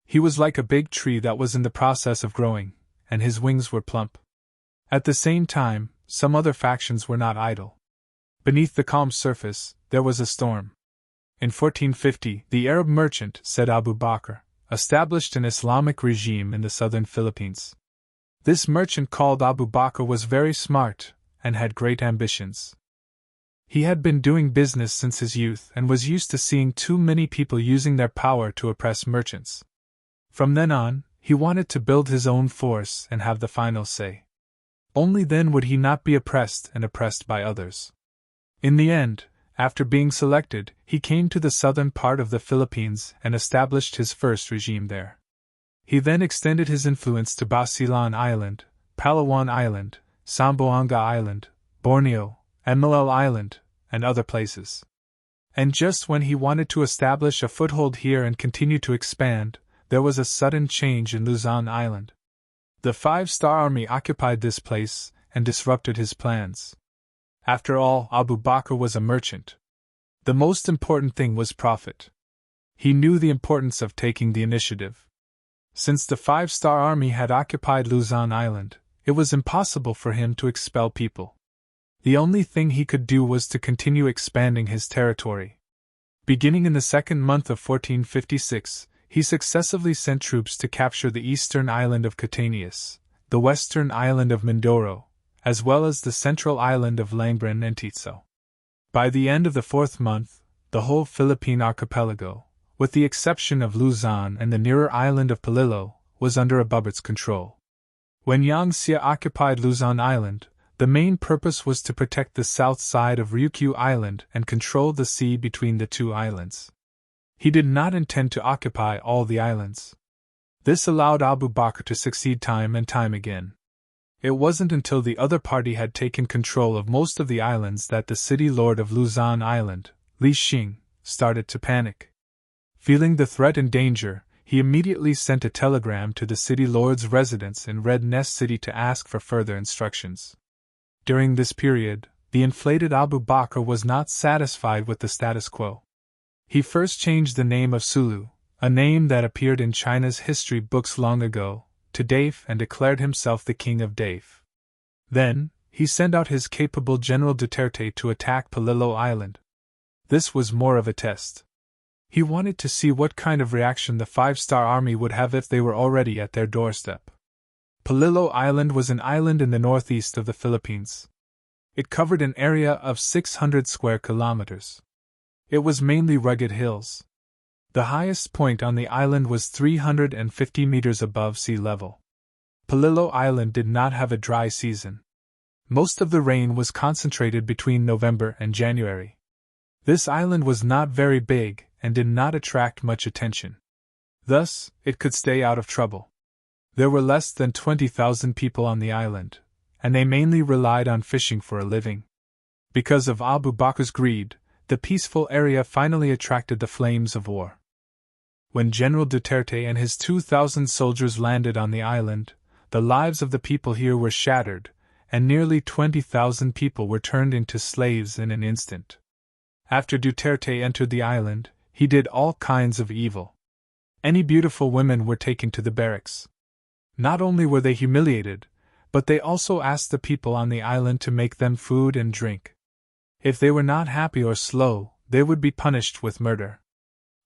He was like a big tree that was in the process of growing, and his wings were plump. At the same time, some other factions were not idle. Beneath the calm surface, there was a storm. In 1450, the Arab merchant Said Abu Bakr established an Islamic regime in the southern Philippines. This merchant called Abu Bakr was very smart and had great ambitions. He had been doing business since his youth and was used to seeing too many people using their power to oppress merchants. From then on, he wanted to build his own force and have the final say. Only then would he not be oppressed by others. In the end, after being selected, he came to the southern part of the Philippines and established his first regime there. He then extended his influence to Basilan Island, Palawan Island, Zamboanga Island, Borneo, and Malel Island, and other places. And just when he wanted to establish a foothold here and continue to expand, there was a sudden change in Luzon Island. The Five-Star Army occupied this place and disrupted his plans. After all, Abu Bakr was a merchant. The most important thing was profit. He knew the importance of taking the initiative. Since the Five-Star Army had occupied Luzon Island, it was impossible for him to expel people. The only thing he could do was to continue expanding his territory. Beginning in the second month of 1456, he successively sent troops to capture the eastern island of Catanhas, the western island of Mindoro, as well as the central island of Langban and Titso. By the end of the fourth month, the whole Philippine archipelago, with the exception of Luzon and the nearer island of Palillo, was under Abubat's control. When Yang Xia occupied Luzon Island, the main purpose was to protect the south side of Ryukyu Island and control the sea between the two islands. He did not intend to occupy all the islands. This allowed Abu Bakr to succeed time and time again. It wasn't until the other party had taken control of most of the islands that the city lord of Luzon Island, Li Xing, started to panic. Feeling the threat and danger, he immediately sent a telegram to the city lord's residence in Red Nest City to ask for further instructions. During this period, the inflated Abu Bakr was not satisfied with the status quo. He first changed the name of Sulu, a name that appeared in China's history books long ago, to Dave and declared himself the king of Dave. Then, he sent out his capable General Duterte to attack Palillo Island. This was more of a test. He wanted to see what kind of reaction the Five-Star Army would have if they were already at their doorstep. Palillo Island was an island in the northeast of the Philippines. It covered an area of 600 square kilometers. It was mainly rugged hills. The highest point on the island was 350 meters above sea level. Palillo Island did not have a dry season. Most of the rain was concentrated between November and January. This island was not very big and did not attract much attention. Thus, it could stay out of trouble. There were less than 20,000 people on the island, and they mainly relied on fishing for a living. Because of Abu Bakr's greed, the peaceful area finally attracted the flames of war. When General Duterte and his 2,000 soldiers landed on the island, the lives of the people here were shattered, and nearly 20,000 people were turned into slaves in an instant. After Duterte entered the island, he did all kinds of evil. Any beautiful women were taken to the barracks. Not only were they humiliated, but they also asked the people on the island to make them food and drink. If they were not happy or slow, they would be punished with murder.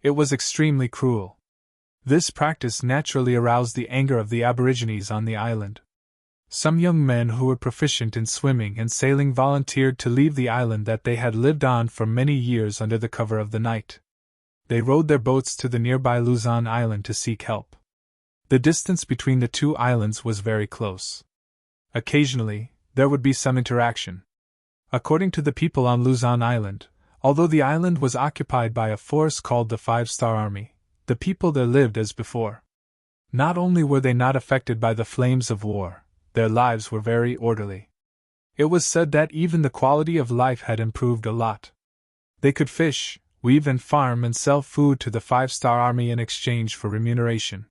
It was extremely cruel. This practice naturally aroused the anger of the Aborigines on the island. Some young men who were proficient in swimming and sailing volunteered to leave the island that they had lived on for many years under the cover of the night. They rowed their boats to the nearby Luzon Island to seek help. The distance between the two islands was very close. Occasionally, there would be some interaction. According to the people on Luzon Island, although the island was occupied by a force called the Five-Star Army, the people there lived as before. Not only were they not affected by the flames of war, their lives were very orderly. It was said that even the quality of life had improved a lot. They could fish, weave and farm and sell food to the Five-Star Army in exchange for remuneration.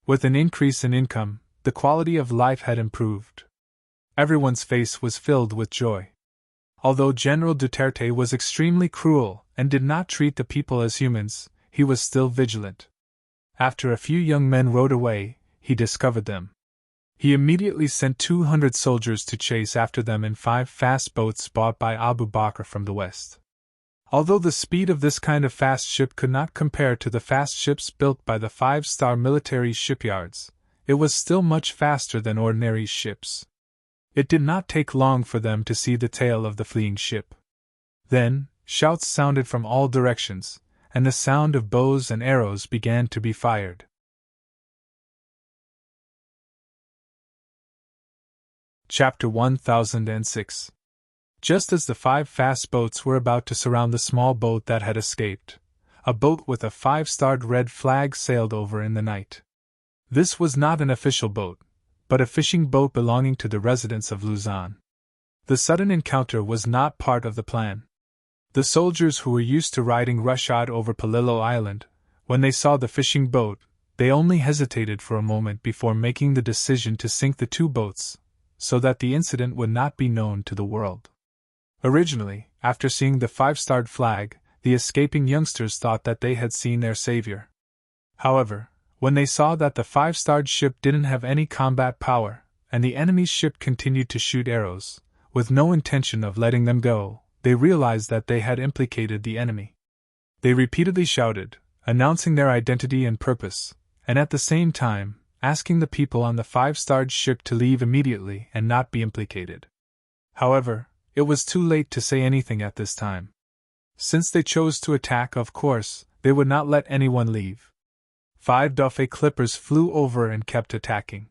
With an increase in income, the quality of life had improved. Everyone's face was filled with joy. Although General Duterte was extremely cruel and did not treat the people as humans, he was still vigilant. After a few young men rowed away, he discovered them. He immediately sent 200 soldiers to chase after them in 5 fast boats bought by Abu Bakr from the west. Although the speed of this kind of fast ship could not compare to the fast ships built by the 5-star military shipyards, it was still much faster than ordinary ships. It did not take long for them to see the tail of the fleeing ship. Then, shouts sounded from all directions, and the sound of bows and arrows began to be fired. Chapter 1006. Just as the 5 fast boats were about to surround the small boat that had escaped, a boat with a 5-starred red flag sailed over in the night. This was not an official boat, but a fishing boat belonging to the residents of Luzon. The sudden encounter was not part of the plan. The soldiers who were used to riding roughshod over Palillo Island, when they saw the fishing boat, they only hesitated for a moment before making the decision to sink the 2 boats, so that the incident would not be known to the world. Originally, after seeing the 5-starred flag, the escaping youngsters thought that they had seen their savior. However, when they saw that the 5-starred ship didn't have any combat power, and the enemy's ship continued to shoot arrows, with no intention of letting them go, they realized that they had implicated the enemy. They repeatedly shouted, announcing their identity and purpose, and at the same time, asking the people on the 5-starred ship to leave immediately and not be implicated. However, it was too late to say anything at this time. Since they chose to attack, of course, they would not let anyone leave. 5 Duffy clippers flew over and kept attacking.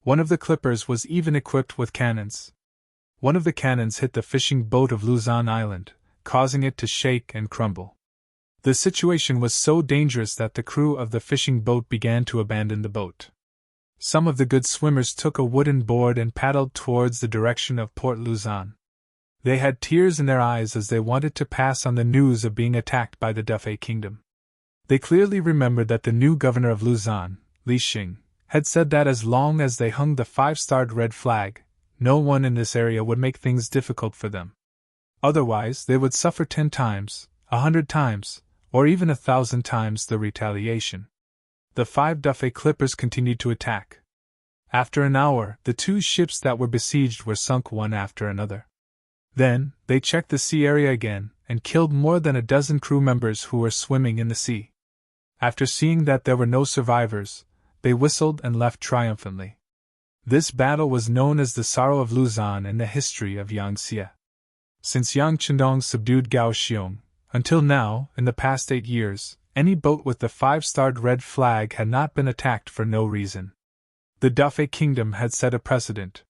One of the clippers was even equipped with cannons. One of the cannons hit the fishing boat of Luzon Island, causing it to shake and crumble. The situation was so dangerous that the crew of the fishing boat began to abandon the boat. Some of the good swimmers took a wooden board and paddled towards the direction of Port Luzon. They had tears in their eyes as they wanted to pass on the news of being attacked by the Duffy Kingdom. They clearly remembered that the new governor of Luzon, Li Xing, had said that as long as they hung the 5-starred red flag, no one in this area would make things difficult for them. Otherwise, they would suffer 10 times, 100 times, or even 1,000 times the retaliation. The 5 Duffy clippers continued to attack. After an hour, the 2 ships that were besieged were sunk one after another. Then, they checked the sea area again, and killed more than a dozen crew members who were swimming in the sea. After seeing that there were no survivors, they whistled and left triumphantly. This battle was known as the Sorrow of Luzon in the history of Yangtze. Since Yang Chendong subdued Kaohsiung, until now, in the past 8 years, any boat with the 5-starred red flag had not been attacked for no reason. The Duffy Kingdom had set a precedent.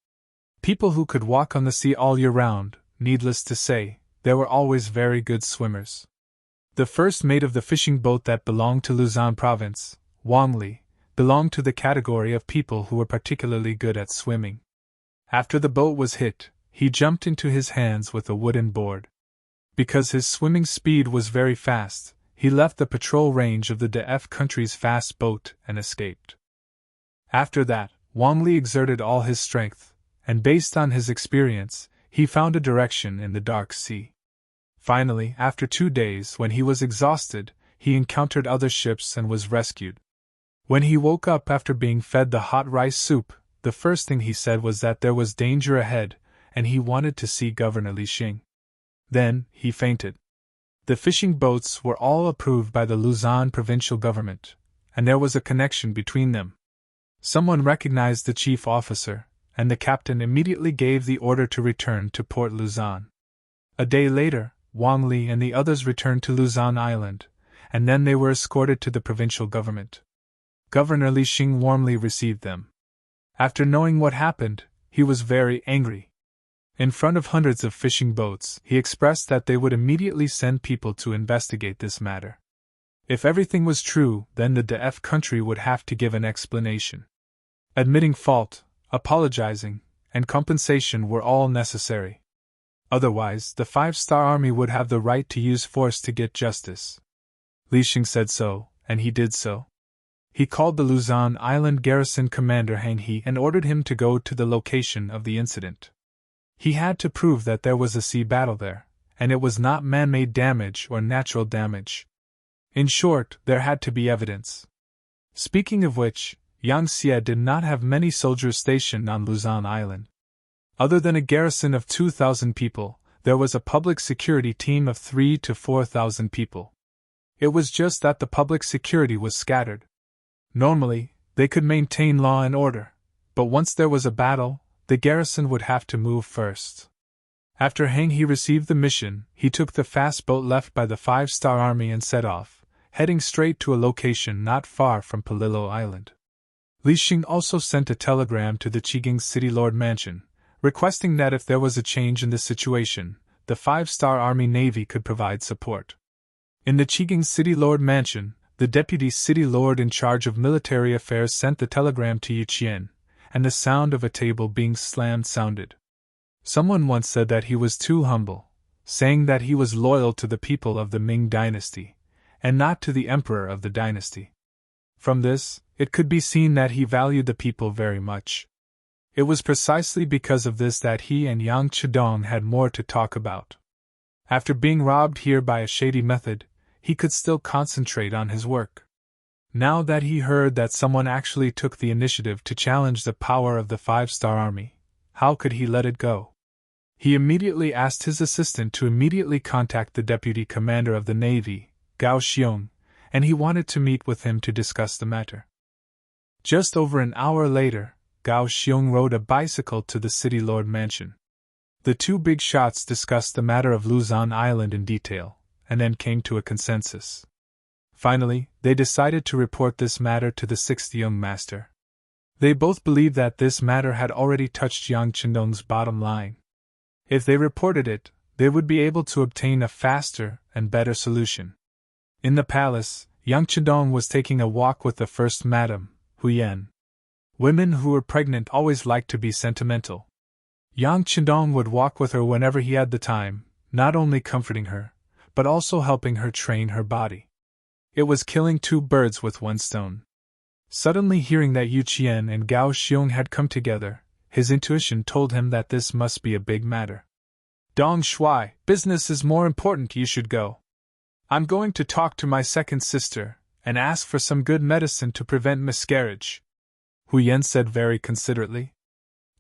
People who could walk on the sea all year round, needless to say, they were always very good swimmers. The first mate of the fishing boat that belonged to Luzon province, Wang Li, belonged to the category of people who were particularly good at swimming. After the boat was hit, he jumped into his hands with a wooden board. Because his swimming speed was very fast, he left the patrol range of the DF country's fast boat and escaped. After that, Wang Li exerted all his strength, and based on his experience, he found a direction in the dark sea. Finally, after 2 days, when he was exhausted, he encountered other ships and was rescued. When he woke up after being fed the hot rice soup, the first thing he said was that there was danger ahead, and he wanted to see Governor Li Xing. Then, he fainted. The fishing boats were all approved by the Luzon provincial government, and there was a connection between them. Someone recognized the chief officer, and the captain immediately gave the order to return to Port Luzon. A day later, Wang Li and the others returned to Luzon Island, and then they were escorted to the provincial government. Governor Li Xing warmly received them. After knowing what happened, he was very angry. In front of hundreds of fishing boats, he expressed that they would immediately send people to investigate this matter. If everything was true, then the DF country would have to give an explanation. Admitting fault, apologizing, and compensation were all necessary. Otherwise, the 5-Star Army would have the right to use force to get justice. Li Xing said so, and he did so. He called the Luzon Island garrison commander Han He and ordered him to go to the location of the incident. He had to prove that there was a sea battle there, and it was not man-made damage or natural damage. In short, there had to be evidence. Speaking of which, Yang Xie did not have many soldiers stationed on Luzon Island. Other than a garrison of 2,000 people, there was a public security team of 3,000 to 4,000 people. It was just that the public security was scattered. Normally, they could maintain law and order, but once there was a battle, the garrison would have to move first. After Hang He received the mission, he took the fast boat left by the 5-Star Army and set off, heading straight to a location not far from Palillo Island. Li Xing also sent a telegram to the Qiging City Lord Mansion, requesting that if there was a change in the situation, the 5-Star Army Navy could provide support. In the Qiging City Lord Mansion, the Deputy City Lord in charge of military affairs sent the telegram to Yu Qian, and the sound of a table being slammed sounded. Someone once said that he was too humble, saying that he was loyal to the people of the Ming dynasty, and not to the emperor of the dynasty. From this, it could be seen that he valued the people very much. It was precisely because of this that he and Yang Chidong had more to talk about. After being robbed here by a shady method, he could still concentrate on his work. Now that he heard that someone actually took the initiative to challenge the power of the 5-Star Army, how could he let it go? He immediately asked his assistant to immediately contact the deputy commander of the Navy, Gao Xiong, and he wanted to meet with him to discuss the matter. Just over an hour later, Gao Xiong rode a bicycle to the City Lord Mansion. The two big shots discussed the matter of Luzon Island in detail, and then came to a consensus. Finally, they decided to report this matter to the 6th young master. They both believed that this matter had already touched Yang Chendong's bottom line. If they reported it, they would be able to obtain a faster and better solution. In the palace, Yang Chendong was taking a walk with the first madam, Hu Yan. Women who were pregnant always liked to be sentimental. Yang Chendong would walk with her whenever he had the time, not only comforting her, but also helping her train her body. It was killing 2 birds with 1 stone. Suddenly hearing that Yu Qian and Gao Xiong had come together, his intuition told him that this must be a big matter. Dong Shuai, business is more important, you should go. I'm going to talk to my second sister, and ask for some good medicine to prevent miscarriage, Hu Yan said very considerately.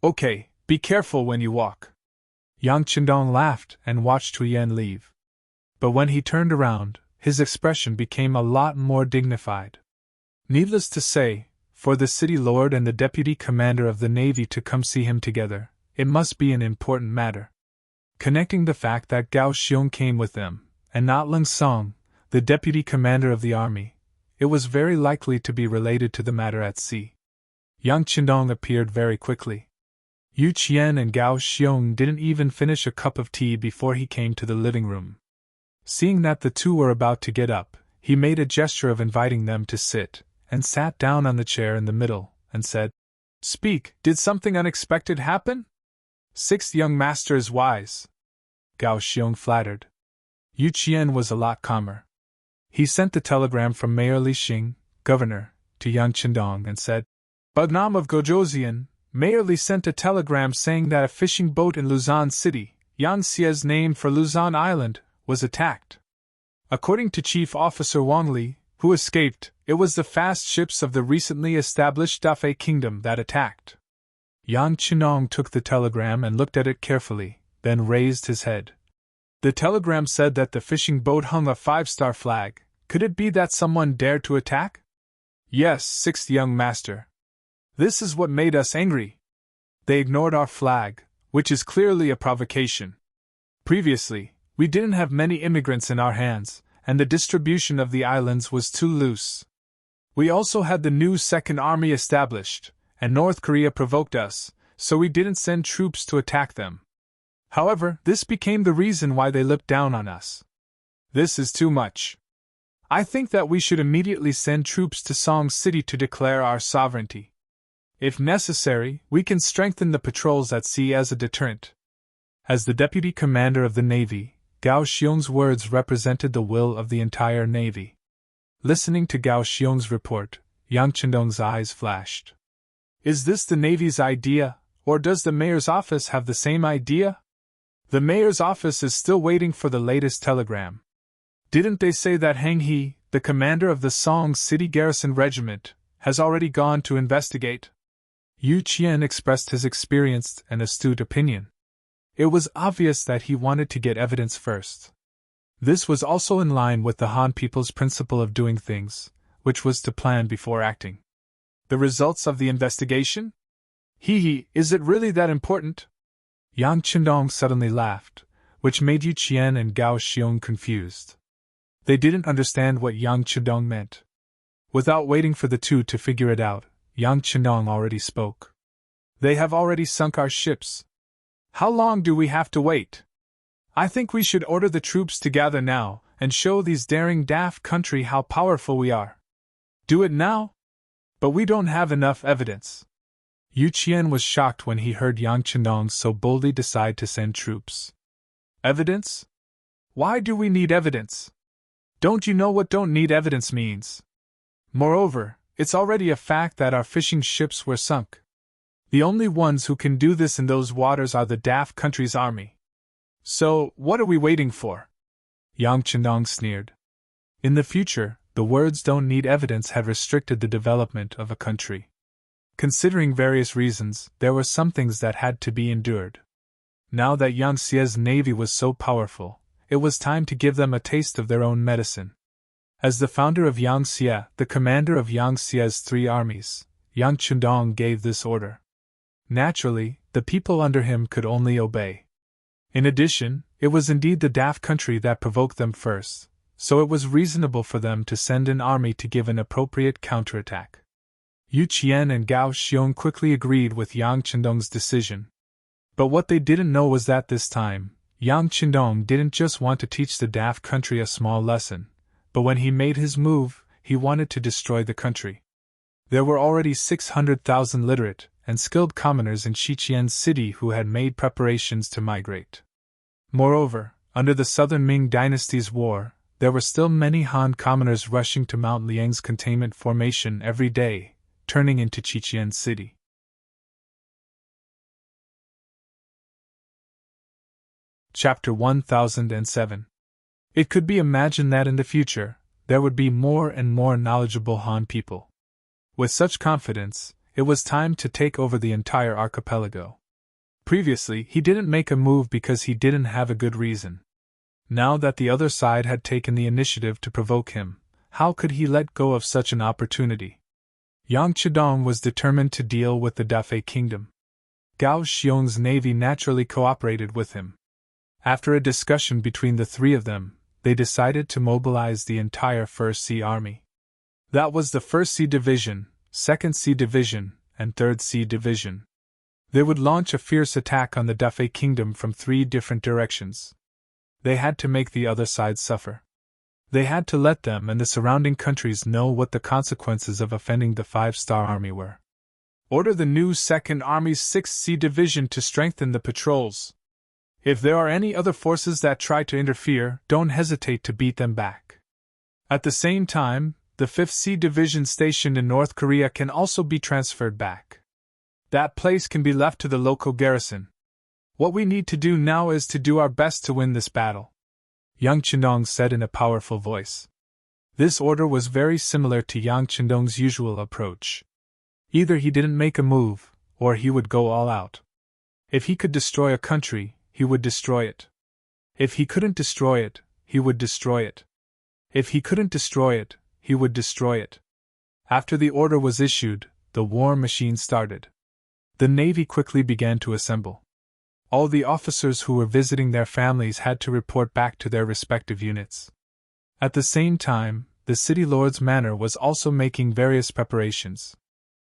Okay, be careful when you walk. Yang Chendong laughed and watched Hu Yan leave. But when he turned around, his expression became a lot more dignified. Needless to say, for the city lord and the deputy commander of the Navy to come see him together, it must be an important matter. Connecting the fact that Gao Xiong came with them, and not Leng Song, the deputy commander of the army, it was very likely to be related to the matter at sea. Yang Chendong appeared very quickly. Yu Qian and Gao Xiong didn't even finish a cup of tea before he came to the living room. Seeing that the two were about to get up, he made a gesture of inviting them to sit, and sat down on the chair in the middle, and said, Speak, did something unexpected happen? 6th young master is wise. Gao Xiong flattered. Yu Qian was a lot calmer. He sent the telegram from Mayor Li Xing, governor, to Yang Chendong and said, Bagnam of Gojoseon, Mayor Li sent a telegram saying that a fishing boat in Luzon City, Yangtze's name for Luzon Island, was attacked. According to Chief Officer Wang Li, who escaped, it was the fast ships of the recently established Dafei Kingdom that attacked. Yang Chenong took the telegram and looked at it carefully, then raised his head. The telegram said that the fishing boat hung a 5-star flag. Could it be that someone dared to attack? Yes, sixth young master. This is what made us angry. They ignored our flag, which is clearly a provocation. Previously, we didn't have many immigrants in our hands, and the distribution of the islands was too loose. We also had the new Second Army established, and North Korea provoked us, so we didn't send troops to attack them. However, this became the reason why they looked down on us. This is too much. I think that we should immediately send troops to Song City to declare our sovereignty. If necessary, we can strengthen the patrols at sea as a deterrent. As the deputy commander of the Navy, Gao Xiong's words represented the will of the entire Navy. Listening to Gao Xiong's report, Yang Chendong's eyes flashed. Is this the Navy's idea, or does the mayor's office have the same idea? The mayor's office is still waiting for the latest telegram. Didn't they say that Hang He, the commander of the Song City Garrison Regiment, has already gone to investigate? Yu Qian expressed his experienced and astute opinion. It was obvious that he wanted to get evidence first. This was also in line with the Han people's principle of doing things, which was to plan before acting. The results of the investigation? Is it really that important? Yang Chendong suddenly laughed, which made Yu Qian and Gao Xiong confused. They didn't understand what Yang Chendong meant. Without waiting for the two to figure it out, Yang Chendong already spoke. They have already sunk our ships. How long do we have to wait? I think we should order the troops to gather now, and show these daring daft country how powerful we are. Do it now? But we don't have enough evidence. Yu Qian was shocked when he heard Yang Chendong so boldly decide to send troops. Evidence? Why do we need evidence? Don't you know what don't need evidence means? Moreover, it's already a fact that our fishing ships were sunk. The only ones who can do this in those waters are the daft country's army. So, what are we waiting for? Yang Chendong sneered. In the future, the words don't need evidence had restricted the development of a country. Considering various reasons, there were some things that had to be endured. Now that Yangtze's navy was so powerful, it was time to give them a taste of their own medicine. As the founder of Yangtze, the commander of Yangtze's 3 armies, Yang Chendong gave this order. Naturally, the people under him could only obey. In addition, it was indeed the daft country that provoked them first, so it was reasonable for them to send an army to give an appropriate counterattack. Yu Qian and Gao Xiong quickly agreed with Yang Chendong's decision. But what they didn't know was that this time, Yang Chendong didn't just want to teach the daft country a small lesson, but when he made his move, he wanted to destroy the country. There were already 600,000 literate and skilled commoners in Shiqian City who had made preparations to migrate. Moreover, under the Southern Ming dynasty's war, there were still many Han commoners rushing to Mount Liang's containment formation every day, turning into Shiqian City. Chapter 1007. It could be imagined that in the future, there would be more and more knowledgeable Han people. With such confidence, it was time to take over the entire archipelago. Previously, he didn't make a move because he didn't have a good reason. Now that the other side had taken the initiative to provoke him, how could he let go of such an opportunity? Yang Chendong was determined to deal with the Dafei kingdom. Gao Xiong's navy naturally cooperated with him. After a discussion between the 3 of them, they decided to mobilize the entire 1st Sea Army. That was the 1st Sea Division, 2nd Sea Division, and 3rd Sea Division. They would launch a fierce attack on the Dafei kingdom from 3 different directions. They had to make the other side suffer. They had to let them and the surrounding countries know what the consequences of offending the 5-star army were. Order the new 2nd Army's 6th Sea Division to strengthen the patrols. If there are any other forces that try to interfere, don't hesitate to beat them back. At the same time, the 5th Sea Division stationed in North Korea can also be transferred back. That place can be left to the local garrison. What we need to do now is to do our best to win this battle," Yang Chendong said in a powerful voice. This order was very similar to Yang Chendong's usual approach. Either he didn't make a move, or he would go all out. If he could destroy a country, he would destroy it. If he couldn't destroy it, he would destroy it. If he couldn't destroy it, he would destroy it. After the order was issued, the war machine started. The navy quickly began to assemble. All the officers who were visiting their families had to report back to their respective units. At the same time, the city lord's manor was also making various preparations.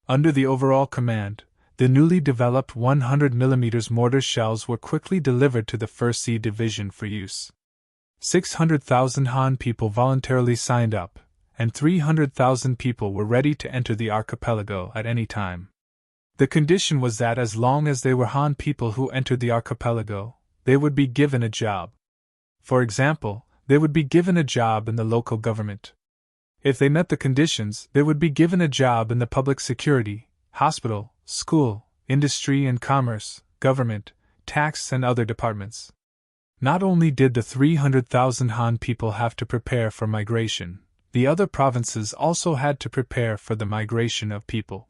Under the overall command, the newly developed 100mm mortar shells were quickly delivered to the 1st Sea Division for use. 600,000 Han people voluntarily signed up, and 300,000 people were ready to enter the archipelago at any time. The condition was that as long as they were Han people who entered the archipelago, they would be given a job. For example, they would be given a job in the local government. If they met the conditions, they would be given a job in the public security, hospital, school, industry and commerce, government, tax and other departments. Not only did the 300,000 Han people have to prepare for migration, the other provinces also had to prepare for the migration of people.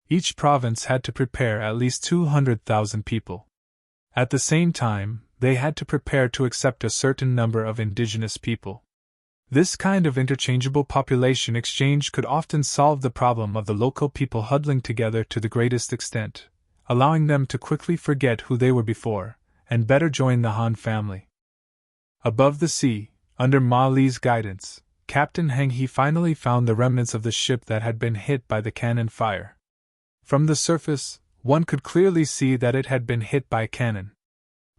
Each province had to prepare at least 200,000 people. At the same time, they had to prepare to accept a certain number of indigenous people. This kind of interchangeable population exchange could often solve the problem of the local people huddling together to the greatest extent, allowing them to quickly forget who they were before, and better join the Han family. Above the sea, under Ma Li's guidance, Captain Heng He finally found the remnants of the ship that had been hit by the cannon fire. From the surface, one could clearly see that it had been hit by a cannon.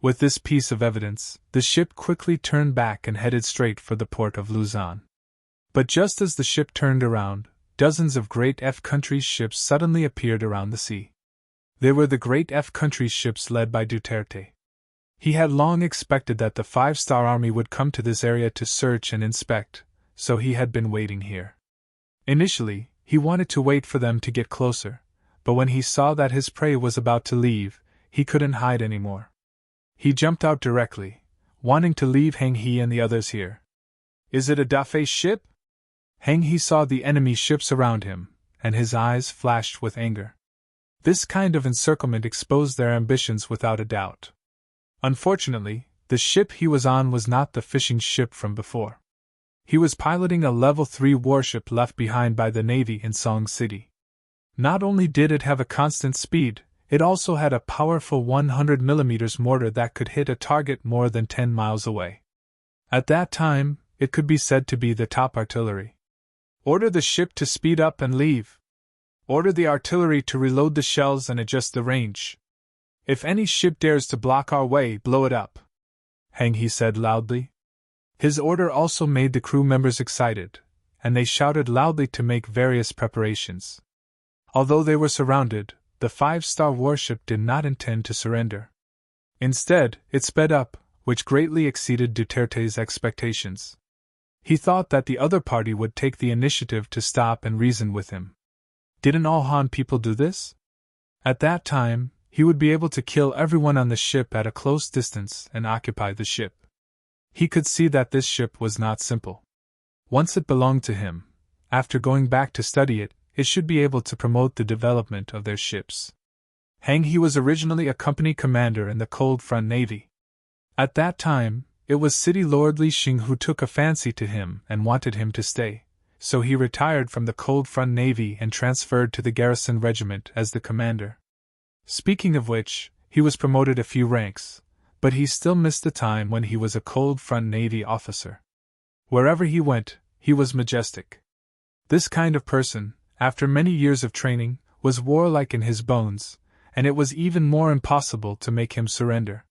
With this piece of evidence, the ship quickly turned back and headed straight for the port of Luzon. But just as the ship turned around, dozens of Great F Countries ships suddenly appeared around the sea. They were the Great F Countries ships led by Duterte. He had long expected that the 5-Star Army would come to this area to search and inspect, so he had been waiting here. Initially, he wanted to wait for them to get closer, but when he saw that his prey was about to leave, he couldn't hide anymore. He jumped out directly, wanting to leave Heng He and the others here. "Is it a Dafei ship?" Heng He saw the enemy ships around him, and his eyes flashed with anger. This kind of encirclement exposed their ambitions without a doubt. Unfortunately, the ship he was on was not the fishing ship from before. He was piloting a Level 3 warship left behind by the Navy in Song City. Not only did it have a constant speed, it also had a powerful 100mm mortar that could hit a target more than 10 miles away. At that time, it could be said to be the top artillery. "Order the ship to speed up and leave. Order the artillery to reload the shells and adjust the range. If any ship dares to block our way, blow it up," Heng He said loudly. His order also made the crew members excited, and they shouted loudly to make various preparations. Although they were surrounded, the 5-star warship did not intend to surrender. Instead, it sped up, which greatly exceeded Duterte's expectations. He thought that the other party would take the initiative to stop and reason with him. Didn't all Han people do this? At that time, he would be able to kill everyone on the ship at a close distance and occupy the ship. He could see that this ship was not simple. Once it belonged to him, after going back to study it, it should be able to promote the development of their ships. Heng He was originally a company commander in the Cold Front Navy. At that time, it was City Lord Li Xing who took a fancy to him and wanted him to stay, so he retired from the Cold Front Navy and transferred to the Garrison Regiment as the commander. Speaking of which, he was promoted a few ranks, but he still missed the time when he was a Cold Front Navy officer. Wherever he went, he was majestic. This kind of person, after many years of training, was warlike in his bones, and it was even more impossible to make him surrender.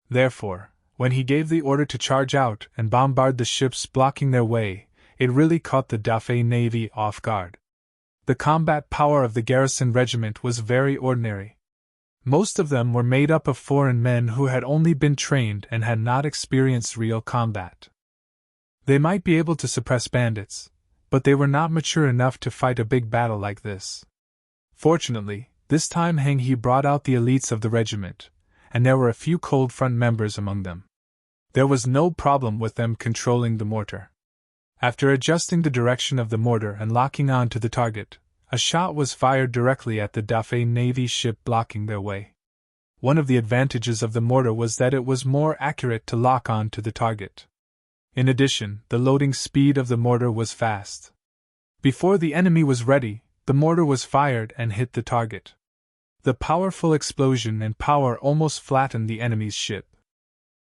Therefore, when he gave the order to charge out and bombard the ships blocking their way, it really caught the Dafei Navy off guard. The combat power of the Garrison Regiment was very ordinary. Most of them were made up of foreign men who had only been trained and had not experienced real combat. They might be able to suppress bandits, but they were not mature enough to fight a big battle like this. Fortunately, This time Hang He brought out the elites of the regiment, and there were a few cold front members among them. There was no problem with them controlling the mortar. After adjusting the direction of the mortar and locking on to the target, a shot was fired directly at the Dauphin Navy ship blocking their way. One of the advantages of the mortar was that it was more accurate to lock on to the target. In addition, the loading speed of the mortar was fast. Before the enemy was ready, the mortar was fired and hit the target. The powerful explosion and power almost flattened the enemy's ship.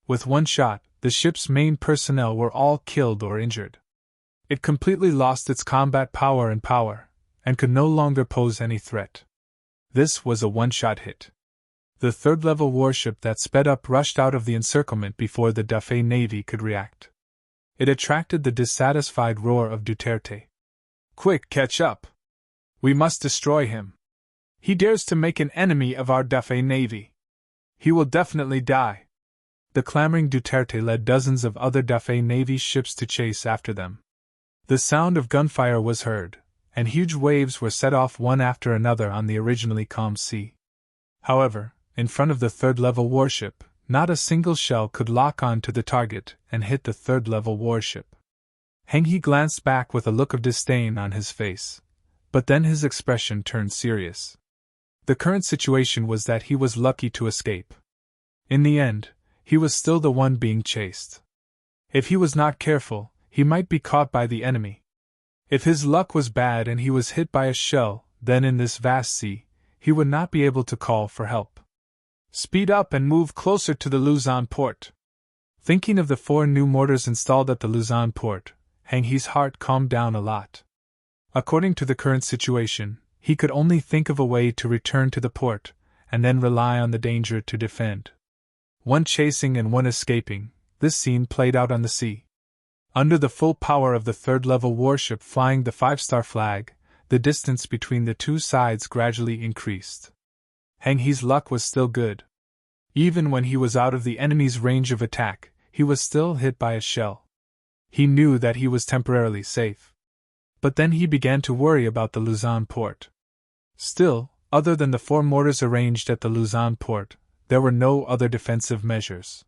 With one shot, the ship's main personnel were all killed or injured. It completely lost its combat power, and could no longer pose any threat. This was a one-shot hit. The third-level warship that sped up rushed out of the encirclement before the Dauphin Navy could react. It attracted the dissatisfied roar of Duterte. "Quick, catch up! We must destroy him. He dares to make an enemy of our Dauphin Navy. He will definitely die." The clamoring Duterte led dozens of other Dauphin Navy ships to chase after them. The sound of gunfire was heard, and huge waves were set off one after another on the originally calm sea. However, in front of the third-level warship, not a single shell could lock on to the target and hit the third-level warship. Hang He glanced back with a look of disdain on his face, but then his expression turned serious. The current situation was that he was lucky to escape. In the end, he was still the one being chased. If he was not careful, he might be caught by the enemy. If his luck was bad and he was hit by a shell, then in this vast sea, he would not be able to call for help. "Speed up and move closer to the Luzon port." Thinking of the 4 new mortars installed at the Luzon port, Hang He's heart calmed down a lot. According to the current situation, he could only think of a way to return to the port, and then rely on the danger to defend. One chasing and one escaping, this scene played out on the sea. Under the full power of the third-level warship flying the 5-star flag, the distance between the two sides gradually increased. Hang He's luck was still good. Even when he was out of the enemy's range of attack, he was still hit by a shell. He knew that he was temporarily safe. But then he began to worry about the Luzon port. Still, other than the 4 mortars arranged at the Luzon port, there were no other defensive measures.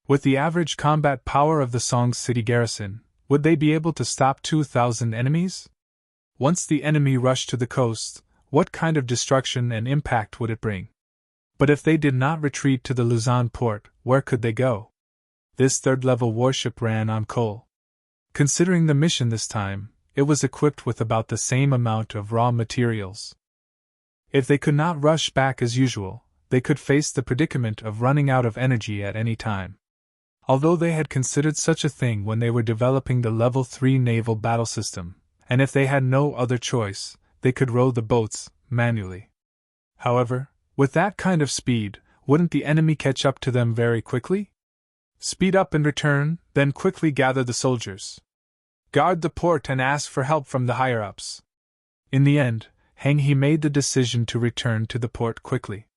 With the average combat power of the Song City garrison, would they be able to stop 2,000 enemies? Once the enemy rushed to the coast, what kind of destruction and impact would it bring? But if they did not retreat to the Luzon port, where could they go? This third-level warship ran on coal. Considering the mission this time, it was equipped with about the same amount of raw materials. If they could not rush back as usual, they could face the predicament of running out of energy at any time. Although they had considered such a thing when they were developing the Level 3 naval battle system, and if they had no other choice, they could row the boats manually. However, with that kind of speed, wouldn't the enemy catch up to them very quickly? Speed up and return, then quickly gather the soldiers. Guard the port and ask for help from the higher-ups. In the end, Hang He made the decision to return to the port quickly.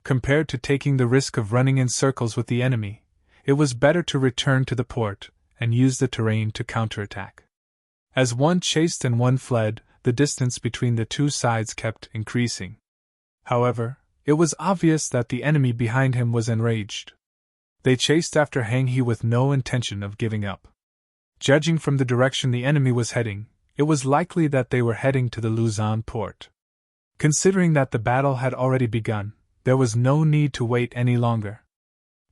Compared to taking the risk of running in circles with the enemy, it was better to return to the port and use the terrain to counterattack. As one chased and one fled, the distance between the two sides kept increasing. However, it was obvious that the enemy behind him was enraged. They chased after Hang He with no intention of giving up. Judging from the direction the enemy was heading, it was likely that they were heading to the Luzon port. Considering that the battle had already begun, there was no need to wait any longer.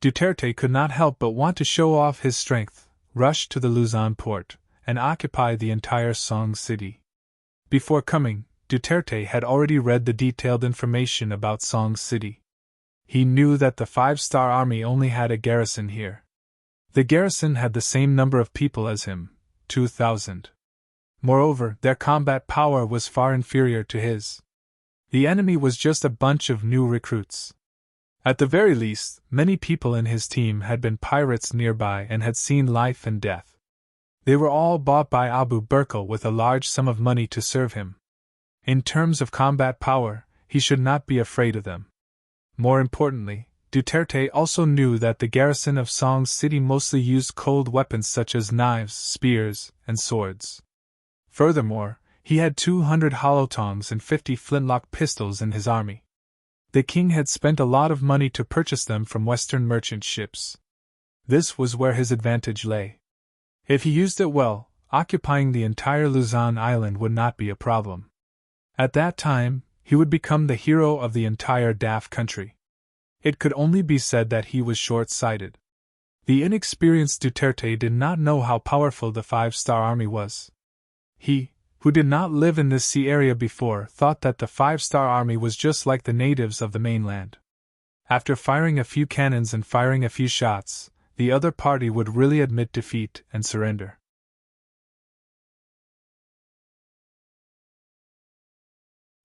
Duterte could not help but want to show off his strength, rush to the Luzon port, and occupy the entire Song City. Before coming, Duterte had already read the detailed information about Song City. He knew that the 5-star army only had a garrison here. The garrison had the same number of people as him, 2,000. Moreover, their combat power was far inferior to his. The enemy was just a bunch of new recruits. At the very least, many people in his team had been pirates nearby and had seen life and death. They were all bought by Abu Burkle with a large sum of money to serve him. In terms of combat power, he should not be afraid of them. More importantly, Duterte also knew that the garrison of Song City mostly used cold weapons such as knives, spears, and swords. Furthermore, he had 200 hollow tongs and 50 flintlock pistols in his army. The king had spent a lot of money to purchase them from Western merchant ships. This was where his advantage lay. If he used it well, occupying the entire Luzon island would not be a problem. At that time, he would become the hero of the entire Daf country. It could only be said that he was short-sighted. The inexperienced Duterte did not know how powerful the five-star army was. He, who did not live in this sea area before, thought that the five-star army was just like the natives of the mainland. After firing a few cannons and firing a few shots, the other party would really admit defeat and surrender.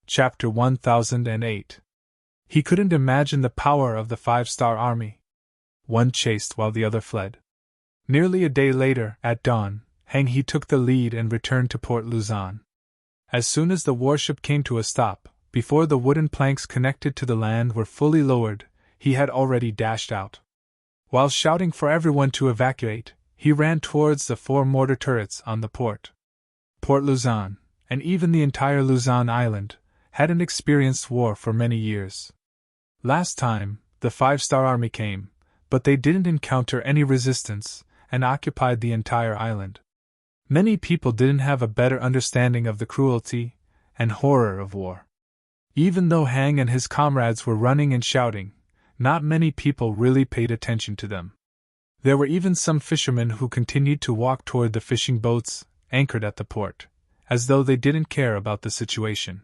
Chapter 1008. He couldn't imagine the power of the five-star army. One chased while the other fled. Nearly a day later, at dawn, Hang He took the lead and returned to Port Luzon. As soon as the warship came to a stop, before the wooden planks connected to the land were fully lowered, he had already dashed out. While shouting for everyone to evacuate, he ran towards the 4 mortar turrets on the port. Port Luzon, and even the entire Luzon island, hadn't experienced war for many years. Last time, the five-star army came, but they didn't encounter any resistance, and occupied the entire island. Many people didn't have a better understanding of the cruelty and horror of war. Even though Hang and his comrades were running and shouting, not many people really paid attention to them. There were even some fishermen who continued to walk toward the fishing boats anchored at the port, as though they didn't care about the situation.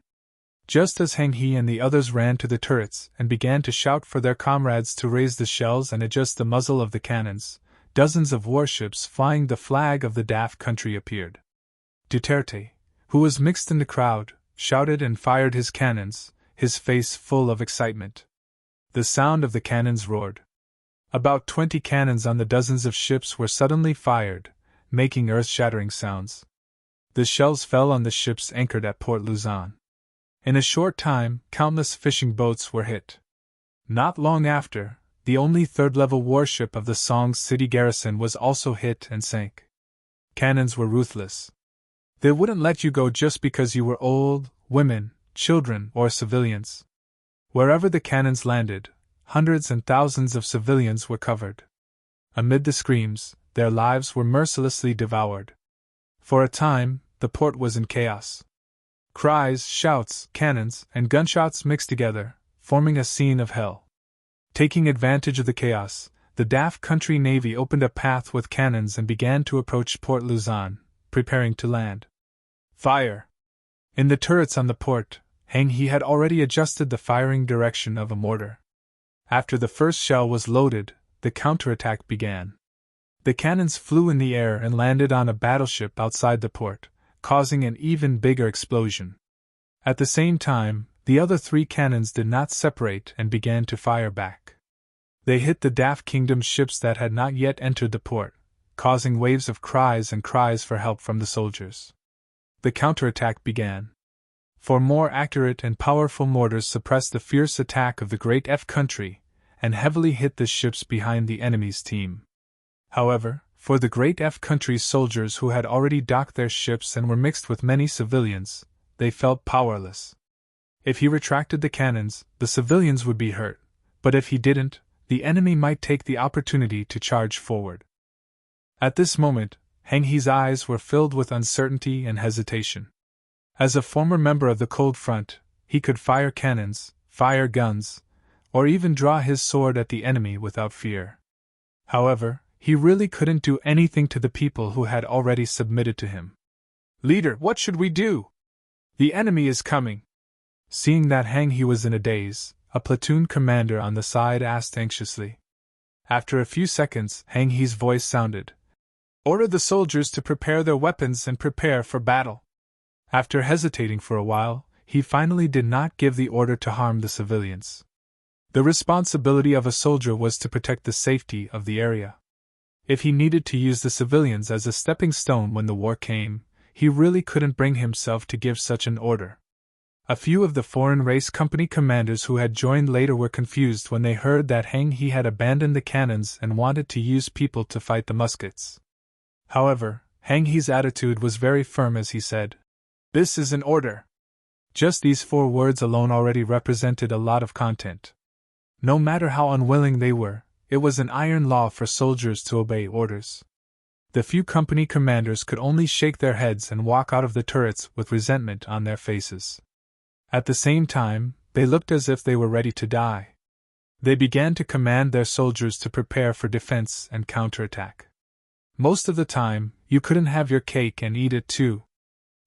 Just as Hang He and the others ran to the turrets and began to shout for their comrades to raise the shells and adjust the muzzle of the cannons, dozens of warships flying the flag of the Daf country appeared. Duterte, who was mixed in the crowd, shouted and fired his cannons, his face full of excitement. The sound of the cannons roared. About 20 cannons on the dozens of ships were suddenly fired, making earth-shattering sounds. The shells fell on the ships anchored at Port Luzon. In a short time, countless fishing boats were hit. Not long after, the only third-level warship of the Song's city garrison was also hit and sank. Cannons were ruthless. They wouldn't let you go just because you were old, women, children, or civilians. Wherever the cannons landed, hundreds and thousands of civilians were covered. Amid the screams, their lives were mercilessly devoured. For a time, the port was in chaos. Cries, shouts, cannons, and gunshots mixed together, forming a scene of hell. Taking advantage of the chaos, the Daf country navy opened a path with cannons and began to approach Port Luzon, preparing to land. Fire! In the turrets on the port, Hang He had already adjusted the firing direction of a mortar. After the first shell was loaded, the counterattack began. The cannons flew in the air and landed on a battleship outside the port, causing an even bigger explosion. At the same time, the other 3 cannons did not separate and began to fire back. They hit the Daf Kingdom's ships that had not yet entered the port, causing waves of cries and cries for help from the soldiers. The counterattack began. For more accurate and powerful mortars suppressed the fierce attack of the Great F country, and heavily hit the ships behind the enemy's team. However, for the Great F country's soldiers who had already docked their ships and were mixed with many civilians, they felt powerless. If he retracted the cannons, the civilians would be hurt, but if he didn't, the enemy might take the opportunity to charge forward. At this moment, Hang He's eyes were filled with uncertainty and hesitation. As a former member of the Cold Front, he could fire cannons, fire guns, or even draw his sword at the enemy without fear. However, he really couldn't do anything to the people who had already submitted to him. "Leader, what should we do? The enemy is coming." Seeing that Hang He was in a daze, a platoon commander on the side asked anxiously. After a few seconds, Hang He's voice sounded. "Order the soldiers to prepare their weapons and prepare for battle." After hesitating for a while, he finally did not give the order to harm the civilians. The responsibility of a soldier was to protect the safety of the area. If he needed to use the civilians as a stepping stone when the war came, he really couldn't bring himself to give such an order. A few of the foreign race company commanders who had joined later were confused when they heard that Hang He had abandoned the cannons and wanted to use people to fight the muskets. However, Hang He's attitude was very firm as he said, "This is an order. Just these 4 words alone already represented a lot of content. No matter how unwilling they were, it was an iron law for soldiers to obey orders. The few company commanders could only shake their heads and walk out of the turrets with resentment on their faces. At the same time, they looked as if they were ready to die. They began to command their soldiers to prepare for defense and counterattack. Most of the time, you couldn't have your cake and eat it too.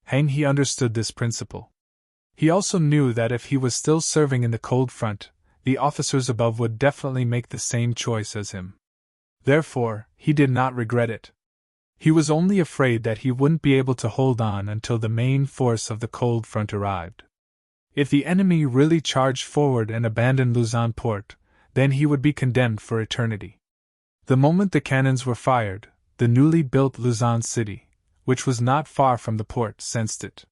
Hang He understood this principle. He also knew that if he was still serving in the cold front, the officers above would definitely make the same choice as him. Therefore, he did not regret it. He was only afraid that he wouldn't be able to hold on until the main force of the cold front arrived. If the enemy really charged forward and abandoned Luzon port, then he would be condemned for eternity. The moment the cannons were fired, the newly built Luzon city, which was not far from the port, sensed it.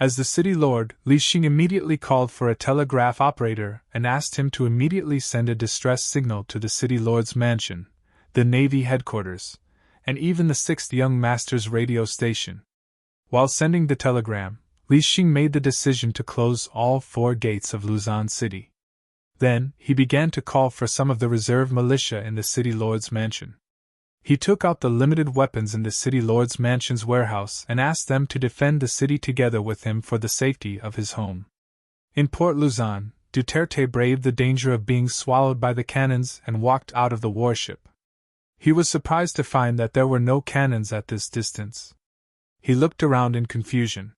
As the city lord, Li Xing immediately called for a telegraph operator and asked him to immediately send a distress signal to the city lord's mansion, the Navy headquarters, and even the 6th Young Master's radio station. While sending the telegram, Li Xing made the decision to close all 4 gates of Luzon city. Then, he began to call for some of the reserve militia in the city lord's mansion. He took out the limited weapons in the city lord's mansion's warehouse and asked them to defend the city together with him for the safety of his home. In Port Luzon, Duterte braved the danger of being swallowed by the cannons and walked out of the warship. He was surprised to find that there were no cannons at this distance. He looked around in confusion.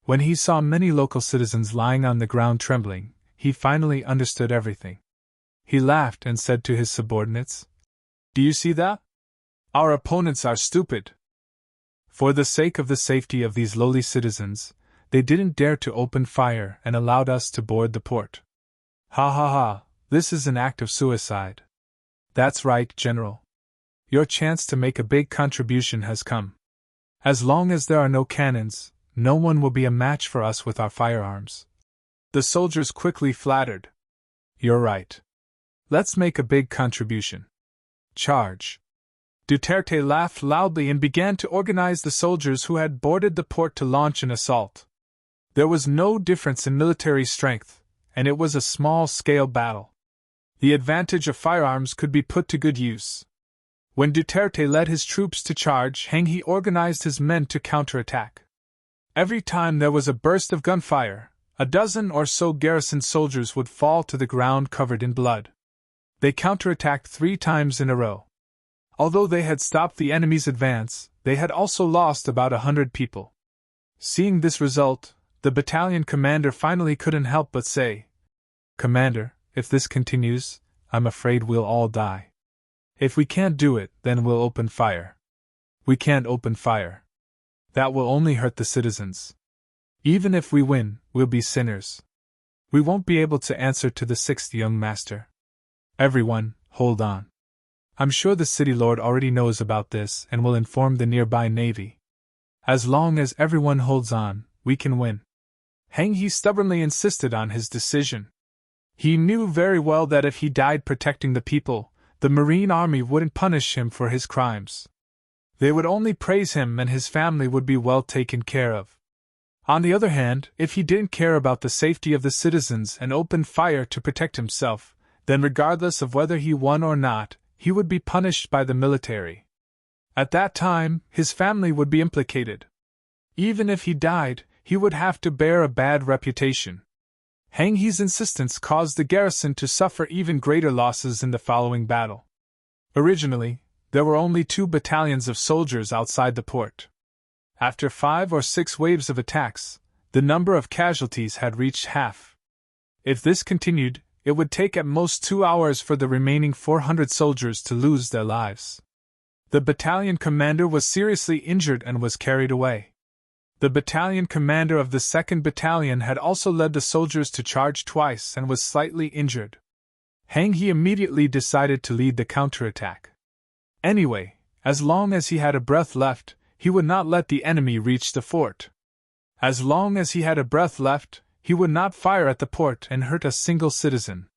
When he saw many local citizens lying on the ground trembling, he finally understood everything. He laughed and said to his subordinates, "Do you see that? Our opponents are stupid." For the sake of the safety of these lowly citizens, they didn't dare to open fire and allowed us to board the port. Ha ha ha, this is an act of suicide. That's right, General. Your chance to make a big contribution has come. As long as there are no cannons, no one will be a match for us with our firearms. The soldiers quickly flattered. You're right. Let's make a big contribution. Charge. Duterte laughed loudly and began to organize the soldiers who had boarded the port to launch an assault. There was no difference in military strength, and it was a small-scale battle. The advantage of firearms could be put to good use. When Duterte led his troops to charge, He organized his men to counterattack. Every time there was a burst of gunfire, a dozen or so garrison soldiers would fall to the ground covered in blood. They counterattacked 3 times in a row. Although they had stopped the enemy's advance, they had also lost about 100 people. Seeing this result, the battalion commander finally couldn't help but say, "Commander, if this continues, I'm afraid we'll all die. If we can't do it, then we'll open fire." "We can't open fire. That will only hurt the citizens. Even if we win, we'll be sinners. We won't be able to answer to the 6th Young Master. Everyone, hold on. I'm sure the city lord already knows about this and will inform the nearby navy. As long as everyone holds on, we can win." He stubbornly insisted on his decision. He knew very well that if he died protecting the people, the Marine Army wouldn't punish him for his crimes. They would only praise him and his family would be well taken care of. On the other hand, if he didn't care about the safety of the citizens and opened fire to protect himself, then regardless of whether he won or not, he would be punished by the military. At that time, his family would be implicated. Even if he died, he would have to bear a bad reputation. He's insistence caused the garrison to suffer even greater losses in the following battle. Originally, there were only 2 battalions of soldiers outside the port. After 5 or 6 waves of attacks, the number of casualties had reached half. If this continued, it would take at most 2 hours for the remaining 400 soldiers to lose their lives. The battalion commander was seriously injured and was carried away. The battalion commander of the 2nd Battalion had also led the soldiers to charge twice and was slightly injured. He immediately decided to lead the counterattack. Anyway, as long as he had a breath left, he would not let the enemy reach the fort. As long as he had a breath left, he would not fire at the port and hurt a single citizen.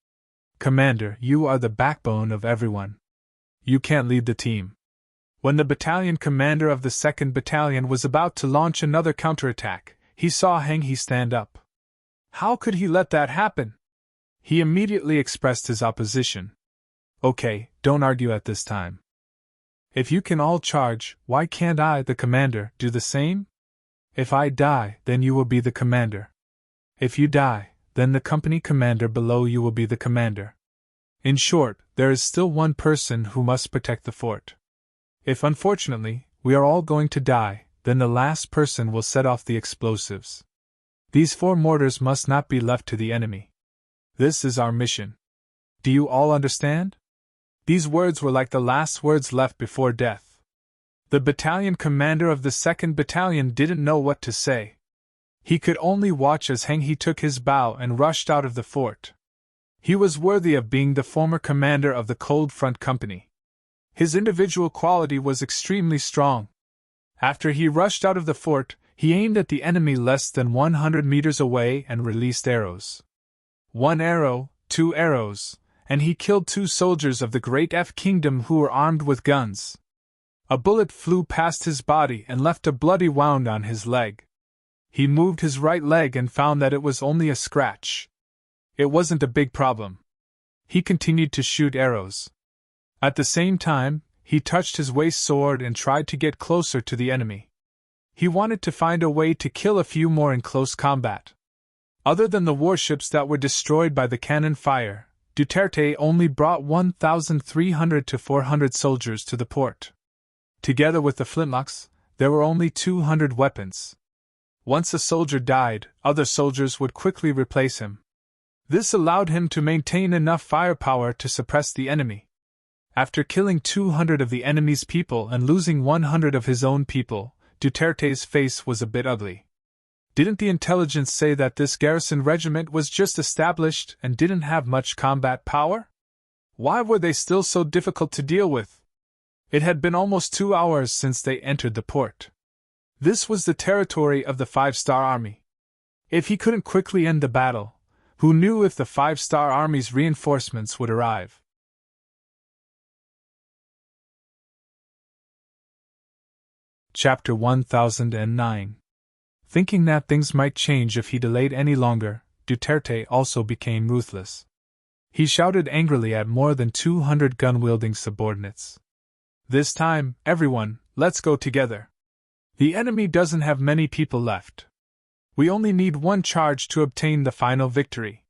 "Commander, you are the backbone of everyone. You can't lead the team." When the battalion commander of the 2nd Battalion was about to launch another counterattack, he saw He stand up. How could he let that happen? He immediately expressed his opposition. Okay, don't argue at this time. If you can all charge, why can't I, the commander, do the same? If I die, then you will be the commander. If you die, then the company commander below you will be the commander. In short, there is still one person who must protect the fort. If unfortunately, we are all going to die, then the last person will set off the explosives. These 4 mortars must not be left to the enemy. This is our mission. Do you all understand? These words were like the last words left before death. The battalion commander of the 2nd Battalion didn't know what to say. He could only watch as Heng He took his bow and rushed out of the fort. He was worthy of being the former commander of the Cold Front Company. His individual quality was extremely strong. After he rushed out of the fort, he aimed at the enemy less than 100 meters away and released arrows. 1 arrow, 2 arrows, and he killed 2 soldiers of the Great F Kingdom who were armed with guns. A bullet flew past his body and left a bloody wound on his leg. He moved his right leg and found that it was only a scratch. It wasn't a big problem. He continued to shoot arrows. At the same time, he touched his waist sword and tried to get closer to the enemy. He wanted to find a way to kill a few more in close combat. Other than the warships that were destroyed by the cannon fire, Duterte only brought 1,300 to 400 soldiers to the port. Together with the flintlocks, there were only 200 weapons. Once a soldier died, other soldiers would quickly replace him. This allowed him to maintain enough firepower to suppress the enemy. After killing 200 of the enemy's people and losing 100 of his own people, Duterte's face was a bit ugly. Didn't the intelligence say that this garrison regiment was just established and didn't have much combat power? Why were they still so difficult to deal with? It had been almost 2 hours since they entered the port. This was the territory of the 5-star army. If he couldn't quickly end the battle, who knew if the 5-star army's reinforcements would arrive? Chapter 1009. Thinking that things might change if he delayed any longer, Duterte also became ruthless. He shouted angrily at more than 200 gun-wielding subordinates. This time, everyone, let's go together. The enemy doesn't have many people left. We only need 1 charge to obtain the final victory.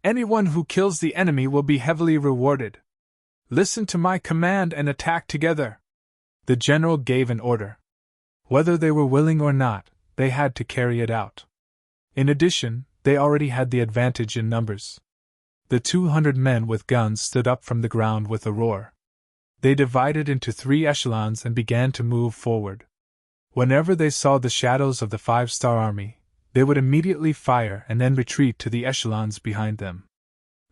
Anyone who kills the enemy will be heavily rewarded. Listen to my command and attack together. The general gave an order. Whether they were willing or not, they had to carry it out. In addition, they already had the advantage in numbers. The 200 men with guns stood up from the ground with a roar. They divided into 3 echelons and began to move forward. Whenever they saw the shadows of the 5-star army, they would immediately fire and then retreat to the echelons behind them.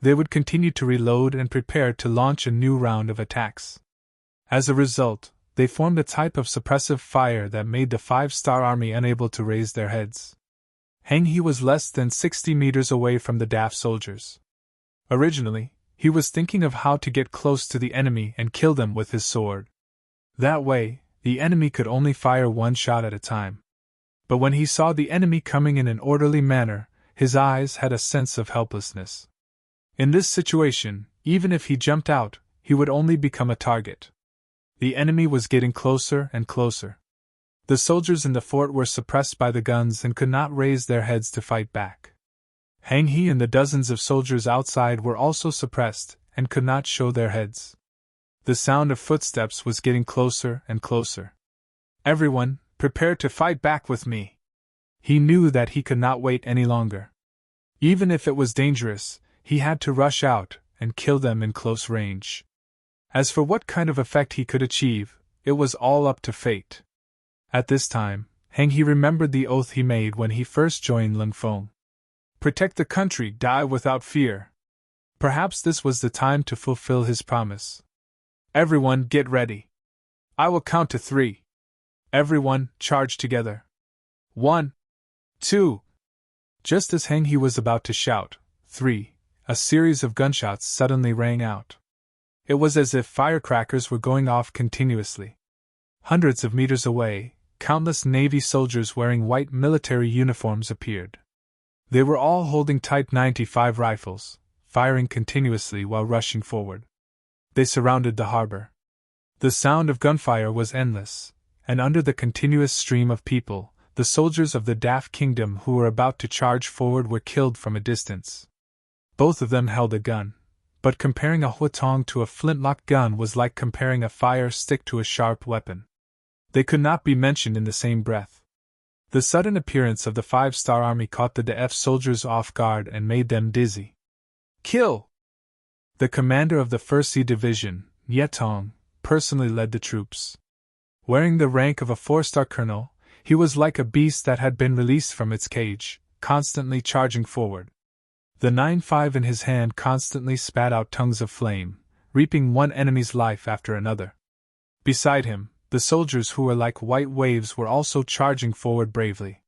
They would continue to reload and prepare to launch a new round of attacks. As a result, they formed a type of suppressive fire that made the 5-star army unable to raise their heads. Heng He was less than 60 meters away from the DAF soldiers. Originally, he was thinking of how to get close to the enemy and kill them with his sword. That way, the enemy could only fire 1 shot at a time. But when he saw the enemy coming in an orderly manner, his eyes had a sense of helplessness. In this situation, even if he jumped out, he would only become a target. The enemy was getting closer and closer. The soldiers in the fort were suppressed by the guns and could not raise their heads to fight back. Heng He and the dozens of soldiers outside were also suppressed and could not show their heads. The sound of footsteps was getting closer and closer. Everyone, prepare to fight back with me. He knew that he could not wait any longer. Even if it was dangerous, he had to rush out and kill them in close range. As for what kind of effect he could achieve, it was all up to fate. At this time, Heng He remembered the oath he made when he first joined Lung Feng. Protect the country, die without fear. Perhaps this was the time to fulfill his promise. Everyone, get ready. I will count to 3. Everyone, charge together. 1, 2. Just as Heng He was about to shout, 3, a series of gunshots suddenly rang out. It was as if firecrackers were going off continuously. Hundreds of meters away, countless Navy soldiers wearing white military uniforms appeared. They were all holding Type 95 rifles, firing continuously while rushing forward. They surrounded the harbor. The sound of gunfire was endless, and under the continuous stream of people, the soldiers of the Daft Kingdom who were about to charge forward were killed from a distance. Both of them held a gun, but comparing a huatong to a flintlock gun was like comparing a fire stick to a sharp weapon. They could not be mentioned in the same breath. The sudden appearance of the 5-star army caught the DF soldiers off guard and made them dizzy. Kill! The commander of the 1st Sea Division, Yetong, personally led the troops. Wearing the rank of a 4-star colonel, he was like a beast that had been released from its cage, constantly charging forward. The 9.5 in his hand constantly spat out tongues of flame, reaping one enemy's life after another. Beside him, the soldiers who were like white waves were also charging forward bravely.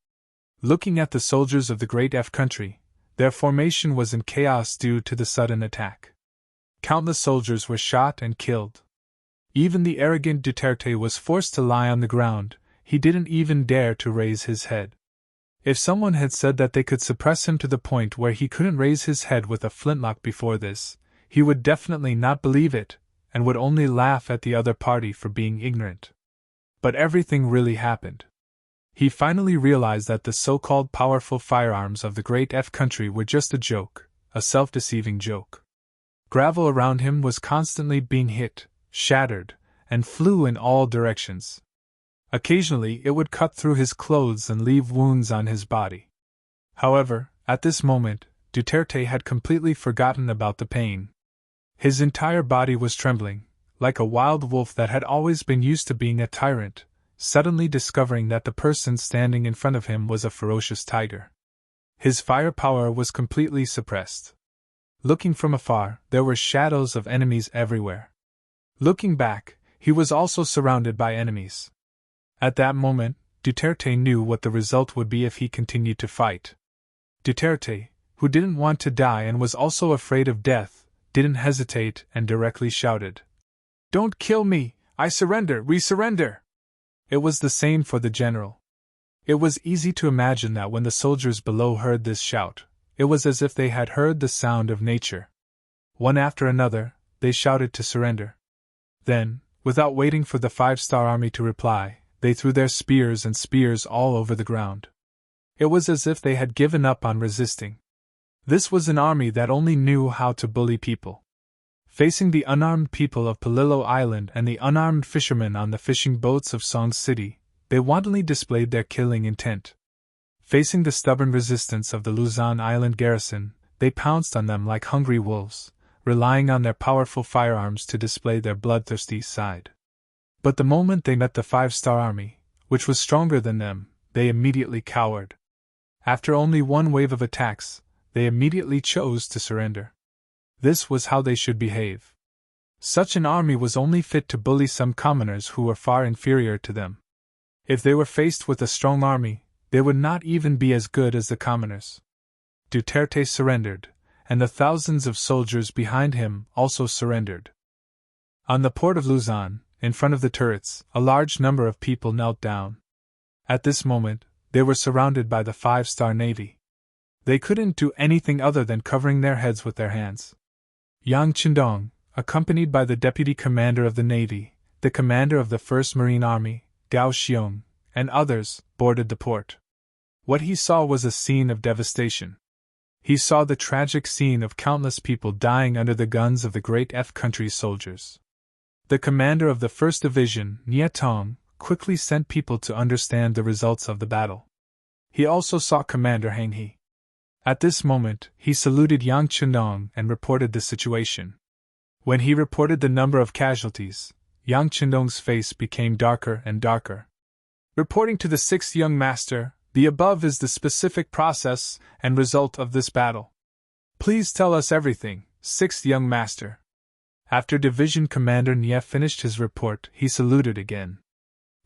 Looking at the soldiers of the Great F country, their formation was in chaos due to the sudden attack. Countless soldiers were shot and killed. Even the arrogant Duterte was forced to lie on the ground. He didn't even dare to raise his head. If someone had said that they could suppress him to the point where he couldn't raise his head with a flintlock before this, he would definitely not believe it, and would only laugh at the other party for being ignorant. But everything really happened. He finally realized that the so-called powerful firearms of the Great F country were just a joke, a self-deceiving joke. Gravel around him was constantly being hit, shattered, and flew in all directions. Occasionally it would cut through his clothes and leave wounds on his body. However, at this moment, Duterte had completely forgotten about the pain. His entire body was trembling, like a wild wolf that had always been used to being a tyrant, suddenly discovering that the person standing in front of him was a ferocious tiger. His firepower was completely suppressed. Looking from afar, there were shadows of enemies everywhere. Looking back, he was also surrounded by enemies. At that moment, Duterte knew what the result would be if he continued to fight. Duterte, who didn't want to die and was also afraid of death, didn't hesitate and directly shouted, "Don't kill me! I surrender! We surrender!" It was the same for the general. It was easy to imagine that when the soldiers below heard this shout, it was as if they had heard the sound of nature. One after another, they shouted to surrender. Then, without waiting for the 5-star army to reply, they threw their spears and spears all over the ground. It was as if they had given up on resisting. This was an army that only knew how to bully people. Facing the unarmed people of Palillo Island and the unarmed fishermen on the fishing boats of Song City, they wantonly displayed their killing intent. Facing the stubborn resistance of the Luzon Island garrison, they pounced on them like hungry wolves, relying on their powerful firearms to display their bloodthirsty side. But the moment they met the 5-star army, which was stronger than them, they immediately cowered. After only one wave of attacks, they immediately chose to surrender. This was how they should behave. Such an army was only fit to bully some commoners who were far inferior to them. If they were faced with a strong army, they would not even be as good as the commoners. Duterte surrendered, and the thousands of soldiers behind him also surrendered. On the port of Luzon, in front of the turrets, a large number of people knelt down. At this moment, they were surrounded by the 5-star Navy. They couldn't do anything other than covering their heads with their hands. Yang Chindong, accompanied by the deputy commander of the Navy, the commander of the 1st Marine Army, Gao Xiong, and others, boarded the port. What he saw was a scene of devastation. He saw the tragic scene of countless people dying under the guns of the Great F country's soldiers. The commander of the 1st Division, Nie Tong, quickly sent people to understand the results of the battle. He also saw Commander Hang He. At this moment, he saluted Yang Chendong and reported the situation. When he reported the number of casualties, Yang Chendong's face became darker and darker. Reporting to the 6th young master, the above is the specific process and result of this battle. Please tell us everything, 6th young master. After Division Commander Nie finished his report, he saluted again.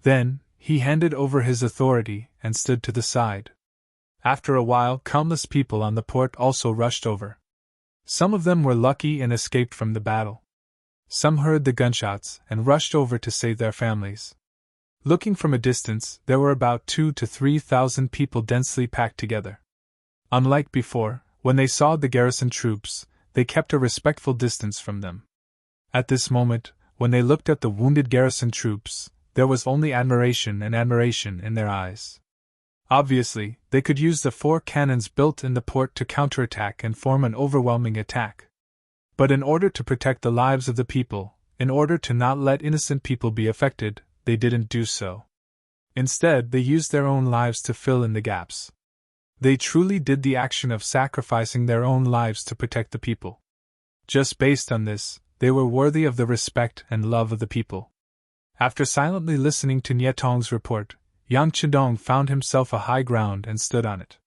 Then, he handed over his authority and stood to the side. After a while, countless people on the port also rushed over. Some of them were lucky and escaped from the battle. Some heard the gunshots and rushed over to save their families. Looking from a distance, there were about 2,000 to 3,000 people densely packed together. Unlike before, when they saw the garrison troops, they kept a respectful distance from them. At this moment, when they looked at the wounded garrison troops, there was only admiration in their eyes. Obviously, they could use the 4 cannons built in the port to counterattack and form an overwhelming attack. But in order to protect the lives of the people, in order to not let innocent people be affected, they didn't do so. Instead, they used their own lives to fill in the gaps. They truly did the action of sacrificing their own lives to protect the people. Just based on this, they were worthy of the respect and love of the people. After silently listening to Nietong's report, Yang Chidong found himself a high ground and stood on it.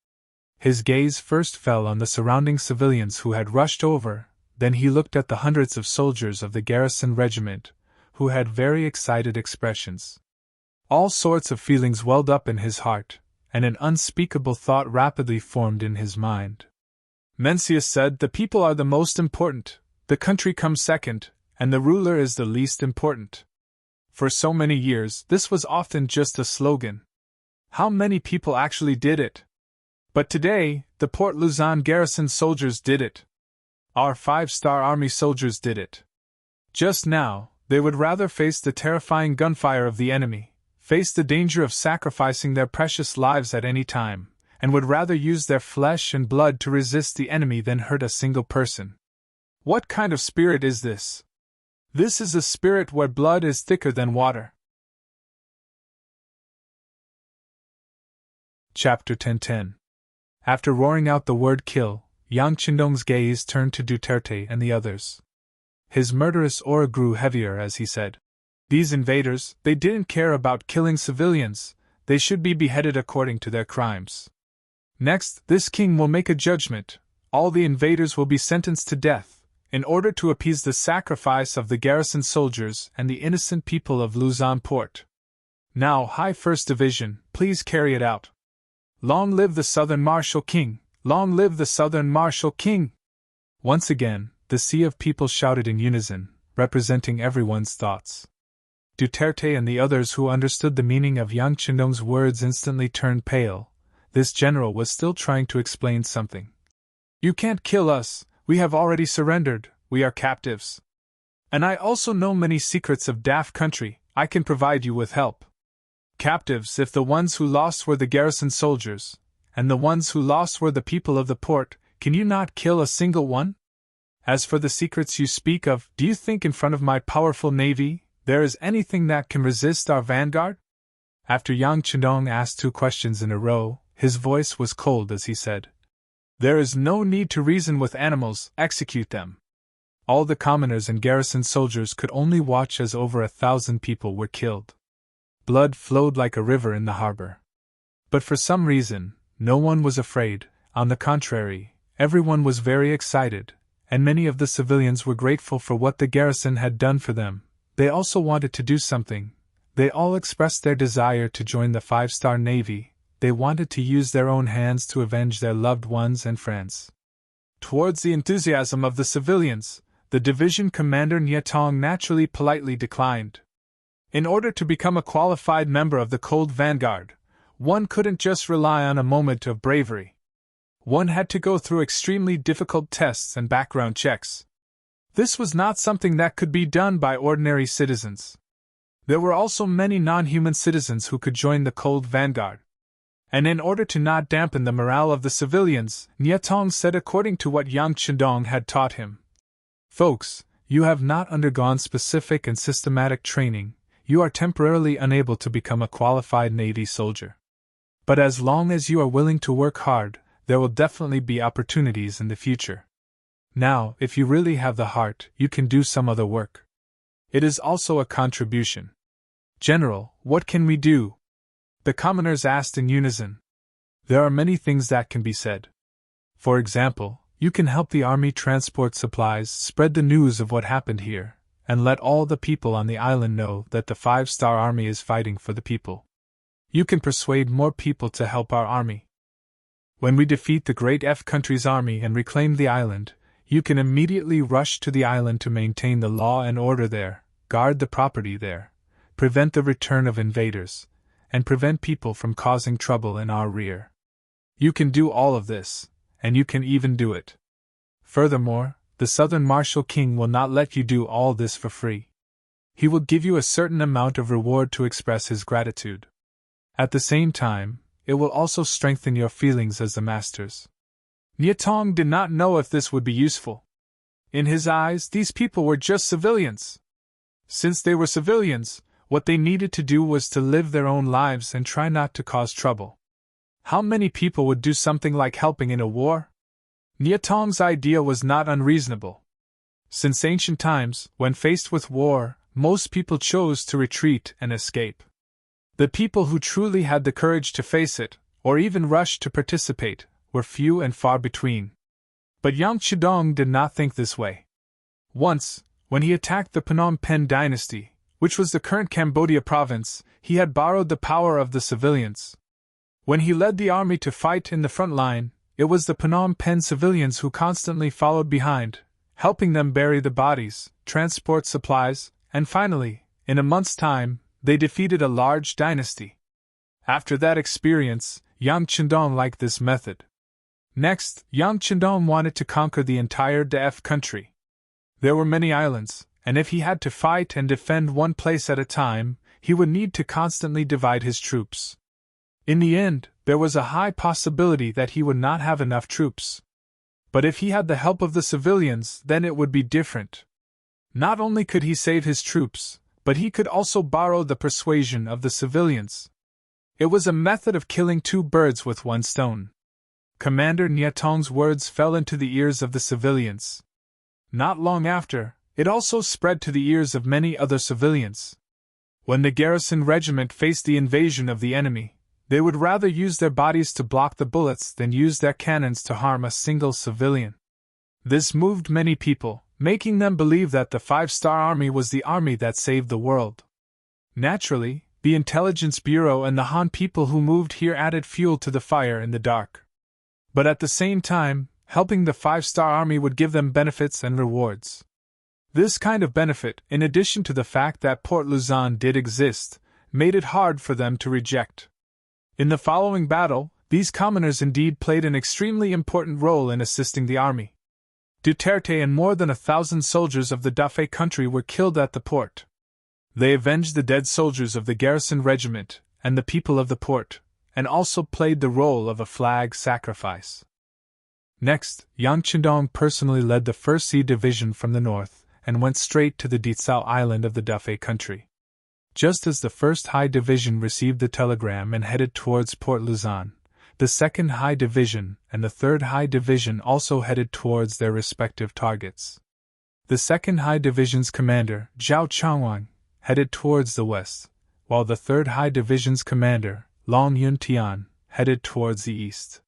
His gaze first fell on the surrounding civilians who had rushed over, then he looked at the hundreds of soldiers of the garrison regiment, who had very excited expressions. All sorts of feelings welled up in his heart, and an unspeakable thought rapidly formed in his mind. Mencius said, "The people are the most important, the country comes second, and the ruler is the least important." For so many years, this was often just a slogan. How many people actually did it? But today, the Port Luzon garrison soldiers did it. Our 5-star army soldiers did it. Just now, they would rather face the terrifying gunfire of the enemy, face the danger of sacrificing their precious lives at any time, and would rather use their flesh and blood to resist the enemy than hurt a single person. What kind of spirit is this? This is a spirit where blood is thicker than water. Chapter 10:10. After roaring out the word kill, Yang Chindong's gaze turned to Duterte and the others. His murderous aura grew heavier as he said, "These invaders, they didn't care about killing civilians, they should be beheaded according to their crimes. Next, this king will make a judgment, all the invaders will be sentenced to death, in order to appease the sacrifice of the garrison soldiers and the innocent people of Luzon Port. Now, High 1st Division, please carry it out. Long live the Southern Martial King! Long live the Southern Martial King!" Once again, the sea of people shouted in unison, representing everyone's thoughts. Duterte and the others who understood the meaning of Yang Chindong's words instantly turned pale. This general was still trying to explain something. "You can't kill us. We have already surrendered, we are captives. And I also know many secrets of Daft country, I can provide you with help. Captives if the ones who lost were the garrison soldiers, and the ones who lost were the people of the port, can you not kill a single one? As for the secrets you speak of, do you think in front of my powerful navy, there is anything that can resist our vanguard?" After Yang Chindong asked 2 questions in a row, his voice was cold as he said, "There is no need to reason with animals, execute them." All the commoners and garrison soldiers could only watch as over 1,000 people were killed. Blood flowed like a river in the harbor. But for some reason, no one was afraid. On the contrary, everyone was very excited, and many of the civilians were grateful for what the garrison had done for them. They also wanted to do something. They all expressed their desire to join the 5-star Navy. They wanted to use their own hands to avenge their loved ones and friends. Towards the enthusiasm of the civilians, the division commander Nietong naturally politely declined. In order to become a qualified member of the Cold Vanguard, one couldn't just rely on a moment of bravery. One had to go through extremely difficult tests and background checks. This was not something that could be done by ordinary citizens. There were also many non-human citizens who could join the Cold Vanguard. And in order to not dampen the morale of the civilians, Nietong said according to what Yang Chindong had taught him, "Folks, you have not undergone specific and systematic training, you are temporarily unable to become a qualified Navy soldier. But as long as you are willing to work hard, there will definitely be opportunities in the future. Now, if you really have the heart, you can do some other work. It is also a contribution." "General, what can we do?" the commoners asked in unison. "There are many things that can be said. For example, you can help the army transport supplies, spread the news of what happened here, and let all the people on the island know that the 5-star army is fighting for the people. You can persuade more people to help our army. When we defeat the great F country's army and reclaim the island, you can immediately rush to the island to maintain the law and order there, guard the property there, prevent the return of invaders, and prevent people from causing trouble in our rear. You can do all of this, and you can even do it. Furthermore, the Southern Marshal King will not let you do all this for free. He will give you a certain amount of reward to express his gratitude. At the same time, it will also strengthen your feelings as the masters. Niatong did not know if this would be useful. In his eyes, these people were just civilians. Since they were civilians, what they needed to do was to live their own lives and try not to cause trouble. How many people would do something like helping in a war? Niatong's idea was not unreasonable. Since ancient times, when faced with war, most people chose to retreat and escape. The people who truly had the courage to face it, or even rush to participate, were few and far between. But Yang Chidong did not think this way. Once, when he attacked the Phnom Penh dynasty, which was the current Cambodia province, he had borrowed the power of the civilians. When he led the army to fight in the front line, it was the Phnom Penh civilians who constantly followed behind, helping them bury the bodies, transport supplies, and finally, in a month's time, they defeated a large dynasty. After that experience, Yang Chidong liked this method. Next, Yang Chidong wanted to conquer the entire Def country. There were many islands, and if he had to fight and defend one place at a time, he would need to constantly divide his troops. In the end, there was a high possibility that he would not have enough troops. But if he had the help of the civilians, then it would be different. Not only could he save his troops, but he could also borrow the persuasion of the civilians. It was a method of killing two birds with one stone. Commander Niatong's words fell into the ears of the civilians. Not long after, it also spread to the ears of many other civilians. When the garrison regiment faced the invasion of the enemy, they would rather use their bodies to block the bullets than use their cannons to harm a single civilian. This moved many people, making them believe that the Five-Star Army was the army that saved the world. Naturally, the Intelligence Bureau and the Han people who moved here added fuel to the fire in the dark. But at the same time, helping the Five-Star Army would give them benefits and rewards. This kind of benefit, in addition to the fact that Port Luzon did exist, made it hard for them to reject. In the following battle, these commoners indeed played an extremely important role in assisting the army. Duterte and more than 1,000 soldiers of the Dafe country were killed at the port. They avenged the dead soldiers of the garrison regiment and the people of the port, and also played the role of a flag sacrifice. Next, Yang Chidong personally led the 1st Sea Division from the north and went straight to the Ditsao Island of the Dafe country. Just as the 1st High Division received the telegram and headed towards Port Luzon, the 2nd High Division and the 3rd High Division also headed towards their respective targets. The 2nd High Division's commander, Zhao Changwang, headed towards the west, while the 3rd High Division's commander, Long Yun Tian, headed towards the east.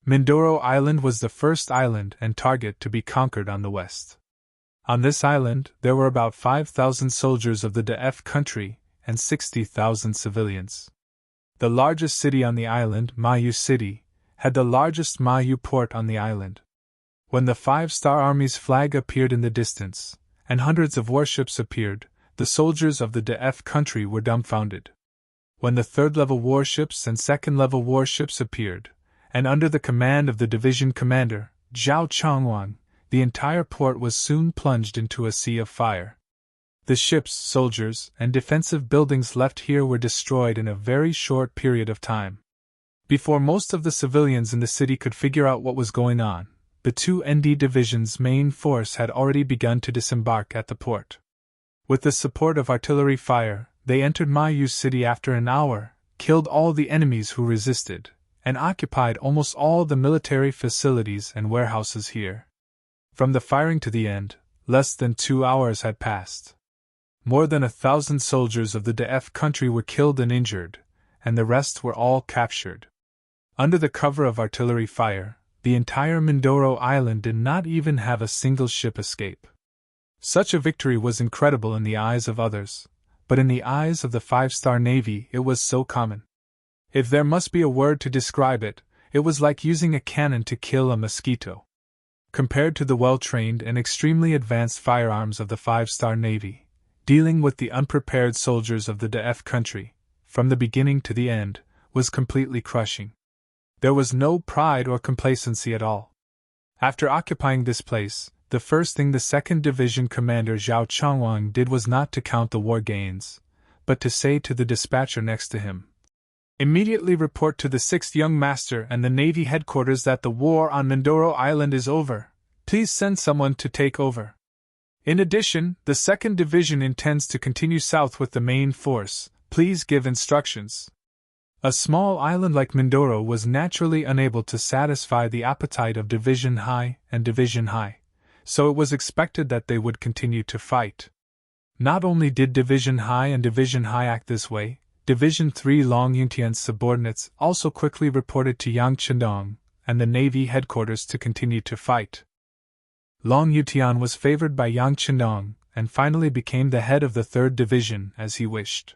Mindoro Island was the first island and target to be conquered on the west. On this island, there were about 5,000 soldiers of the Def country and 60,000 civilians. The largest city on the island, Mayu City, had the largest Mayu port on the island. When the Five-Star Army's flag appeared in the distance, and hundreds of warships appeared, the soldiers of the Def country were dumbfounded. When the 3rd-level warships and 2nd-level warships appeared, and under the command of the division commander, Zhao Changwang, the entire port was soon plunged into a sea of fire. The ships, soldiers, and defensive buildings left here were destroyed in a very short period of time. Before most of the civilians in the city could figure out what was going on, the 2 ND Division's main force had already begun to disembark at the port. With the support of artillery fire, they entered Mayu City after an hour, killed all the enemies who resisted, and occupied almost all the military facilities and warehouses here. From the firing to the end, less than 2 hours had passed. More than 1,000 soldiers of the Def country were killed and injured, and the rest were all captured. Under the cover of artillery fire, the entire Mindoro Island did not even have a single ship escape. Such a victory was incredible in the eyes of others, but in the eyes of the Five-Star Navy it was so common. If there must be a word to describe it, it was like using a cannon to kill a mosquito. Compared to the well-trained and extremely advanced firearms of the Five-Star Navy, dealing with the unprepared soldiers of the Def country, from the beginning to the end, was completely crushing. There was no pride or complacency at all. After occupying this place, the first thing the 2nd Division Commander Zhao Changwang did was not to count the war gains, but to say to the dispatcher next to him, "Immediately report to the 6th Young Master and the Navy headquarters that the war on Mindoro Island is over. Please send someone to take over. In addition, the 2nd Division intends to continue south with the main force. Please give instructions." A small island like Mindoro was naturally unable to satisfy the appetite of Division High and Division High, so it was expected that they would continue to fight. Not only did Division High and Division High act this way, Division 3 Long Yuntian's subordinates also quickly reported to Yang Chendong and the Navy headquarters to continue to fight. Long Yutian was favored by Yang Chendong and finally became the head of the 3rd Division as he wished.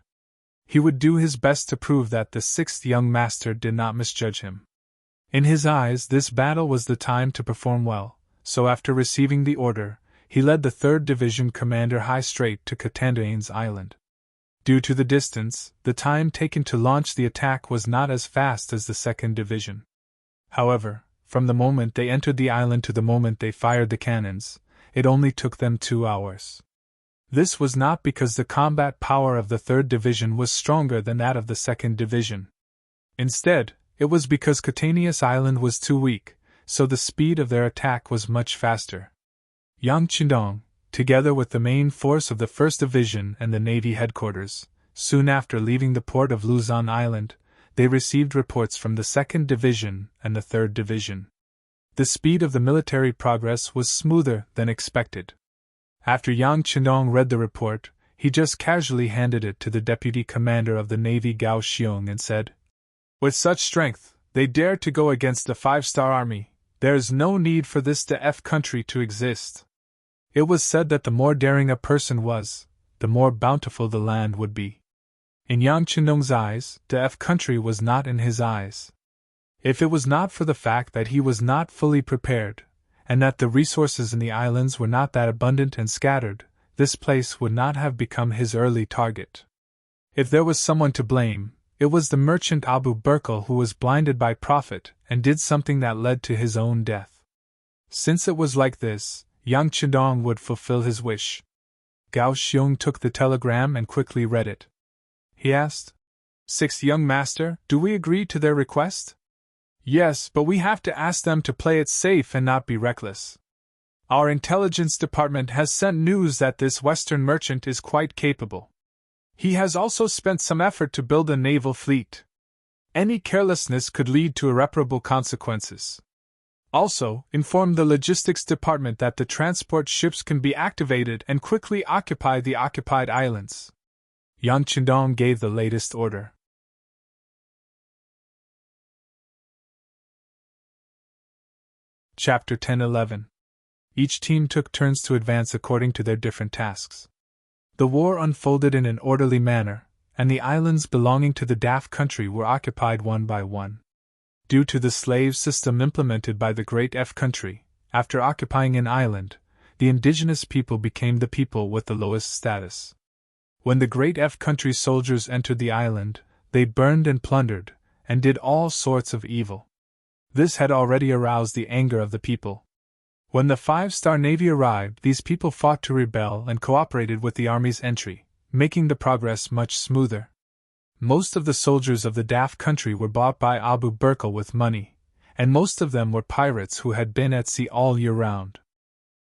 He would do his best to prove that the 6th Young Master did not misjudge him. In his eyes, this battle was the time to perform well, so after receiving the order, he led the 3rd Division Commander High straight to Katandane's Island. Due to the distance, the time taken to launch the attack was not as fast as the 2nd Division. However, from the moment they entered the island to the moment they fired the cannons, it only took them 2 hours. This was not because the combat power of the 3rd Division was stronger than that of the 2nd Division. Instead, it was because Catania's Island was too weak, so the speed of their attack was much faster. Yang Chendong, together with the main force of the 1st Division and the Navy headquarters, soon after leaving the port of Luzon Island, they received reports from the 2nd Division and the 3rd Division. The speed of the military progress was smoother than expected. After Yang Chendong read the report, he just casually handed it to the deputy commander of the Navy Gao Xiong and said, "With such strength, they dare to go against the 5-star army. There is no need for this DF country to exist." It was said that the more daring a person was, the more bountiful the land would be. In Yang Chendong's eyes, DF country was not in his eyes. If it was not for the fact that he was not fully prepared, and that the resources in the islands were not that abundant and scattered, this place would not have become his early target. If there was someone to blame, it was the merchant Abu Burkle, who was blinded by profit and did something that led to his own death. Since it was like this, Yang Chendong would fulfill his wish. Gao Xiong took the telegram and quickly read it. He asked, "6th Young Master, do we agree to their request?" "Yes, but we have to ask them to play it safe and not be reckless. Our intelligence department has sent news that this Western merchant is quite capable. He has also spent some effort to build a naval fleet. Any carelessness could lead to irreparable consequences. Also, inform the logistics department that the transport ships can be activated and quickly occupy the occupied islands." Yang Chendong gave the latest order. Chapter 10-11. Each team took turns to advance according to their different tasks. The war unfolded in an orderly manner, and the islands belonging to the DAF country were occupied one by one. Due to the slave system implemented by the Great F country, after occupying an island, the indigenous people became the people with the lowest status. When the Great F country soldiers entered the island, they burned and plundered, and did all sorts of evil. This had already aroused the anger of the people. When the 5-star Navy arrived, these people fought to rebel and cooperated with the army's entry, making the progress much smoother. Most of the soldiers of the DAF country were bought by Abu Burkle with money, and most of them were pirates who had been at sea all year round.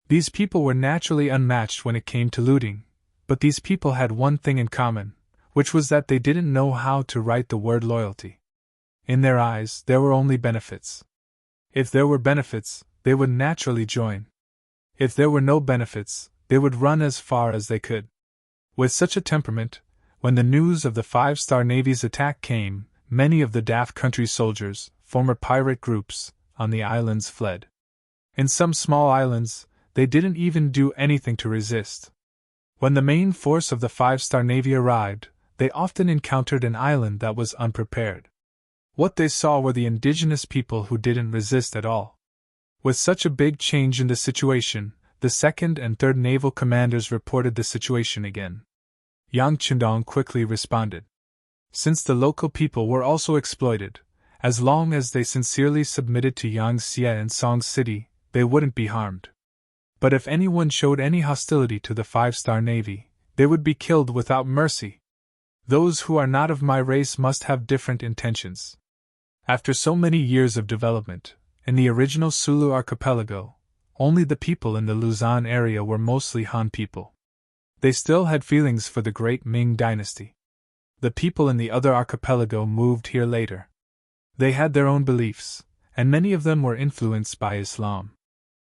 These people were naturally unmatched when it came to looting, but these people had one thing in common, which was that they didn't know how to write the word loyalty. In their eyes, there were only benefits. If there were benefits, they would naturally join. If there were no benefits, they would run as far as they could. With such a temperament, when the news of the 5-star Navy's attack came, many of the DAF country soldiers, former pirate groups, on the islands fled. In some small islands, they didn't even do anything to resist. When the main force of the 5-star Navy arrived, they often encountered an island that was unprepared. What they saw were the indigenous people who didn't resist at all. With such a big change in the situation, the 2nd and 3rd naval commanders reported the situation again. Yang Chendong quickly responded. Since the local people were also exploited, As long as they sincerely submitted to Yang Xie and Song City, they wouldn't be harmed. But if anyone showed any hostility to the 5-star Navy, they would be killed without mercy. Those who are not of my race must have different intentions. After so many years of development, in the original Sulu archipelago, only the people in the Luzon area were mostly Han people. They still had feelings for the great Ming dynasty. The people in the other archipelago moved here later. They had their own beliefs, and many of them were influenced by Islam.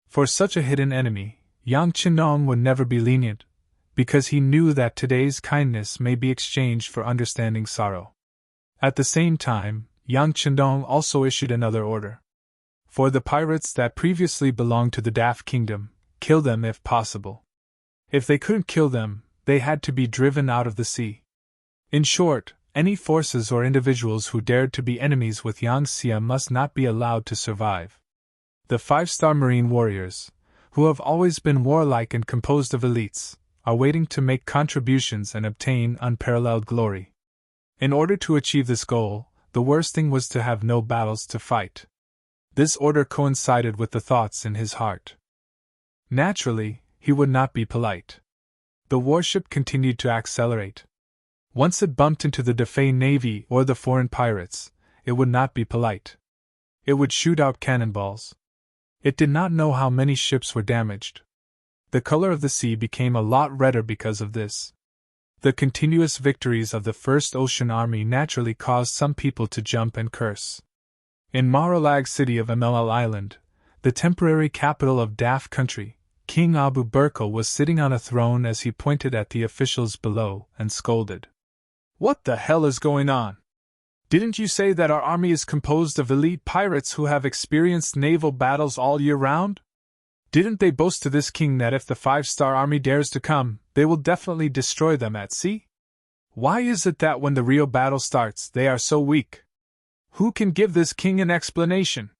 For such a hidden enemy, Yang Chinong would never be lenient, because he knew that today's kindness may be exchanged for understanding sorrow. At the same time, Yang Chinong also issued another order. For the pirates that previously belonged to the Daf kingdom, kill them if possible. If they couldn't kill them, they had to be driven out of the sea. In short, any forces or individuals who dared to be enemies with Yang Xie must not be allowed to survive. The 5-star Marine warriors, who have always been warlike and composed of elites, are waiting to make contributions and obtain unparalleled glory. In order to achieve this goal, the worst thing was to have no battles to fight. This order coincided with the thoughts in his heart. Naturally, he would not be polite. The warship continued to accelerate. Once it bumped into the Defei Navy or the foreign pirates, it would not be polite. It would shoot out cannonballs. It did not know how many ships were damaged. The color of the sea became a lot redder because of this. The continuous victories of the First Ocean Army naturally caused some people to jump and curse. In Maralag city of MLL Island, the temporary capital of Daf country, King Abu Burkle was sitting on a throne as he pointed at the officials below and scolded. "What the hell is going on? Didn't you say that our army is composed of elite pirates who have experienced naval battles all year round? Didn't they boast to this king that if the 5-star army dares to come, they will definitely destroy them at sea? Why is it that when the real battle starts, they are so weak? Who can give this king an explanation?"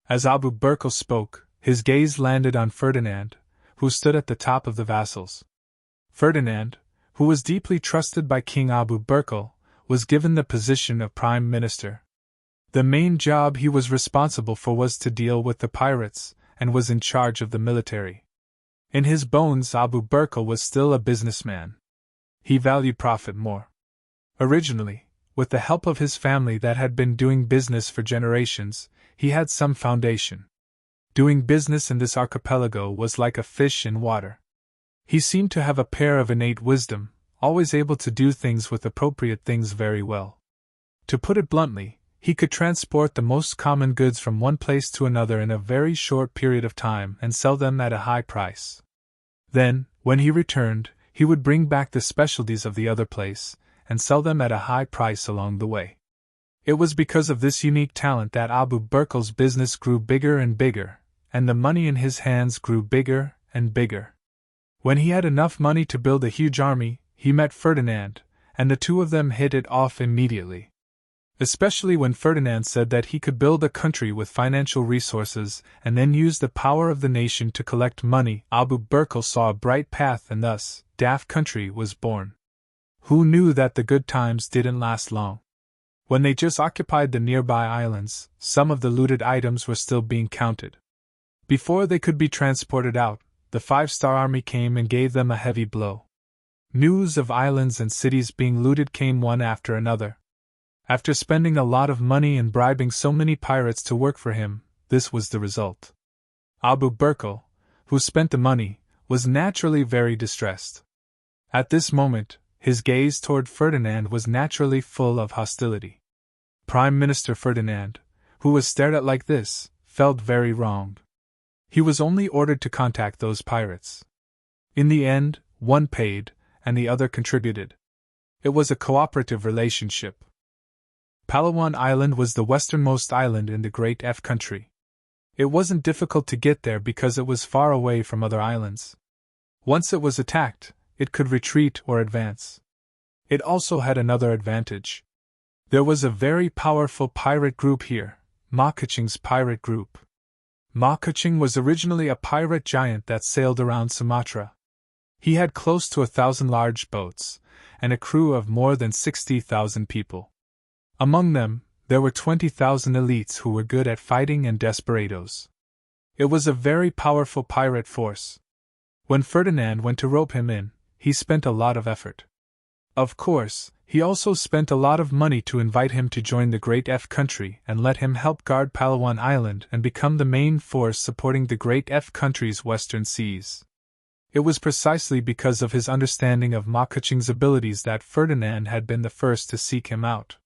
As Abu Burkle spoke, his gaze landed on Ferdinand, who stood at the top of the vassals. Ferdinand, who was deeply trusted by King Abu Burkle, was given the position of Prime Minister. The main job he was responsible for was to deal with the pirates, and was in charge of the military. In his bones, Abu Burkle was still a businessman. He valued profit more. Originally, with the help of his family that had been doing business for generations, he had some foundation. Doing business in this archipelago was like a fish in water. He seemed to have a pair of innate wisdom, always able to do things with appropriate things very well. To put it bluntly, he could transport the most common goods from one place to another in a very short period of time and sell them at a high price. Then, when he returned, he would bring back the specialties of the other place and sell them at a high price along the way. It was because of this unique talent that Abu Burkle's business grew bigger and bigger, and the money in his hands grew bigger and bigger. When he had enough money to build a huge army, he met Ferdinand, and the two of them hit it off immediately. Especially when Ferdinand said that he could build a country with financial resources and then use the power of the nation to collect money, Abu Burkle saw a bright path, and thus, Daf country was born. Who knew that the good times didn't last long? When they just occupied the nearby islands, some of the looted items were still being counted. Before they could be transported out, the 5-star army came and gave them a heavy blow. News of islands and cities being looted came one after another. After spending a lot of money and bribing so many pirates to work for him, this was the result. Abu Burkle, who spent the money, was naturally very distressed. At this moment, his gaze toward Ferdinand was naturally full of hostility. Prime Minister Ferdinand, who was stared at like this, felt very wronged. He was only ordered to contact those pirates. In the end, one paid, and the other contributed. It was a cooperative relationship. Palawan Island was the westernmost island in the Great F country. It wasn't difficult to get there because it was far away from other islands. Once it was attacked, it could retreat or advance. It also had another advantage. There was a very powerful pirate group here, Ma Keqing's pirate group. Ma Keqing was originally a pirate giant that sailed around Sumatra. He had close to 1,000 large boats, and a crew of more than 60,000 people. Among them, there were 20,000 elites who were good at fighting and desperados. It was a very powerful pirate force. When Ferdinand went to rope him in, he spent a lot of effort. Of course, he also spent a lot of money to invite him to join the Great F country and let him help guard Palawan Island and become the main force supporting the Great F country's western seas. It was precisely because of his understanding of Ma Keqing's abilities that Ferdinand had been the first to seek him out.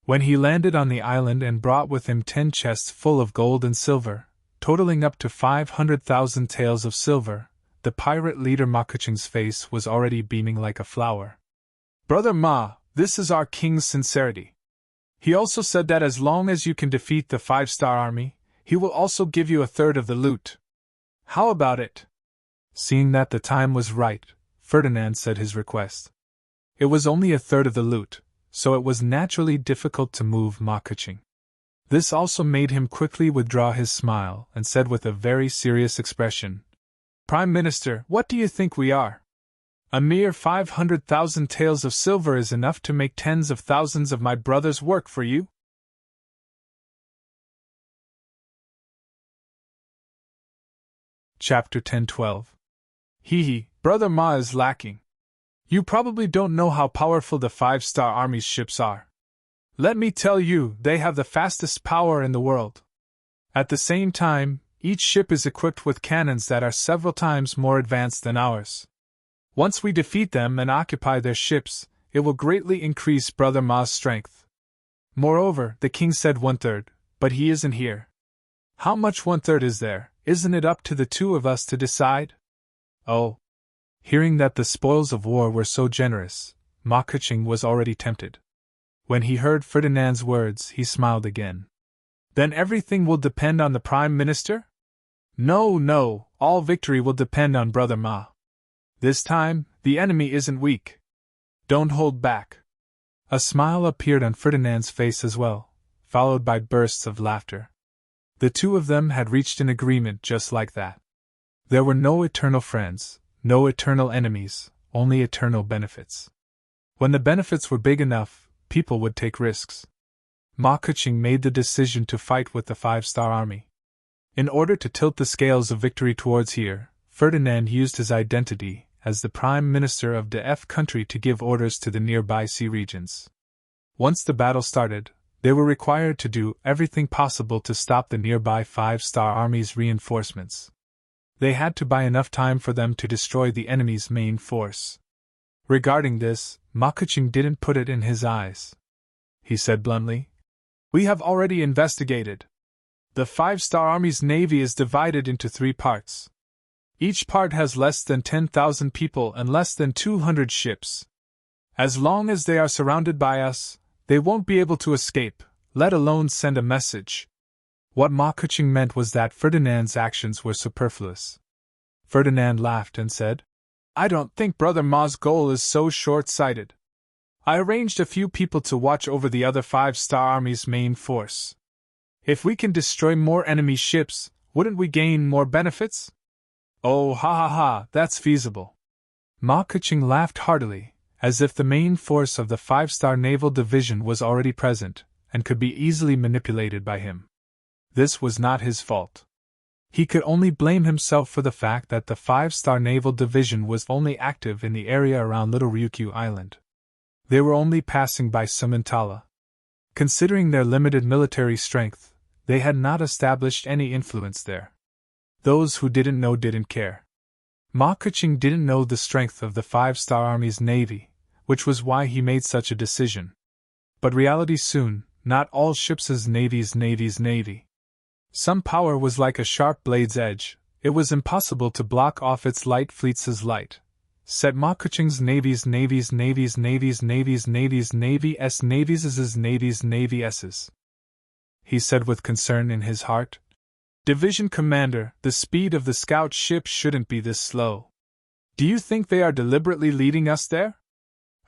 When he landed on the island and brought with him 10 chests full of gold and silver, totaling up to 500,000 taels of silver, the pirate leader Ma Keqing's face was already beaming like a flower. "Brother Ma, this is our king's sincerity. He also said that as long as you can defeat the 5-star army, he will also give you a third of the loot. How about it?" Seeing that the time was right, Ferdinand said his request. It was only a third of the loot, so it was naturally difficult to move Ma Keqing. This also made him quickly withdraw his smile and said with a very serious expression, "Prime Minister, what do you think we are? A mere 500,000 taels of silver is enough to make tens of thousands of my brothers work for you?" Chapter 10-12. Hee, Brother Ma is lacking. You probably don't know how powerful the 5-star army's ships are. Let me tell you, they have the fastest power in the world. At the same time, each ship is equipped with cannons that are several times more advanced than ours. Once we defeat them and occupy their ships, it will greatly increase Brother Ma's strength. Moreover, the king said 1/3, but he isn't here. How much 1/3 is there? Isn't it up to the two of us to decide? Oh. Hearing that the spoils of war were so generous, Ma Keqing was already tempted. When he heard Ferdinand's words, he smiled again. Then everything will depend on the Prime Minister? No, all victory will depend on Brother Ma. This time, the enemy isn't weak. Don't hold back. A smile appeared on Ferdinand's face as well, followed by bursts of laughter. The two of them had reached an agreement just like that. There were no eternal friends, no eternal enemies, only eternal benefits. When the benefits were big enough, people would take risks. Ma Keqing made the decision to fight with the 5-star army. In order to tilt the scales of victory towards here, Ferdinand used his identity as the Prime Minister of the F country to give orders to the nearby sea regions. Once the battle started, they were required to do everything possible to stop the nearby 5-star army's reinforcements. They had to buy enough time for them to destroy the enemy's main force. Regarding this, Ma Keqing didn't put it in his eyes. He said bluntly, "We have already investigated. The 5-star army's navy is divided into 3 parts. Each part has less than 10,000 people and less than 200 ships. As long as they are surrounded by us, they won't be able to escape, let alone send a message." What Ma Keqing meant was that Ferdinand's actions were superfluous. Ferdinand laughed and said, "I don't think Brother Ma's goal is so short-sighted. I arranged a few people to watch over the other 5-star army's main force. If we can destroy more enemy ships, wouldn't we gain more benefits?" "Oh, ha, that's feasible." Ma Keqing laughed heartily, as if the main force of the 5-star naval division was already present, and could be easily manipulated by him. This was not his fault. He could only blame himself for the fact that the 5-star naval division was only active in the area around Little Ryukyu Island. They were only passing by Sumantala. Considering their limited military strength, they had not established any influence there. Those who didn't know didn't care. Ma Keqing didn't know the strength of the 5-star army's navy, which was why he made such a decision. But reality soon, not all ships' navy's navy. Some power was like a sharp blade's edge, it was impossible to block off its light fleet's light. Set Ma Keqing's navy's navy's. He said with concern in his heart, "Division Commander, the speed of the scout ship shouldn't be this slow. Do you think they are deliberately leading us there?"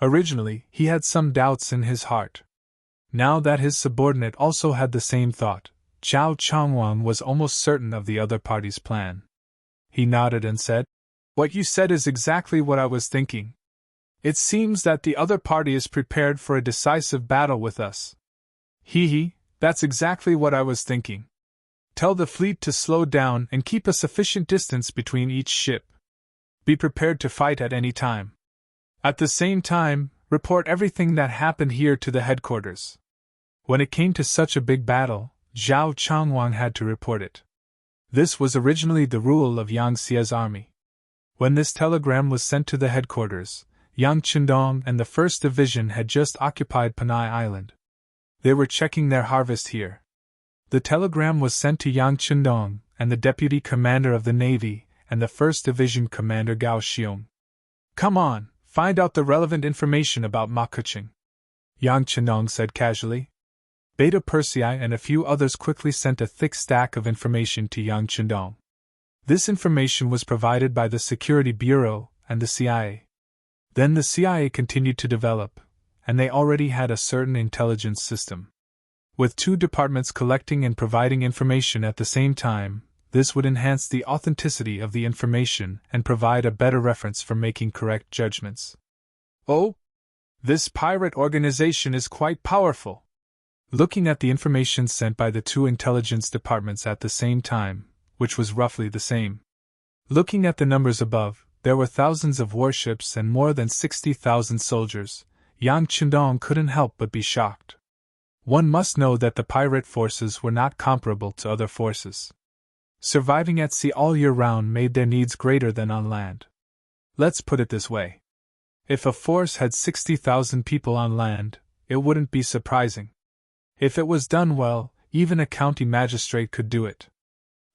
Originally, he had some doubts in his heart. Now that his subordinate also had the same thought, Chao Changwang was almost certain of the other party's plan. He nodded and said, "What you said is exactly what I was thinking. It seems that the other party is prepared for a decisive battle with us." Hee, that's exactly what I was thinking. Tell the fleet to slow down and keep a sufficient distance between each ship. Be prepared to fight at any time. At the same time, report everything that happened here to the headquarters. When it came to such a big battle, Zhao Changwang had to report it. This was originally the rule of Yang Xie's army. When this telegram was sent to the headquarters, Yang Chendong and the 1st Division had just occupied Panay Island. They were checking their harvest here. The telegram was sent to Yang Chendong and the Deputy Commander of the Navy and the 1st Division Commander Gao Xiong. Come on, find out the relevant information about Ma Keqing, Yang Chendong said casually. Beta Persei and a few others quickly sent a thick stack of information to Yang Chendong. This information was provided by the Security Bureau and the CIA. Then the CIA continued to develop, and they already had a certain intelligence system. With 2 departments collecting and providing information at the same time, this would enhance the authenticity of the information and provide a better reference for making correct judgments. Oh, this pirate organization is quite powerful. Looking at the information sent by the 2 intelligence departments at the same time, which was roughly the same. Looking at the numbers above, there were thousands of warships and more than 60,000 soldiers. Yang Chendong couldn't help but be shocked. One must know that the pirate forces were not comparable to other forces. Surviving at sea all year round made their needs greater than on land. Let's put it this way. If a force had 60,000 people on land, it wouldn't be surprising. If it was done well, even a county magistrate could do it.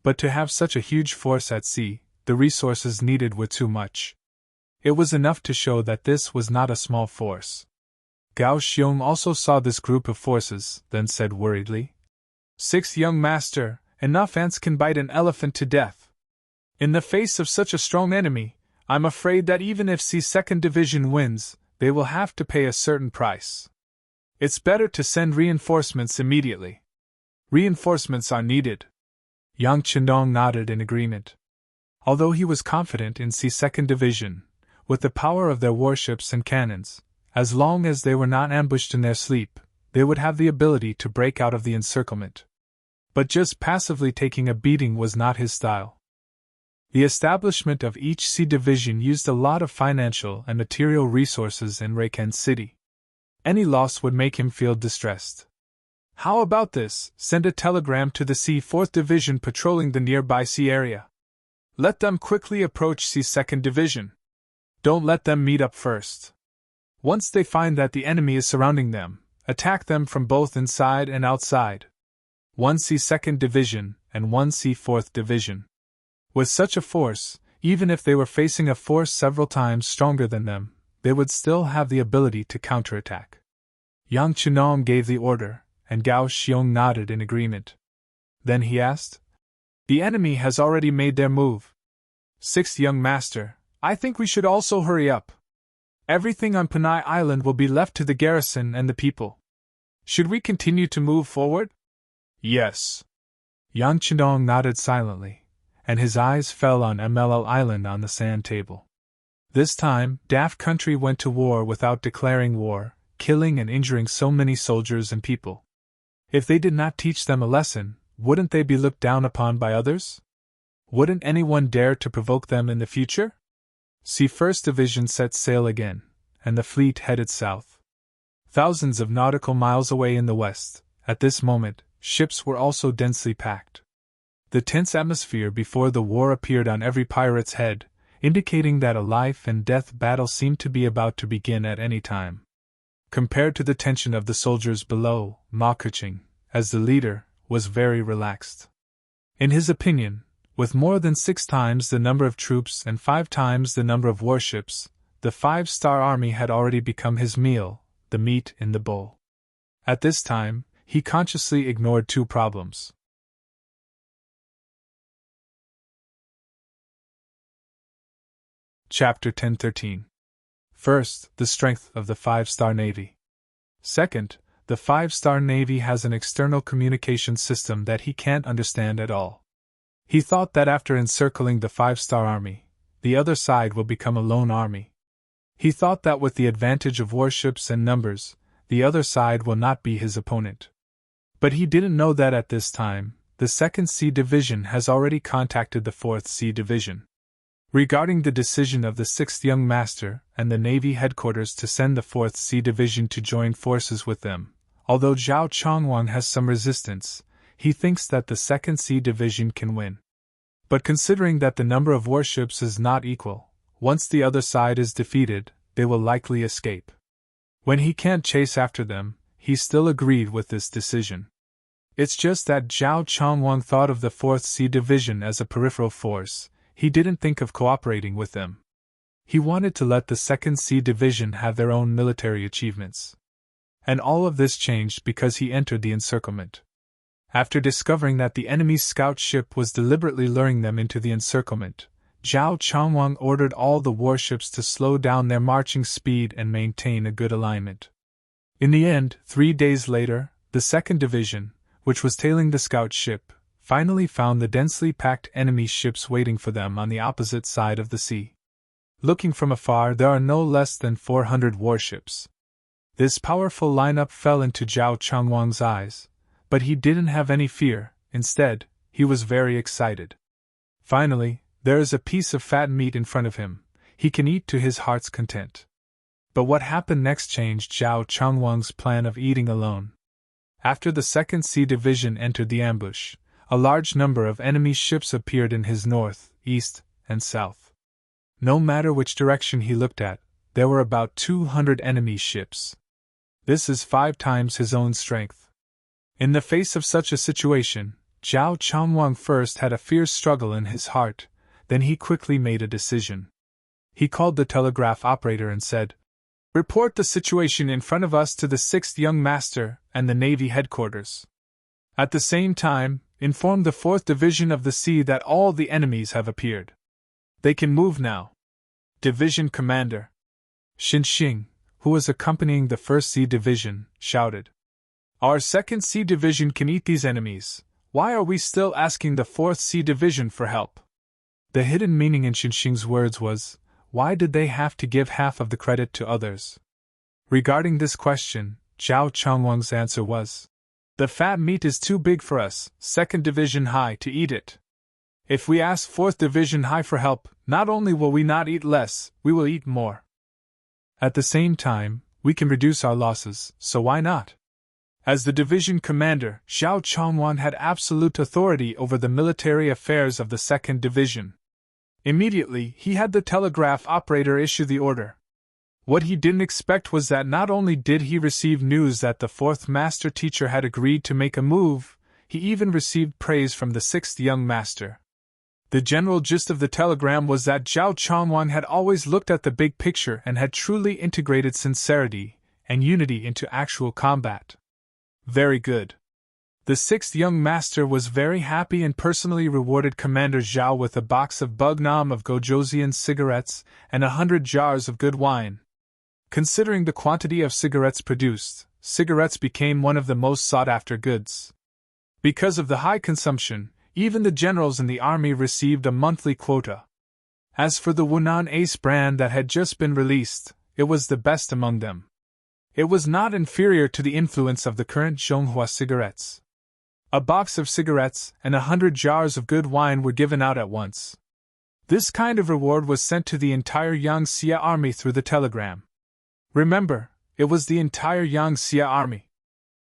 But to have such a huge force at sea, the resources needed were too much. It was enough to show that this was not a small force. Gao Xiong also saw this group of forces, then said worriedly, 6 young master, enough ants can bite an elephant to death. In the face of such a strong enemy, I'm afraid that even if C 2nd Division wins, they will have to pay a certain price. It's better to send reinforcements immediately. Reinforcements are needed. Yang Chendong nodded in agreement. Although he was confident in C 2nd Division, with the power of their warships and cannons, as long as they were not ambushed in their sleep, they would have the ability to break out of the encirclement. But just passively taking a beating was not his style. The establishment of each C division used a lot of financial and material resources in Raiken City. Any loss would make him feel distressed. How about this? Send a telegram to the C 4th Division patrolling the nearby sea area. Let them quickly approach C 2nd Division. Don't let them meet up first. Once they find that the enemy is surrounding them, attack them from both inside and outside. 1 C 2nd Division and 1 C 4th Division. With such a force, even if they were facing a force several times stronger than them, they would still have the ability to counterattack. Yang Chendong gave the order, and Gao Xiong nodded in agreement. Then he asked, The enemy has already made their move. 6th young master, I think we should also hurry up. Everything on Panay Island will be left to the garrison and the people. Should we continue to move forward? Yes. Yang Chendong nodded silently, and his eyes fell on MLL Island on the sand table. This time, Daft Country went to war without declaring war, killing and injuring so many soldiers and people. If they did not teach them a lesson, wouldn't they be looked down upon by others? Wouldn't anyone dare to provoke them in the future? C 1st Division set sail again, and the fleet headed south. Thousands of nautical miles away in the west, at this moment, ships were also densely packed. The tense atmosphere before the war appeared on every pirate's head, indicating that a life-and-death battle seemed to be about to begin at any time. Compared to the tension of the soldiers below, Ma Keqing, as the leader, was very relaxed. In his opinion, with more than 6 times the number of troops and 5 times the number of warships, the 5-star army had already become his meal, the meat in the bowl. At this time, he consciously ignored 2 problems. Chapter 10-13. First, the strength of the 5-star Navy. Second, the 5-star Navy has an external communication system that he can't understand at all. He thought that after encircling the 5-star army, the other side will become a lone army. He thought that with the advantage of warships and numbers, the other side will not be his opponent. But he didn't know that at this time, the 2nd Sea Division has already contacted the 4th Sea Division regarding the decision of the 6th Young Master and the Navy headquarters to send the 4th Sea Division to join forces with them. Although Zhao Chongwang has some resistance, he thinks that the 2nd Sea Division can win. But considering that the number of warships is not equal, once the other side is defeated, they will likely escape. When he can't chase after them, he still agreed with this decision. It's just that Zhao Chongwang thought of the 4th Sea Division as a peripheral force. He didn't think of cooperating with them. He wanted to let the 2nd Sea Division have their own military achievements. And all of this changed because he entered the encirclement. After discovering that the enemy's scout ship was deliberately luring them into the encirclement, Zhao Chongwang ordered all the warships to slow down their marching speed and maintain a good alignment. In the end, 3 days later, the 2nd Division, which was tailing the scout ship, finally found the densely packed enemy ships waiting for them on the opposite side of the sea. Looking from afar, there are no less than 400 warships. This powerful lineup fell into Zhao Chongwang's eyes, but he didn't have any fear. Instead, he was very excited. Finally, there is a piece of fat meat in front of him. He can eat to his heart's content. But what happened next changed Zhao Chongwang's plan of eating alone. After the 2nd Sea Division entered the ambush, a large number of enemy ships appeared in his north, east, and south. No matter which direction he looked at, there were about 200 enemy ships. This is 5 times his own strength. In the face of such a situation, Zhao Chongwang first had a fierce struggle in his heart, then he quickly made a decision. He called the telegraph operator and said, "Report the situation in front of us to the 6th Young Master and the Navy headquarters. At the same time, inform the 4th Division of the Sea that all the enemies have appeared. They can move now." Division Commander Xinxing, who was accompanying the 1st Sea Division, shouted, "Our 2nd Sea Division can eat these enemies. Why are we still asking the 4th Sea Division for help?" The hidden meaning in Xinxing's words was, why did they have to give half of the credit to others? Regarding this question, Zhao Chongwang's answer was, "The fat meat is too big for us, 2nd Division High, to eat it. If we ask 4th Division High for help, not only will we not eat less, we will eat more. At the same time, we can reduce our losses, so why not?" As the division commander, Zhao Chongwang had absolute authority over the military affairs of the 2nd Division. Immediately, he had the telegraph operator issue the order. What he didn't expect was that not only did he receive news that the 4th Master Teacher had agreed to make a move, he even received praise from the 6th Young Master. The general gist of the telegram was that Zhao Chongwang had always looked at the big picture and had truly integrated sincerity and unity into actual combat. Very good. The 6th Young Master was very happy and personally rewarded Commander Zhao with a box of Bugnam of Gojosian cigarettes and 100 jars of good wine. Considering the quantity of cigarettes produced, cigarettes became one of the most sought-after goods. Because of the high consumption, even the generals in the army received a monthly quota. As for the Wunan Ace brand that had just been released, it was the best among them. It was not inferior to the influence of the current Zhonghua cigarettes. A box of cigarettes and 100 jars of good wine were given out at once. This kind of reward was sent to the entire Yangxia army through the telegram. Remember, it was the entire Yangxia army.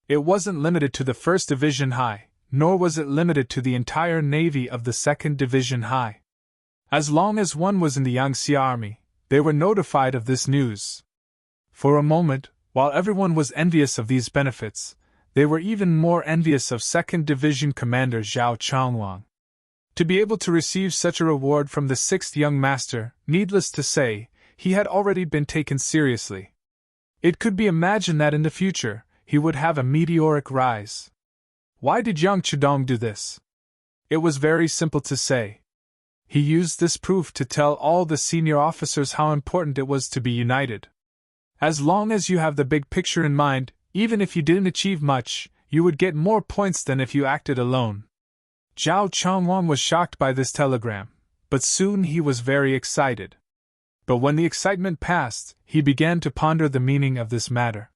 It wasn't limited to the 1st Division High, nor was it limited to the entire navy of the 2nd Division High. As long as one was in the Yangxia army, they were notified of this news. For a moment, while everyone was envious of these benefits, they were even more envious of 2nd Division Commander Zhao Chongwang. To be able to receive such a reward from the 6th Young Master, needless to say, he had already been taken seriously. It could be imagined that in the future, he would have a meteoric rise. Why did Yang Chidong do this? It was very simple to say. He used this proof to tell all the senior officers how important it was to be united. As long as you have the big picture in mind, even if you didn't achieve much, you would get more points than if you acted alone. Zhao Chongwang was shocked by this telegram, but soon he was very excited. But when the excitement passed, he began to ponder the meaning of this matter.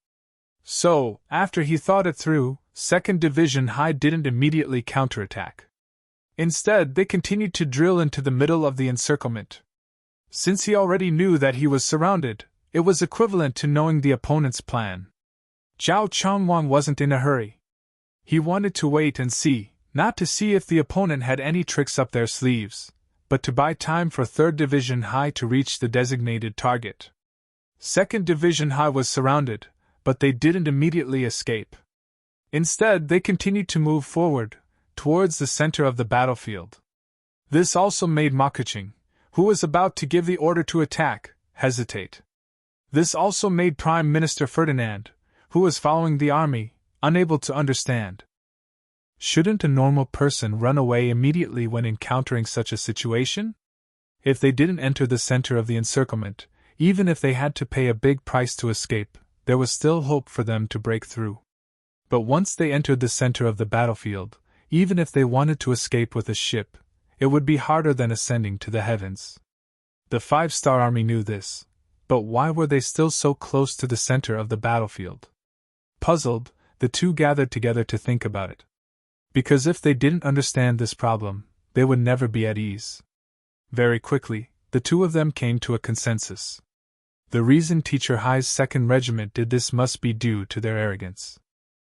So, after he thought it through, 2nd Division High didn't immediately counterattack. Instead, they continued to drill into the middle of the encirclement. Since he already knew that he was surrounded, it was equivalent to knowing the opponent's plan. Zhao Changwang wasn't in a hurry. He wanted to wait and see, not to see if the opponent had any tricks up their sleeves, but to buy time for 3rd Division High to reach the designated target. 2nd Division High was surrounded, but they didn't immediately escape. Instead, they continued to move forward, towards the center of the battlefield. This also made Ma Keqing, who was about to give the order to attack, hesitate. This also made Prime Minister Ferdinand, who was following the army, unable to understand. Shouldn't a normal person run away immediately when encountering such a situation? If they didn't enter the center of the encirclement, even if they had to pay a big price to escape, there was still hope for them to break through. But once they entered the center of the battlefield, even if they wanted to escape with a ship, it would be harder than ascending to the heavens. The 5-star army knew this, but why were they still so close to the center of the battlefield? Puzzled, the two gathered together to think about it. Because if they didn't understand this problem, they would never be at ease. Very quickly, the two of them came to a consensus. The reason Teacher Hai's 2nd Regiment did this must be due to their arrogance.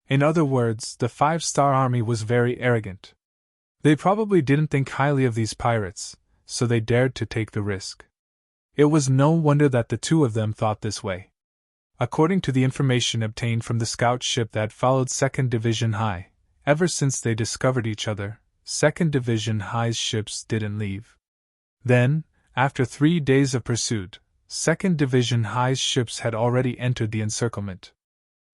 In other words, the 5-star army was very arrogant. They probably didn't think highly of these pirates, so they dared to take the risk. It was no wonder that the two of them thought this way. According to the information obtained from the scout ship that followed 2nd Division High, ever since they discovered each other, 2nd Division High's ships didn't leave. Then, after 3 days of pursuit, 2nd Division High's ships had already entered the encirclement.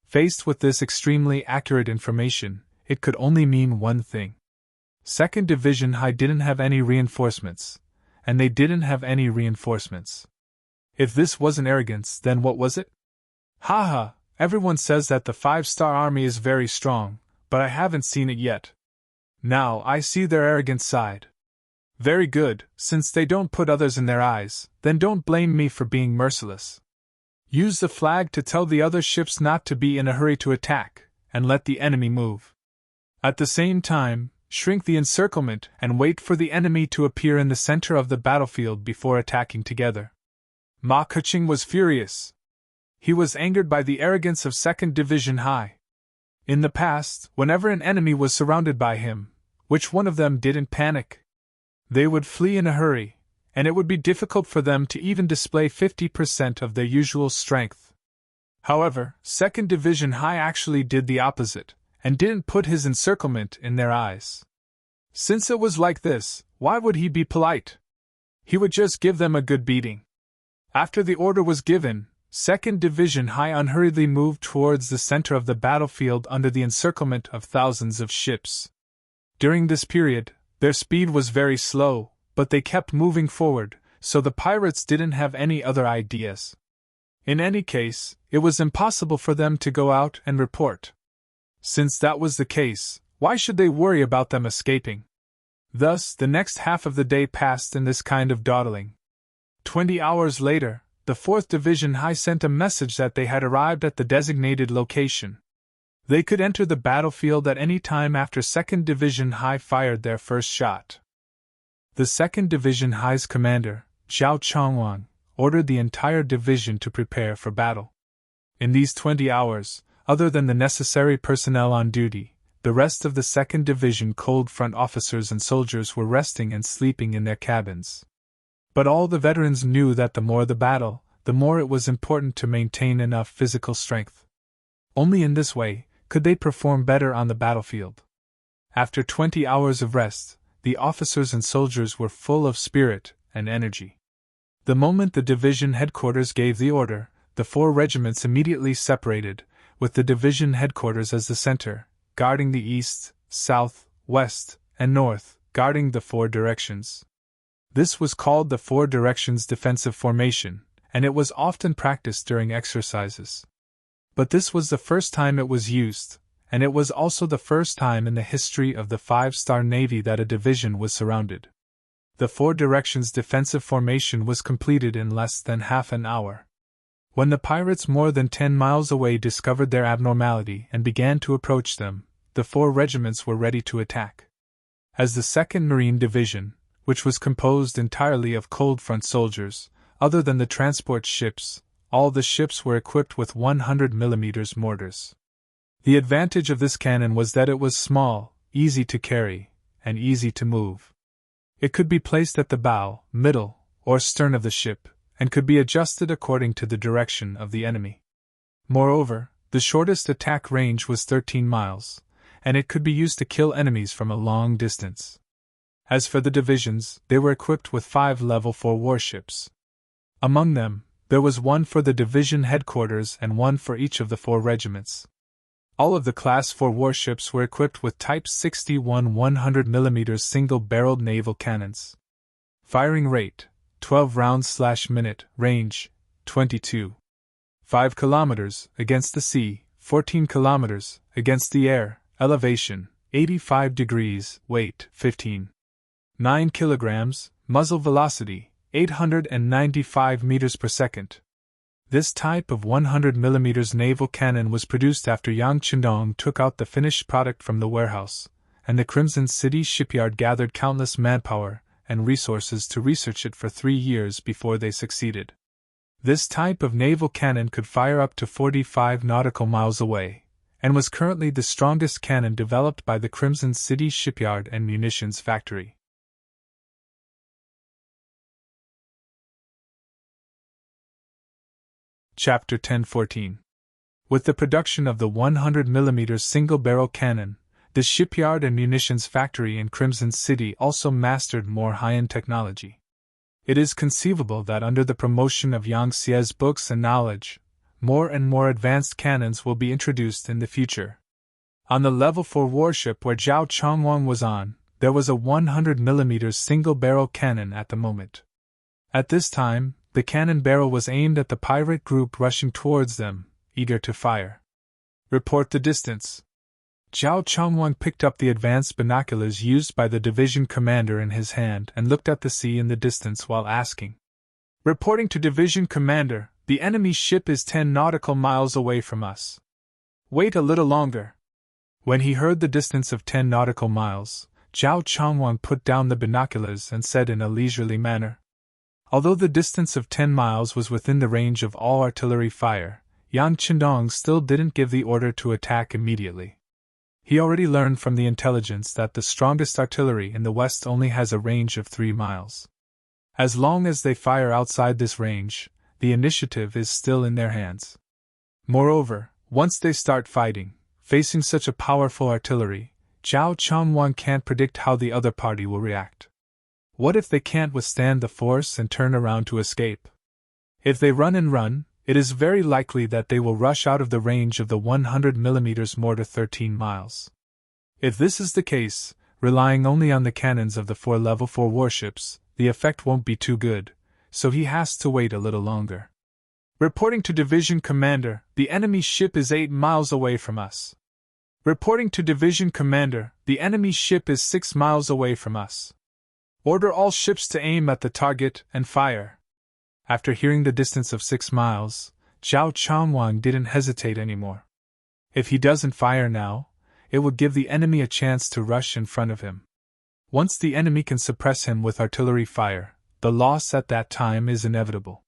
Faced with this extremely accurate information, it could only mean one thing. 2nd Division High didn't have any reinforcements, and they didn't have any reinforcements. If this wasn't arrogance, then what was it? Haha, everyone says that the 5-star army is very strong, but I haven't seen it yet. Now I see their arrogant side. Very good, since they don't put others in their eyes, then don't blame me for being merciless. Use the flag to tell the other ships not to be in a hurry to attack, and let the enemy move. At the same time, shrink the encirclement and wait for the enemy to appear in the center of the battlefield before attacking together. Ma Keqing was furious. He was angered by the arrogance of 2nd Division High. In the past, whenever an enemy was surrounded by him, which one of them didn't panic? They would flee in a hurry, and it would be difficult for them to even display 50% of their usual strength. However, 2nd Division High actually did the opposite, and didn't put his encirclement in their eyes. Since it was like this, why would he be polite? He would just give them a good beating. After the order was given, 2nd Division High unhurriedly moved towards the center of the battlefield under the encirclement of thousands of ships. During this period, their speed was very slow, but they kept moving forward, so the pirates didn't have any other ideas. In any case, it was impossible for them to go out and report. Since that was the case, why should they worry about them escaping? Thus, the next half of the day passed in this kind of dawdling. 20 hours later, the 4th Division High sent a message that they had arrived at the designated location. They could enter the battlefield at any time after 2nd Division High fired their first shot. The 2nd Division High's commander, Zhao Changwang, ordered the entire division to prepare for battle. In these 20 hours, other than the necessary personnel on duty, the rest of the 2nd Division Cold Front officers and soldiers were resting and sleeping in their cabins. But all the veterans knew that the more the battle, the more it was important to maintain enough physical strength. Only in this way could they perform better on the battlefield. After 20 hours of rest, the officers and soldiers were full of spirit and energy. The moment the division headquarters gave the order, the 4 regiments immediately separated, with the division headquarters as the center, guarding the east, south, west, and north, guarding the 4 directions. This was called the 4 directions defensive formation, and it was often practiced during exercises. But this was the first time it was used, and it was also the first time in the history of the 5-star Navy that a division was surrounded. The 4 directions defensive formation was completed in less than half an hour. When the pirates more than 10 miles away discovered their abnormality and began to approach them, the 4 regiments were ready to attack. As the 2nd Marine Division, which was composed entirely of cold front soldiers, other than the transport ships, all the ships were equipped with 100 mm mortars. The advantage of this cannon was that it was small, easy to carry, and easy to move. It could be placed at the bow, middle, or stern of the ship, and could be adjusted according to the direction of the enemy. Moreover, the shortest attack range was 13 miles, and it could be used to kill enemies from a long distance. As for the divisions, they were equipped with 5 level 4 warships. Among them, there was one for the division headquarters and one for each of the 4 regiments. All of the Class 4 warships were equipped with Type 61 100 mm single-barreled naval cannons. Firing rate, 12 rounds/minute, range, 22. 5 kilometers, against the sea, 14 kilometers, against the air, elevation, 85 degrees, weight, 15. 9 kilograms, muzzle velocity, 895 meters per second. This type of 100 mm naval cannon was produced after Yang Chendong took out the finished product from the warehouse, and the Crimson City shipyard gathered countless manpower and resources to research it for 3 years before they succeeded. This type of naval cannon could fire up to 45 nautical miles away, and was currently the strongest cannon developed by the Crimson City shipyard and munitions factory. Chapter 10:14. With the production of the 100 mm single-barrel cannon, the shipyard and munitions factory in Crimson City also mastered more high-end technology. It is conceivable that under the promotion of Yang Xie's books and knowledge, more and more advanced cannons will be introduced in the future. On the level 4 warship where Zhao Chongwang was on, there was a 100 mm single-barrel cannon at the moment. At this time, the cannon barrel was aimed at the pirate group rushing towards them, eager to fire. Report the distance. Zhao Chongwang picked up the advanced binoculars used by the division commander in his hand and looked at the sea in the distance while asking. Reporting to division commander, the enemy ship is 10 nautical miles away from us. Wait a little longer. When he heard the distance of 10 nautical miles, Zhao Chongwang put down the binoculars and said in a leisurely manner, although the distance of 10 miles was within the range of all artillery fire, Yang Chendong still didn't give the order to attack immediately. He already learned from the intelligence that the strongest artillery in the west only has a range of 3 miles. As long as they fire outside this range, the initiative is still in their hands. Moreover, once they start fighting, facing such a powerful artillery, Zhao Chongwang can't predict how the other party will react. What if they can't withstand the force and turn around to escape? If they run and run, it is very likely that they will rush out of the range of the 100 mm mortar 13 miles. If this is the case, relying only on the cannons of the 4 level 4 warships, the effect won't be too good, so he has to wait a little longer. Reporting to division commander, the enemy ship is 8 miles away from us. Reporting to division commander, the enemy ship is 6 miles away from us. Order all ships to aim at the target and fire. After hearing the distance of 6 miles, Zhao Chongwang didn't hesitate anymore. If he doesn't fire now, it would give the enemy a chance to rush in front of him. Once the enemy can suppress him with artillery fire, the loss at that time is inevitable.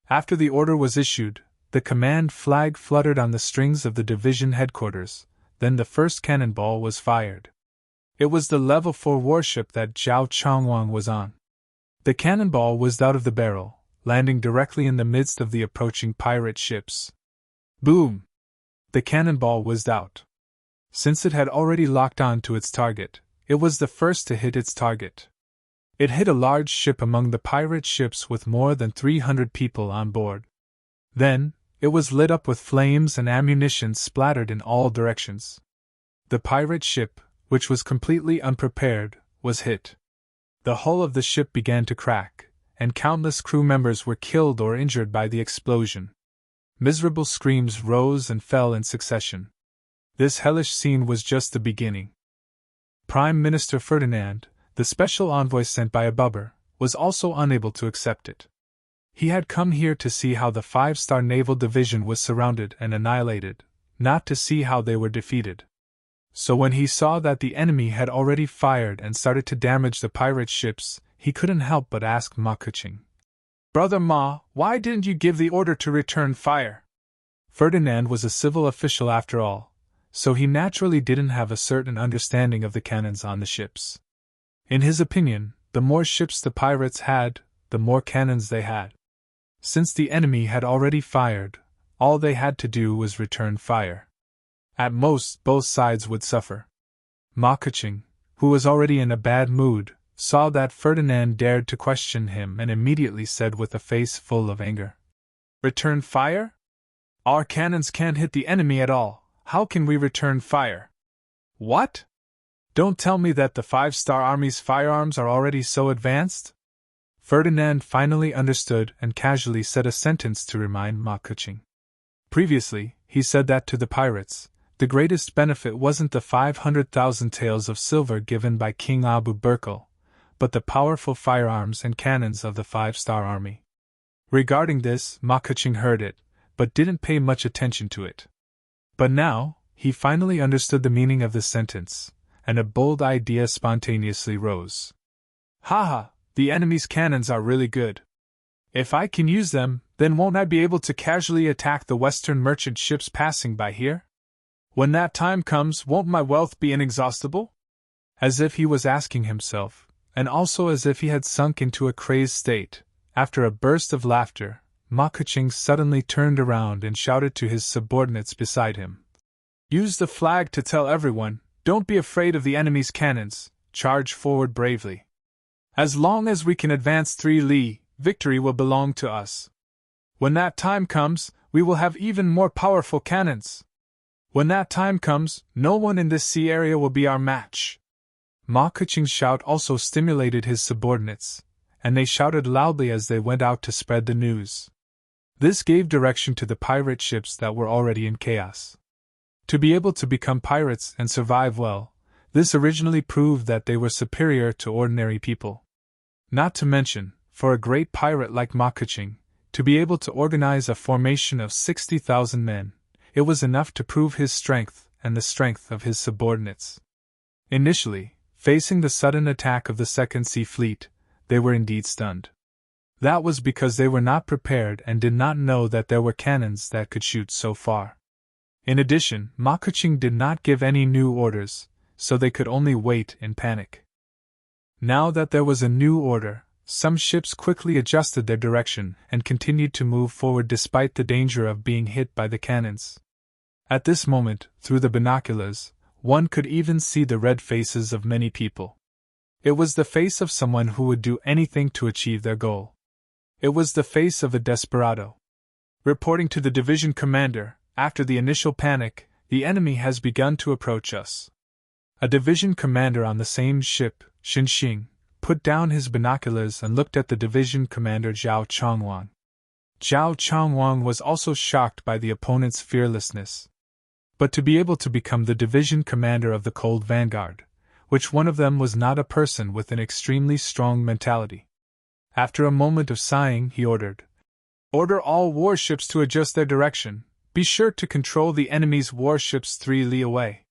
After the order was issued, the command flag fluttered on the strings of the division headquarters, then the first cannonball was fired. It was the level 4 warship that Zhao Chongwang was on. The cannonball whizzed out of the barrel, landing directly in the midst of the approaching pirate ships. Boom! The cannonball whizzed out. Since it had already locked on to its target, it was the first to hit its target. It hit a large ship among the pirate ships with more than 300 people on board. Then, it was lit up with flames and ammunition splattered in all directions. The pirate ship, which was completely unprepared, was hit. The hull of the ship began to crack, and countless crew members were killed or injured by the explosion. Miserable screams rose and fell in succession. This hellish scene was just the beginning. Prime Minister Ferdinand, the special envoy sent by Abubber, was also unable to accept it. He had come here to see how the 5-star naval division was surrounded and annihilated, not to see how they were defeated. So when he saw that the enemy had already fired and started to damage the pirate ships, he couldn't help but ask Ma Keqing, "Brother Ma, why didn't you give the order to return fire?" Ferdinand was a civil official after all, so he naturally didn't have a certain understanding of the cannons on the ships. In his opinion, the more ships the pirates had, the more cannons they had. Since the enemy had already fired, all they had to do was return fire. At most, both sides would suffer. Ma Keqing, who was already in a bad mood, saw that Ferdinand dared to question him and immediately said with a face full of anger, "Return fire? Our cannons can't hit the enemy at all. How can we return fire?" "What? Don't tell me that the 5-star Army's firearms are already so advanced?" Ferdinand finally understood and casually said a sentence to remind Ma Keqing. Previously, he said that to the pirates, the greatest benefit wasn't the 500,000 taels of silver given by King Abu Bakr, but the powerful firearms and cannons of the 5-star Army. Regarding this, Ma Keqing heard it, but didn't pay much attention to it. But now, he finally understood the meaning of this sentence, and a bold idea spontaneously rose. "Haha, the enemy's cannons are really good. If I can use them, then won't I be able to casually attack the Western merchant ships passing by here? When that time comes, won't my wealth be inexhaustible?" As if he was asking himself, and also as if he had sunk into a crazed state, after a burst of laughter, Ma Keqing suddenly turned around and shouted to his subordinates beside him, "Use the flag to tell everyone, don't be afraid of the enemy's cannons, charge forward bravely. As long as we can advance 3 li, victory will belong to us. When that time comes, we will have even more powerful cannons. When that time comes, no one in this sea area will be our match." Ma Keqing's shout also stimulated his subordinates, and they shouted loudly as they went out to spread the news. This gave direction to the pirate ships that were already in chaos. To be able to become pirates and survive well, this originally proved that they were superior to ordinary people. Not to mention, for a great pirate like Ma Keqing, to be able to organize a formation of 60,000 men, it was enough to prove his strength and the strength of his subordinates. Initially, facing the sudden attack of the Second Sea Fleet, they were indeed stunned. That was because they were not prepared and did not know that there were cannons that could shoot so far. In addition, Ma Keqing did not give any new orders, so they could only wait in panic. Now that there was a new order, some ships quickly adjusted their direction and continued to move forward despite the danger of being hit by the cannons. At this moment, through the binoculars, one could even see the red faces of many people. It was the face of someone who would do anything to achieve their goal. It was the face of a desperado. Reporting to the division commander, after the initial panic, the enemy has begun to approach us. A division commander on the same ship, Xinxing, put down his binoculars and looked at the division commander Zhao Chongwang. Zhao Chongwang was also shocked by the opponent's fearlessness. But to be able to become the division commander of the Cold Vanguard, which one of them was not a person with an extremely strong mentality. After a moment of sighing, he ordered, "Order all warships to adjust their direction. Be sure to control the enemy's warships 3 li away."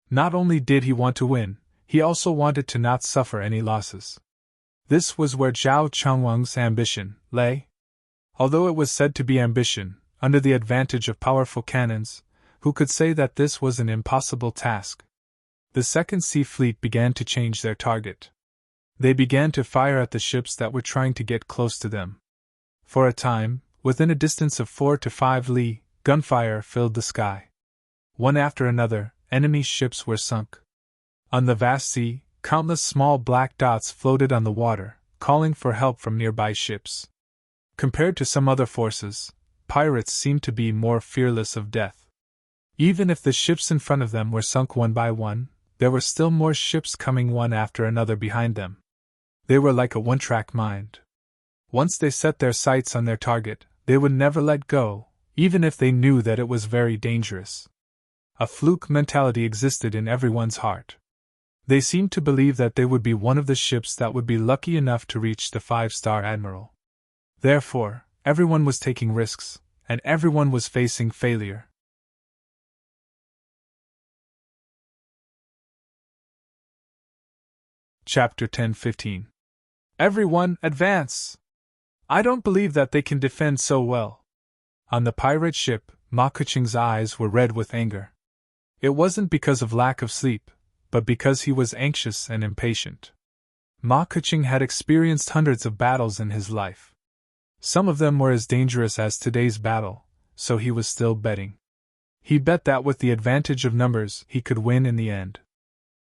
Not only did he want to win, he also wanted to not suffer any losses. This was where Zhao Chongwang's ambition lay. Although it was said to be ambition, under the advantage of powerful cannons, who could say that this was an impossible task? The Second Sea Fleet began to change their target. They began to fire at the ships that were trying to get close to them. For a time, within a distance of 4 to 5 li, gunfire filled the sky. One after another, enemy ships were sunk. On the vast sea, countless small black dots floated on the water, calling for help from nearby ships. Compared to some other forces, pirates seemed to be more fearless of death. Even if the ships in front of them were sunk one by one, there were still more ships coming one after another behind them. They were like a one-track mind. Once they set their sights on their target, they would never let go, even if they knew that it was very dangerous. A fluke mentality existed in everyone's heart. They seemed to believe that they would be one of the ships that would be lucky enough to reach the 5-star admiral. Therefore, everyone was taking risks, and everyone was facing failure. Chapter 10-15. Everyone, advance! I don't believe that they can defend so well. On the pirate ship, Ma Keqing's eyes were red with anger. It wasn't because of lack of sleep, but because he was anxious and impatient. Ma Keqing had experienced hundreds of battles in his life. Some of them were as dangerous as today's battle, so he was still betting. He bet that with the advantage of numbers he could win in the end.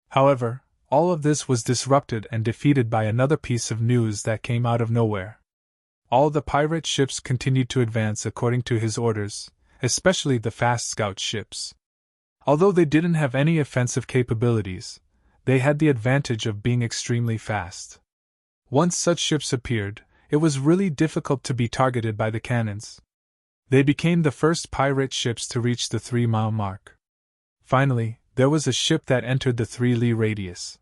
However, all of this was disrupted and defeated by another piece of news that came out of nowhere. All the pirate ships continued to advance according to his orders, especially the fast scout ships. Although they didn't have any offensive capabilities, they had the advantage of being extremely fast. Once such ships appeared, it was really difficult to be targeted by the cannons. They became the first pirate ships to reach the 3-mile mark. Finally, there was a ship that entered the 3-li radius.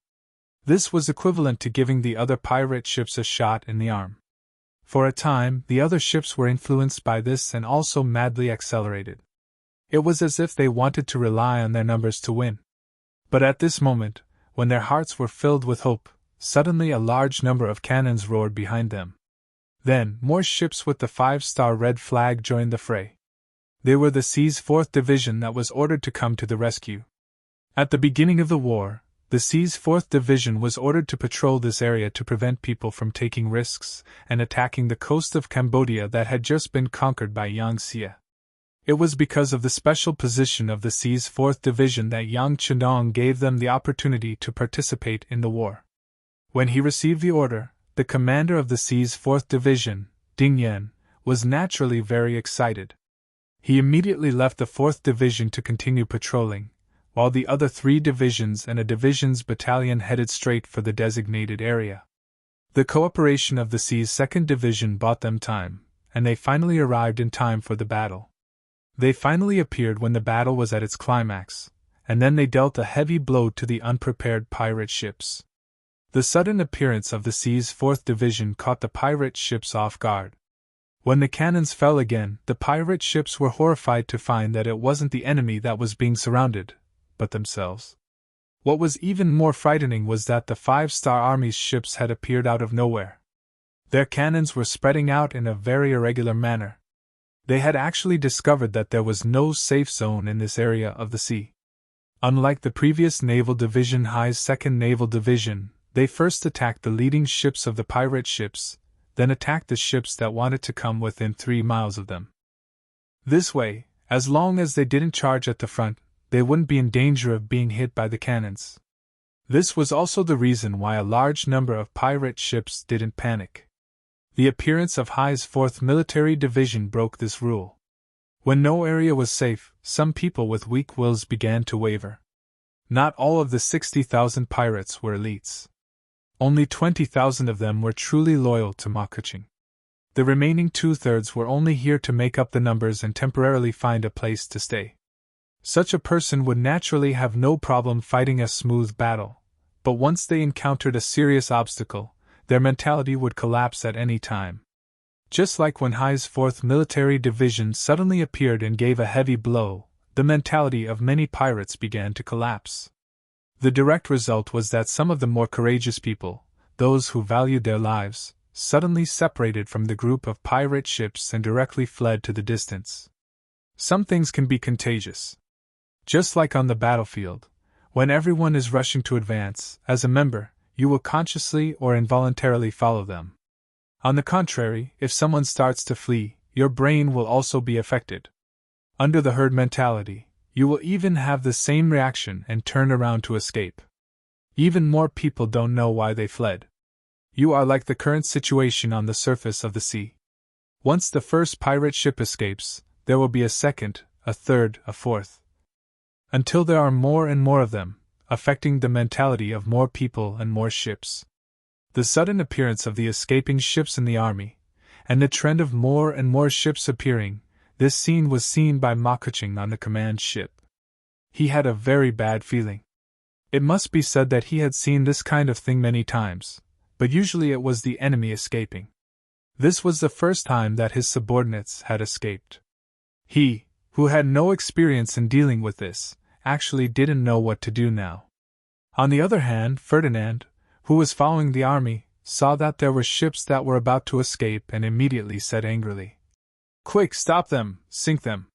This was equivalent to giving the other pirate ships a shot in the arm. For a time, the other ships were influenced by this and also madly accelerated. It was as if they wanted to rely on their numbers to win. But at this moment, when their hearts were filled with hope, suddenly a large number of cannons roared behind them. Then, more ships with the 5-star red flag joined the fray. They were the Sea's 4th Division that was ordered to come to the rescue. At the beginning of the war, the Sea's 4th Division was ordered to patrol this area to prevent people from taking risks and attacking the coast of Cambodia that had just been conquered by Yang Xie. It was because of the special position of the Sea's 4th Division that Yang Chedong gave them the opportunity to participate in the war. When he received the order, the commander of the Sea's 4th Division, Ding Yan, was naturally very excited. He immediately left the 4th Division to continue patrolling, while the other 3 divisions and a division's battalion headed straight for the designated area. The cooperation of the Sea's 2nd Division bought them time, and they finally arrived in time for the battle. They finally appeared when the battle was at its climax, and then they dealt a heavy blow to the unprepared pirate ships. The sudden appearance of the Sea's 4th Division caught the pirate ships off guard. When the cannons fell again, the pirate ships were horrified to find that it wasn't the enemy that was being surrounded, but themselves. What was even more frightening was that the 5-star Army's ships had appeared out of nowhere. Their cannons were spreading out in a very irregular manner. They had actually discovered that there was no safe zone in this area of the sea. Unlike the previous Naval Division Hai's 2nd Naval Division, they first attacked the leading ships of the pirate ships, then attacked the ships that wanted to come within 3 miles of them. This way, as long as they didn't charge at the front, they wouldn't be in danger of being hit by the cannons. This was also the reason why a large number of pirate ships didn't panic. The appearance of Hai's 4th Military Division broke this rule. When no area was safe, some people with weak wills began to waver. Not all of the 60,000 pirates were elites. Only 20,000 of them were truly loyal to Ma Keqing. The remaining 2/3 were only here to make up the numbers and temporarily find a place to stay. Such a person would naturally have no problem fighting a smooth battle, but once they encountered a serious obstacle, their mentality would collapse at any time. Just like when Hai's 4th Military Division suddenly appeared and gave a heavy blow, the mentality of many pirates began to collapse. The direct result was that some of the more courageous people, those who valued their lives, suddenly separated from the group of pirate ships and directly fled to the distance. Some things can be contagious. Just like on the battlefield, when everyone is rushing to advance, as a member, you will consciously or involuntarily follow them. On the contrary, if someone starts to flee, your brain will also be affected. Under the herd mentality, you will even have the same reaction and turn around to escape. Even more people don't know why they fled. You are like the current situation on the surface of the sea. Once the first pirate ship escapes, there will be a second, a third, a fourth. Until there are more and more of them, affecting the mentality of more people and more ships. The sudden appearance of the escaping ships in the army, and the trend of more and more ships appearing, this scene was seen by Ma Keqing on the command ship. He had a very bad feeling. It must be said that he had seen this kind of thing many times, but usually it was the enemy escaping. This was the first time that his subordinates had escaped. He, who had no experience in dealing with this, actually didn't know what to do now. On the other hand, Ferdinand, who was following the army, saw that there were ships that were about to escape and immediately said angrily, "Quick, stop them, sink them.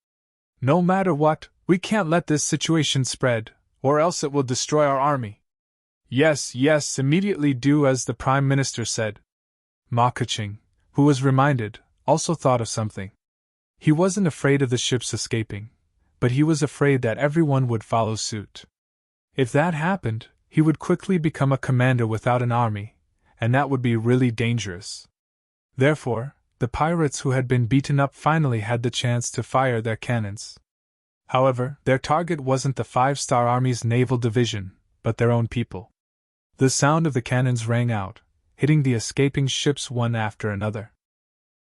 No matter what, we can't let this situation spread, or else it will destroy our army." "Yes, yes, immediately do as the Prime Minister said." Ma Keqing, who was reminded, also thought of something. He wasn't afraid of the ships escaping, but he was afraid that everyone would follow suit. If that happened, he would quickly become a commander without an army, and that would be really dangerous. Therefore, the pirates who had been beaten up finally had the chance to fire their cannons. However, their target wasn't the Five-Star Army's naval division, but their own people. The sound of the cannons rang out, hitting the escaping ships one after another.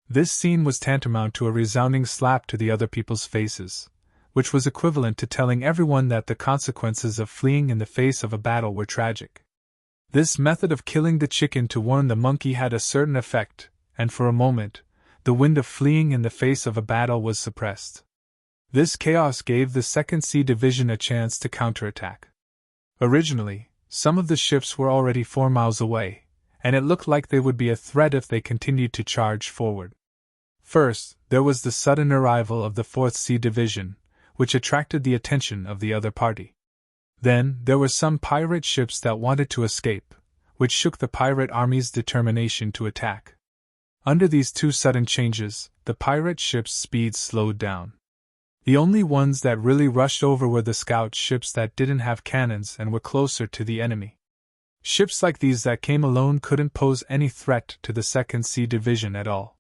This scene was tantamount to a resounding slap to the other people's faces, which was equivalent to telling everyone that the consequences of fleeing in the face of a battle were tragic. This method of killing the chicken to warn the monkey had a certain effect, and for a moment, the wind of fleeing in the face of a battle was suppressed. This chaos gave the 2nd Sea Division a chance to counterattack. Originally, some of the ships were already 4 miles away, and it looked like they would be a threat if they continued to charge forward. First, there was the sudden arrival of the 4th Sea Division, which attracted the attention of the other party. Then, there were some pirate ships that wanted to escape, which shook the pirate army's determination to attack. Under these two sudden changes, the pirate ships' speed slowed down. The only ones that really rushed over were the scout ships that didn't have cannons and were closer to the enemy. Ships like these that came alone couldn't pose any threat to the 2nd Sea Division at all.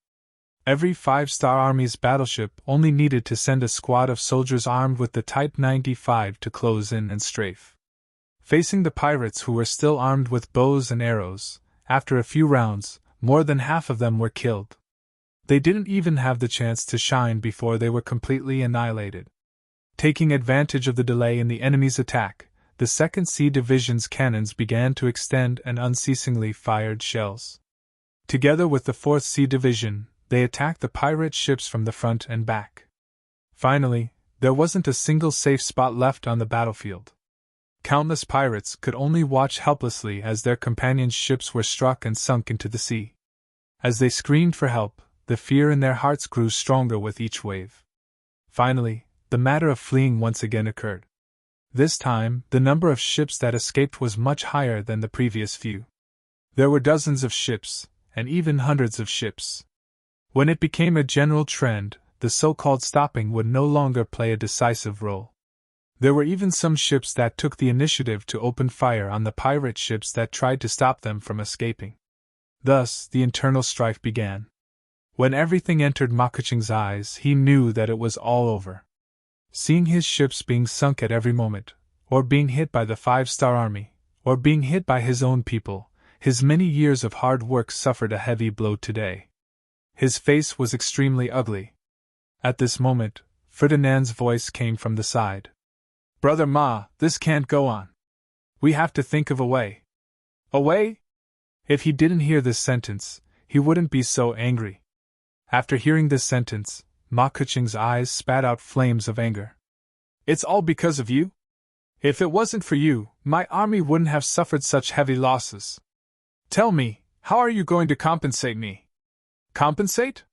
Every Five-Star Army's battleship only needed to send a squad of soldiers armed with the Type 95 to close in and strafe. Facing the pirates who were still armed with bows and arrows, after a few rounds, more than half of them were killed. They didn't even have the chance to shine before they were completely annihilated. Taking advantage of the delay in the enemy's attack, the 2nd Sea Division's cannons began to extend and unceasingly fired shells. Together with the 4th Sea Division, they attacked the pirate ships from the front and back. Finally, there wasn't a single safe spot left on the battlefield. Countless pirates could only watch helplessly as their companions' ships were struck and sunk into the sea. As they screamed for help, the fear in their hearts grew stronger with each wave. Finally, the matter of fleeing once again occurred. This time, the number of ships that escaped was much higher than the previous few. There were dozens of ships, and even hundreds of ships. When it became a general trend, the so-called stopping would no longer play a decisive role. There were even some ships that took the initiative to open fire on the pirate ships that tried to stop them from escaping. Thus, the internal strife began. When everything entered Ma Keqing's eyes, he knew that it was all over. Seeing his ships being sunk at every moment, or being hit by the Five-Star Army, or being hit by his own people, his many years of hard work suffered a heavy blow today. His face was extremely ugly. At this moment, Ferdinand's voice came from the side. "Brother Ma, this can't go on. We have to think of a way." "A way?" If he didn't hear this sentence, he wouldn't be so angry. After hearing this sentence, Ma Keqing's eyes spat out flames of anger. "It's all because of you? If it wasn't for you, my army wouldn't have suffered such heavy losses. Tell me, how are you going to compensate me?" "Compensate?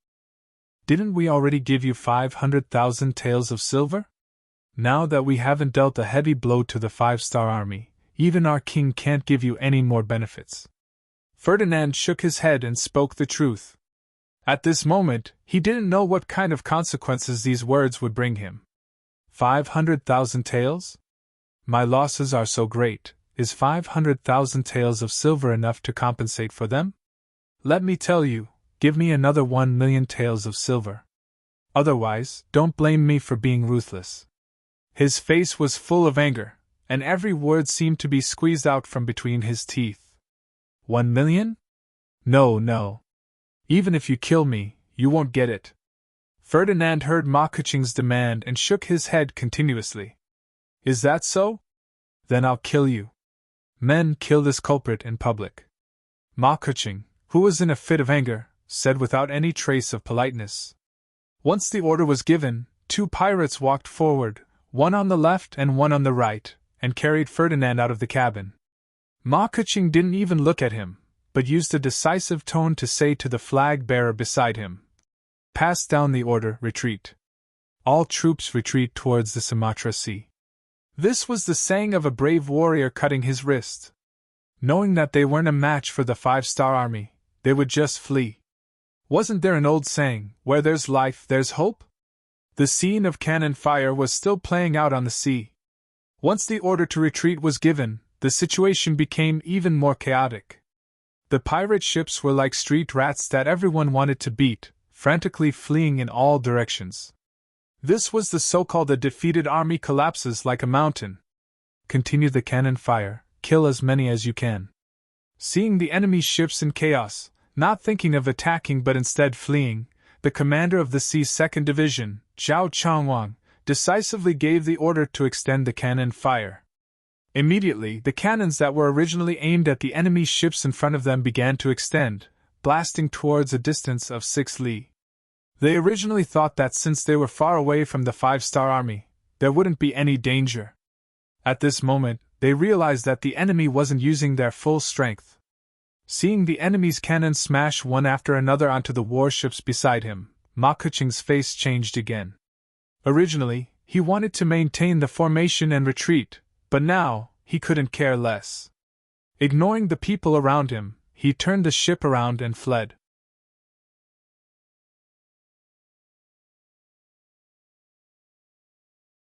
Didn't we already give you 500,000 taels of silver? Now that we haven't dealt a heavy blow to the Five-Star Army, even our king can't give you any more benefits." Ferdinand shook his head and spoke the truth. At this moment, he didn't know what kind of consequences these words would bring him. 500,000 taels? My losses are so great, is 500,000 taels of silver enough to compensate for them? Let me tell you, give me another 1,000,000 taels of silver. Otherwise, don't blame me for being ruthless. His face was full of anger, and every word seemed to be squeezed out from between his teeth. 1,000,000? No, no. Even if you kill me, you won't get it. Ferdinand heard Ma Keqing's demand and shook his head continuously. Is that so? Then I'll kill you. Men, kill this culprit in public. Ma Keqing, who was in a fit of anger, said without any trace of politeness. Once the order was given, 2 pirates walked forward, one on the left and one on the right, and carried Ferdinand out of the cabin. Ma Keqing didn't even look at him, but used a decisive tone to say to the flag bearer beside him, "Pass down the order, retreat. All troops retreat towards the Sumatra Sea." This was the saying of a brave warrior cutting his wrist. Knowing that they weren't a match for the 5-star army, they would just flee. Wasn't there an old saying, "Where there's life, there's hope"? The scene of cannon fire was still playing out on the sea. Once the order to retreat was given, the situation became even more chaotic. The pirate ships were like street rats that everyone wanted to beat, frantically fleeing in all directions. This was the so-called "a defeated army collapses like a mountain." Continue the cannon fire, kill as many as you can. Seeing the enemy's ships in chaos, not thinking of attacking but instead fleeing, the commander of the Sea's 2nd Division, Zhao Changwang, decisively gave the order to extend the cannon fire. Immediately, the cannons that were originally aimed at the enemy's ships in front of them began to extend, blasting towards a distance of 6 li. They originally thought that since they were far away from the 5-star army, there wouldn't be any danger. At this moment, they realized that the enemy wasn't using their full strength. Seeing the enemy's cannons smash one after another onto the warships beside him, Ma Keqing's face changed again. Originally, he wanted to maintain the formation and retreat, but now, he couldn't care less. Ignoring the people around him, he turned the ship around and fled.